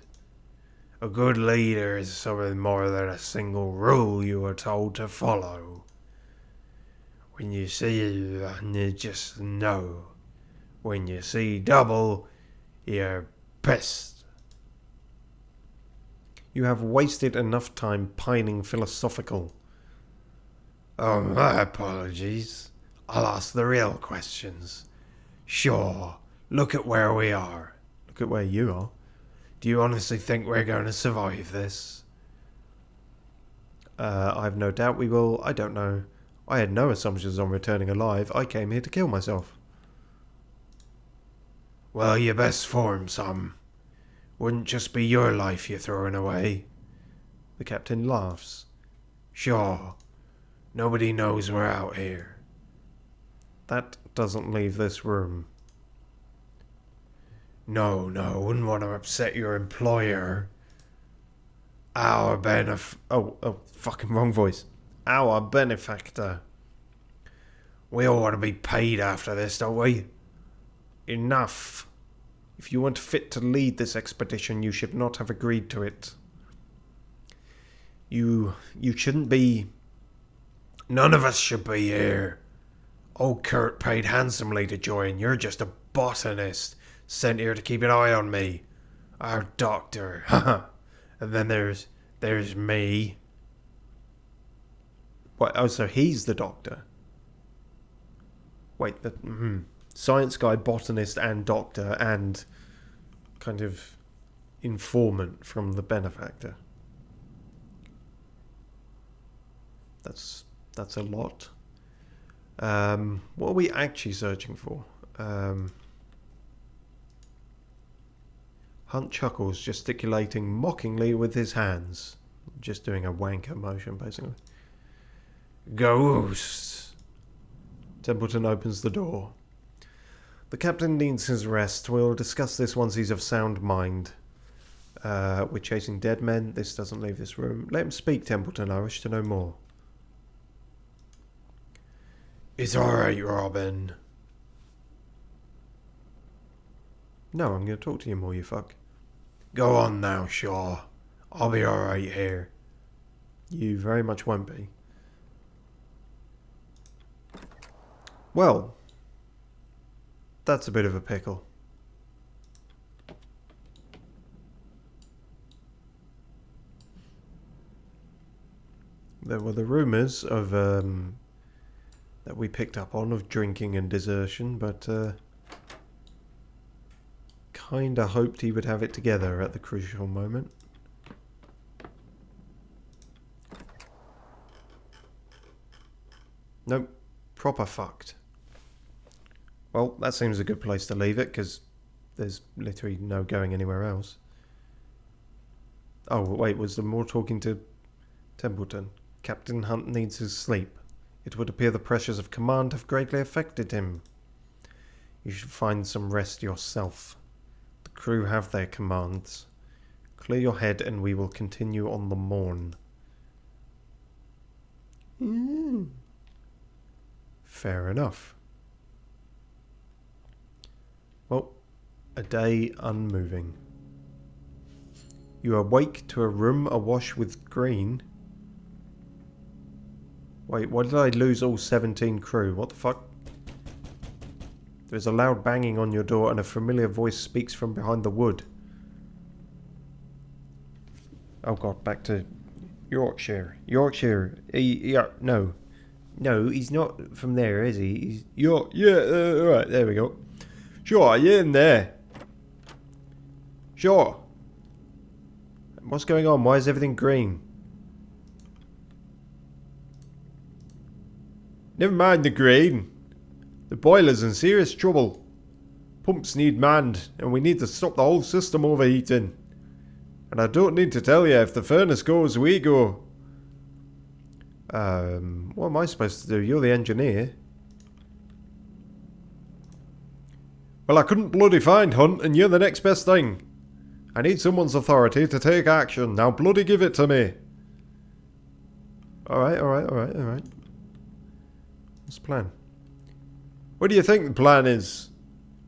A good leader is something more than a single rule you are told to follow. When you see one, you just know. When you see double, you're pissed. You have wasted enough time pining philosophical. Oh, my apologies. I'll ask the real questions. Sure. Look at where we are. Look at where you are. Do you honestly think we're going to survive this? I have no doubt we will. I don't know. I had no assumptions on returning alive. I came here to kill myself. Well, you best form some. Wouldn't just be your life you're throwing away. The captain laughs. Sure. Nobody knows we're out here. That doesn't leave this room. No, wouldn't want to upset your employer. Our fucking wrong voice. Our benefactor. We all want to be paid after this, don't we? Enough. If you weren't fit to lead this expedition, you should not have agreed to it. You shouldn't be... None of us should be here. Old Kurt paid handsomely to join. You're just a botanist. Sent here to keep an eye on me. Our doctor. And then there's me. What? Oh, so he's the doctor. Wait, science guy, botanist, and doctor, and kind of informant from the benefactor. That's a lot. What are we actually searching for? Hunt chuckles, gesticulating mockingly with his hands. Just doing a wanker motion, basically. Ghost. Templeton opens the door. The captain needs his rest. We'll discuss this once he's of sound mind. We're chasing dead men. This doesn't leave this room. Let him speak, Templeton. I wish to know more. It's alright, Robin. No, I'm going to talk to you more, you fuck. Go on now, Shaw. I'll be alright here. You very much won't be. Well, that's a bit of a pickle. There were the rumours of, that we picked up on, of drinking and desertion, but, kinda hoped he would have it together at the crucial moment. Nope. Proper fucked. Well, that seems a good place to leave it, because there's literally no going anywhere else. Oh, wait, was there more talking to Templeton? Captain Hunt needs his sleep. It would appear the pressures of command have greatly affected him. You should find some rest yourself. The crew have their commands. Clear your head and we will continue on the morn. Fair enough. Well, a day unmoving. You awake to a room awash with green. Wait, why did I lose all 17 crew? What the fuck? There's a loud banging on your door and a familiar voice speaks from behind the wood. Oh god, back to Yorkshire. Yorkshire. No. No, he's not from there, is he? He's York. Yeah, alright, there we go. Sure, are you in there? Sure. What's going on? Why is everything green? Never mind the green. The boiler's in serious trouble. Pumps need manned, and we need to stop the whole system overheating. And I don't need to tell you, if the furnace goes, we go. What am I supposed to do? You're the engineer. Well, I couldn't bloody find Hunt, and you're the next best thing. I need someone's authority to take action. Now bloody give it to me. Alright. What's the plan? What do you think the plan is?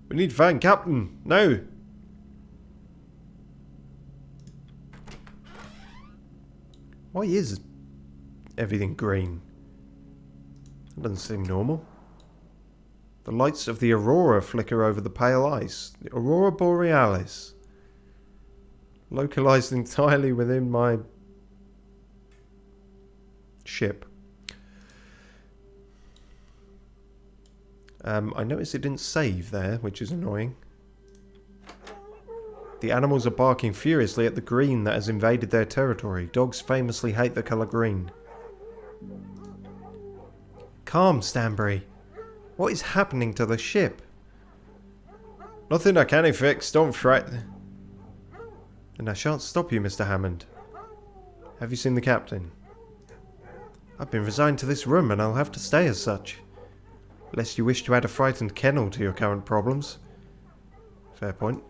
We need to find Captain, now. Why is everything green? That doesn't seem normal. The lights of the Aurora flicker over the pale ice. The Aurora Borealis. Localized entirely within my ship. I noticed it didn't save there, which is annoying. The animals are barking furiously at the green that has invaded their territory. Dogs famously hate the colour green. Calm, Stanbury. What is happening to the ship? Nothing I can't fix, don't fret. And I shan't stop you, Mr. Hammond. Have you seen the captain? I've been resigned to this room and I'll have to stay as such. Lest you wish to add a frightened kennel to your current problems. Fair point.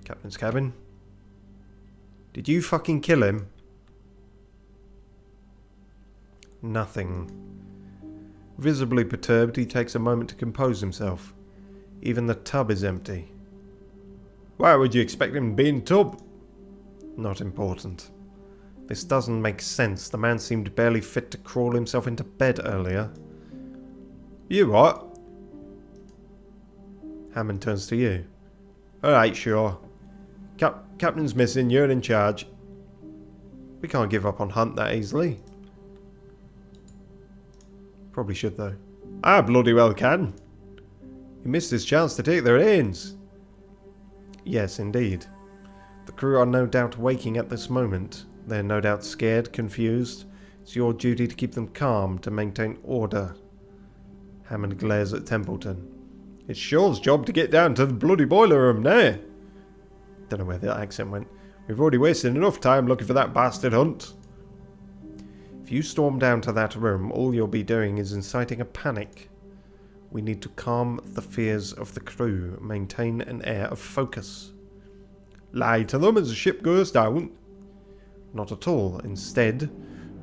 Captain's cabin. Did you fucking kill him? Nothing. Visibly perturbed, he takes a moment to compose himself. Even the tub is empty. Why would you expect him to be in the tub? Not important. This doesn't make sense. The man seemed barely fit to crawl himself into bed earlier. You what? Hammond turns to you. Alright, sure. Captain's missing, you're in charge. We can't give up on Hunt that easily. Probably should though. I bloody well can. He missed his chance to take the reins. Yes, indeed. The crew are no doubt waking at this moment. They're no doubt scared, confused. It's your duty to keep them calm, to maintain order. Hammond glares at Templeton. It's Shaw's job to get down to the bloody boiler room now. Don't know where that accent went. We've already wasted enough time looking for that bastard Hunt. If you storm down to that room, all you'll be doing is inciting a panic. We need to calm the fears of the crew, maintain an air of focus. Lie to them as the ship goes down? Not at all. Instead,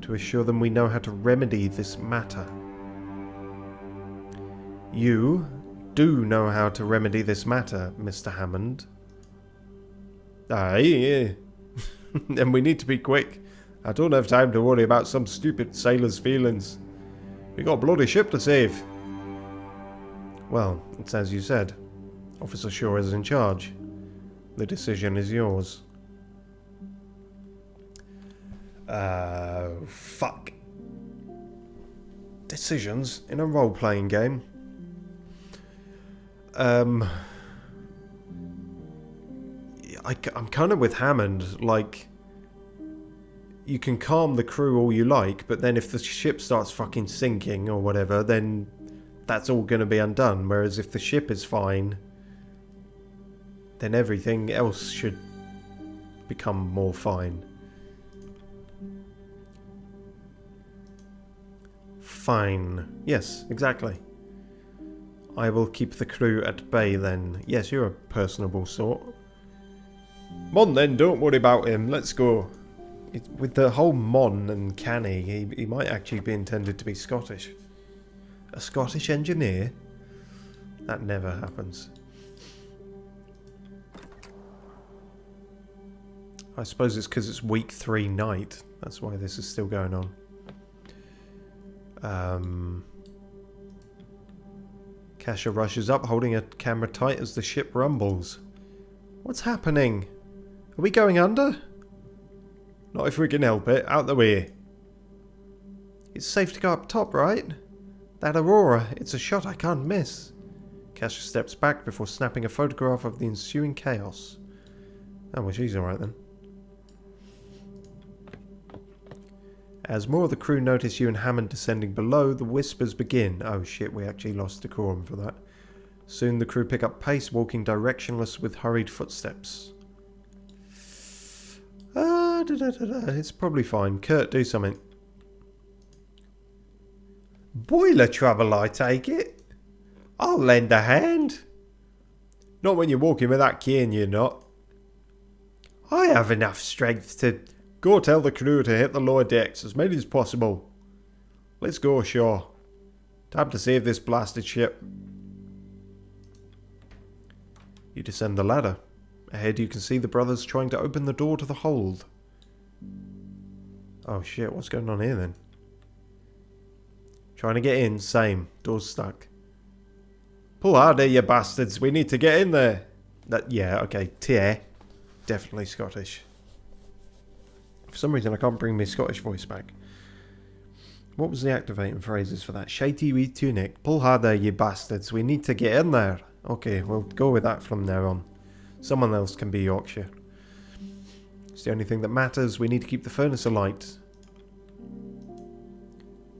to assure them we know how to remedy this matter. You do know how to remedy this matter, Mr. Hammond. Aye, yeah. And we need to be quick. I don't have time to worry about some stupid sailor's feelings. We got a bloody ship to save. Well, it's as you said. Officer Shaw is in charge. The decision is yours. Fuck. Decisions in a role-playing game. I'm kind of with Hammond, like, you can calm the crew all you like, but then if the ship starts fucking sinking or whatever, then that's all going to be undone. Whereas if the ship is fine, then everything else should become more fine. Fine. Yes, exactly. I will keep the crew at bay then. Yes, you're a personable sort. Mon then, don't worry about him. Let's go. With the whole Mon and Canny, he might actually be intended to be Scottish. A Scottish engineer? That never happens. I suppose it's because it's week 3 night. That's why this is still going on. Kasha rushes up, holding her camera tight as the ship rumbles. What's happening? Are we going under? Not if we can help it. Out the way. It's safe to go up top, right? That aurora, it's a shot I can't miss. Kasha steps back before snapping a photograph of the ensuing chaos. Oh, well, she's alright then. As more of the crew notice you and Hammond descending below, the whispers begin. Oh shit, we actually lost decorum for that. Soon the crew pick up pace, walking directionless with hurried footsteps. It's probably fine. Kurt, do something. Boiler trouble, I take it? I'll lend a hand. Not when you're walking with that cane, you're not. I have enough strength to... Go tell the crew to hit the lower decks, as many as possible. Let's go ashore. Time to save this blasted ship. You descend the ladder. Ahead you can see the brothers trying to open the door to the hold. Oh shit, what's going on here then? Trying to get in, same. Door's stuck. Pull harder, you bastards. We need to get in there. Yeah, okay. Tier. Definitely Scottish. For some reason I can't bring my Scottish voice back. What was the activating phrases for that? Shitey wee tunic. Pull harder, you bastards. We need to get in there. Okay, we'll go with that from now on. Someone else can be Yorkshire. It's the only thing that matters. We need to keep the furnace alight.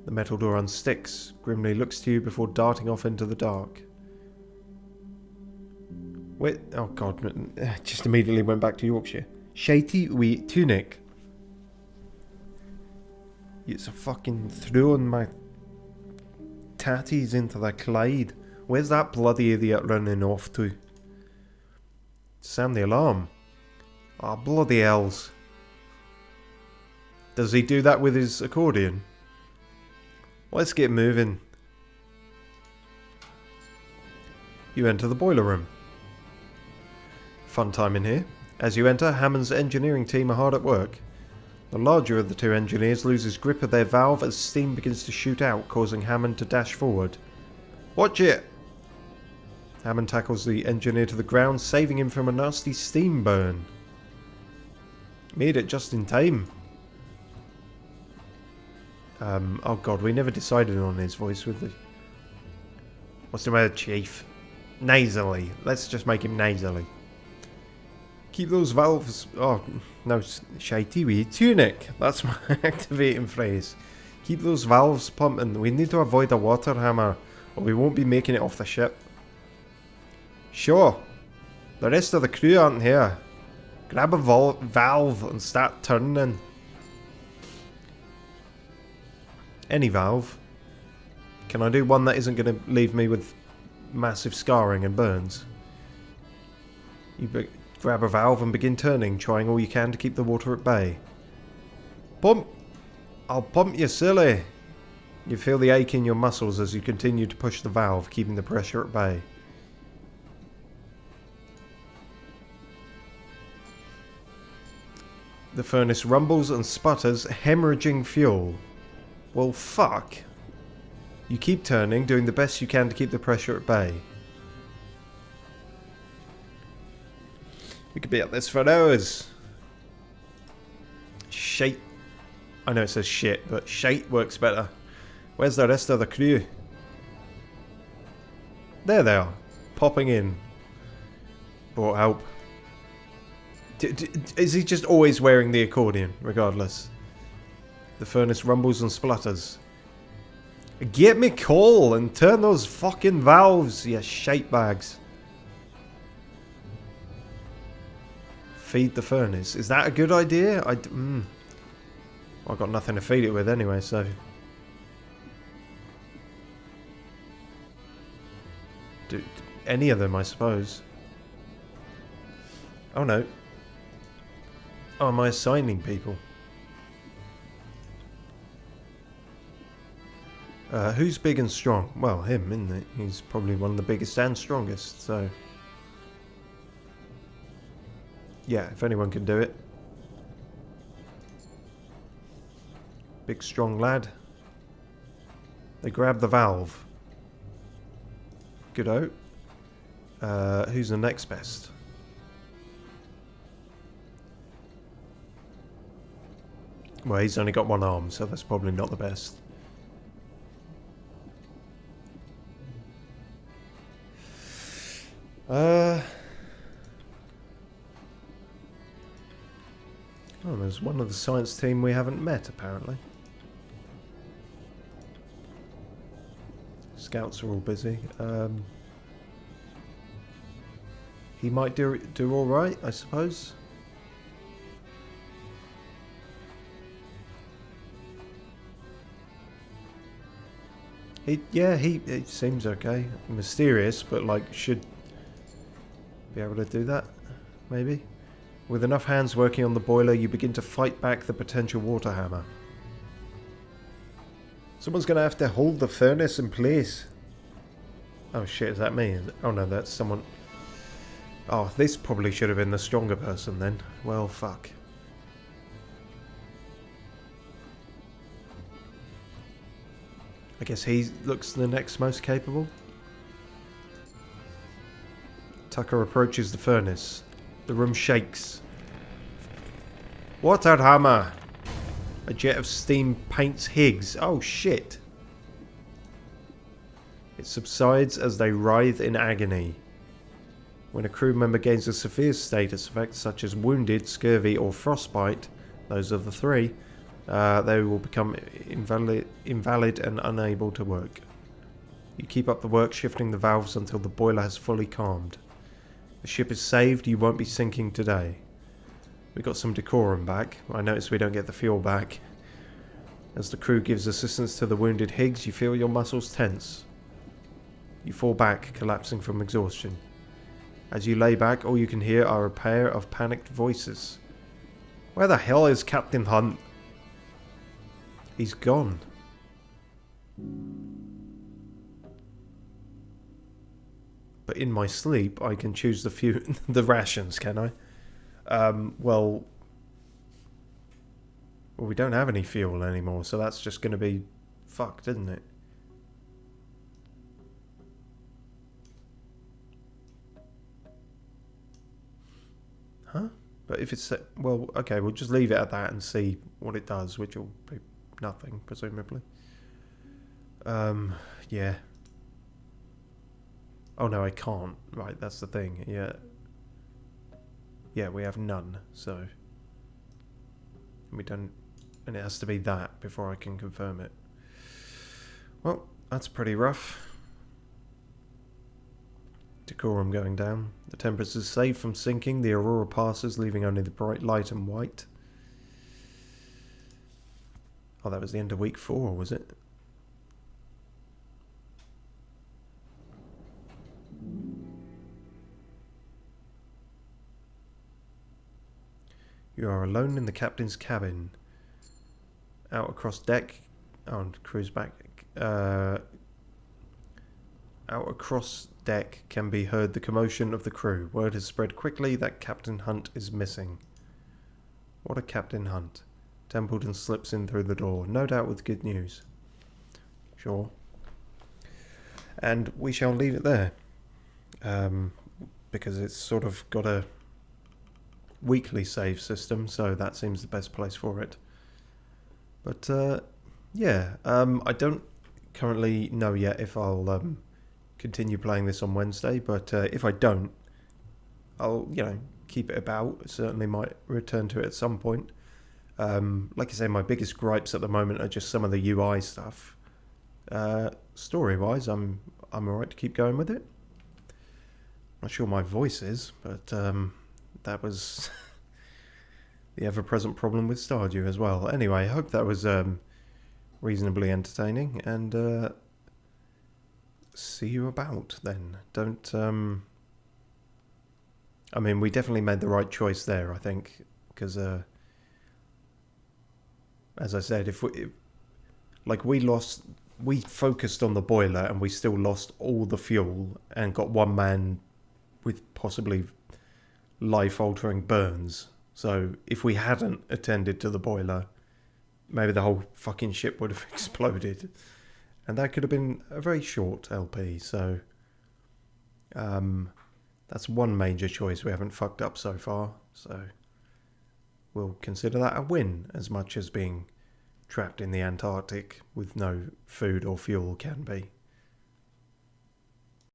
The metal door unsticks. Grimly looks to you before darting off into the dark. Wait. Oh god. Just immediately went back to Yorkshire. Shitey wee tunic. It's a fucking throwing my tatties into the Clyde. Where's that bloody idiot running off to? Sound the alarm. Ah, oh, bloody hells. Does he do that with his accordion? Let's get moving. You enter the boiler room. Fun time in here. As you enter, Hammond's engineering team are hard at work. The larger of the two engineers loses grip of their valve as steam begins to shoot out, causing Hammond to dash forward. Watch it! Hammond tackles the engineer to the ground, saving him from a nasty steam burn. Made it just in time. Oh god, we never decided on his voice with the... What's the matter, Chief? Nasally. Let's just make him nasally. Keep those valves... Oh, no, shitey wee tunic. That's my activating phrase. Keep those valves pumping. We need to avoid a water hammer, or we won't be making it off the ship. Sure. The rest of the crew aren't here. Grab a valve and start turning. Any valve. Can I do one that isn't going to leave me with massive scarring and burns. You grab a valve and begin turning, trying all you can to keep the water at bay. Pump! I'll pump you, silly! You feel the ache in your muscles as you continue to push the valve, keeping the pressure at bay. The furnace rumbles and sputters, hemorrhaging fuel. Well, fuck. You keep turning, doing the best you can to keep the pressure at bay. We could be at this for hours. Shite. I know it says shit, but shite works better. Where's the rest of the crew? There they are. Popping in. Brought help. Is he just always wearing the accordion, regardless? The furnace rumbles and splutters. Get me coal and turn those fucking valves, you shite bags. Feed the furnace. Is that a good idea? I've got nothing to feed it with anyway, so... any of them, I suppose. Oh no. Oh, am I assigning people? Who's big and strong? Well, him, isn't it? He's probably one of the biggest and strongest, so... yeah, if anyone can do it. Big strong lad. They grab the valve. Good-o. Who's the next best? Well, he's only got one arm, so that's probably not the best. Oh, there's one of the science team we haven't met, apparently. Scouts are all busy. He might do all right, I suppose. He seems okay. Mysterious, but like should be able to do that, maybe. With enough hands working on the boiler, you begin to fight back the potential water hammer. Someone's gonna have to hold the furnace in place. Oh shit, is that me? Is it? Oh no, that's someone. Oh, this probably should have been the stronger person then. Well, fuck. I guess he looks the next most capable. Tucker approaches the furnace. The room shakes. Water hammer! A jet of steam paints Higgs. Oh shit! It subsides as they writhe in agony. When a crew member gains a severe status effect such as wounded, scurvy or frostbite, those are the three, they will become invalid and unable to work. You keep up the work shifting the valves until the boiler has fully calmed. The ship is saved, you won't be sinking today. We got some decorum back. I notice we don't get the fuel back. As the crew gives assistance to the wounded Higgs, you feel your muscles tense. You fall back, collapsing from exhaustion. As you lay back, all you can hear are a pair of panicked voices. Where the hell is Captain Hunt? He's gone. But in my sleep, I can choose the rations, can I? Well, we don't have any fuel anymore, so that's just going to be fucked, isn't it? Huh? But if it's... well, okay, we'll just leave it at that and see what it does, which will be nothing, presumably. Yeah. Oh, no, I can't. Right, that's the thing. Yeah. Yeah, we have none, so... we don't... and it has to be that before I can confirm it. Well, that's pretty rough. Decorum going down. The temperature is safe from sinking. The aurora passes, leaving only the bright light and white. Oh, that was the end of week 4, was it? You are alone in the captain's cabin. Out across deck. Oh, cruise back. Out across deck can be heard the commotion of the crew. Word has spread quickly that Captain Hunt is missing. What a Captain Hunt. Templeton slips in through the door, no doubt with good news. Sure. And we shall leave it there. Because it's sort of got a weekly save system, so that seems the best place for it. But, yeah. I don't currently know yet if I'll continue playing this on Wednesday, but if I don't, I'll, keep it about. Certainly might return to it at some point. Like I say, my biggest gripes at the moment are just some of the UI stuff. Story-wise, I'm alright to keep going with it. Not sure my voice is, but that was the ever-present problem with Stardew as well. Anyway, I hope that was reasonably entertaining, and see you about then. Don't... I mean, we definitely made the right choice there, I think, because... as I said, if we focused on the boiler and we still lost all the fuel and got one man with possibly life-altering burns. So if we hadn't attended to the boiler, maybe the whole fucking ship would have exploded. And that could have been a very short LP, so... that's one major choice we haven't fucked up so far, so... we'll consider that a win, as much as being trapped in the Antarctic with no food or fuel can be.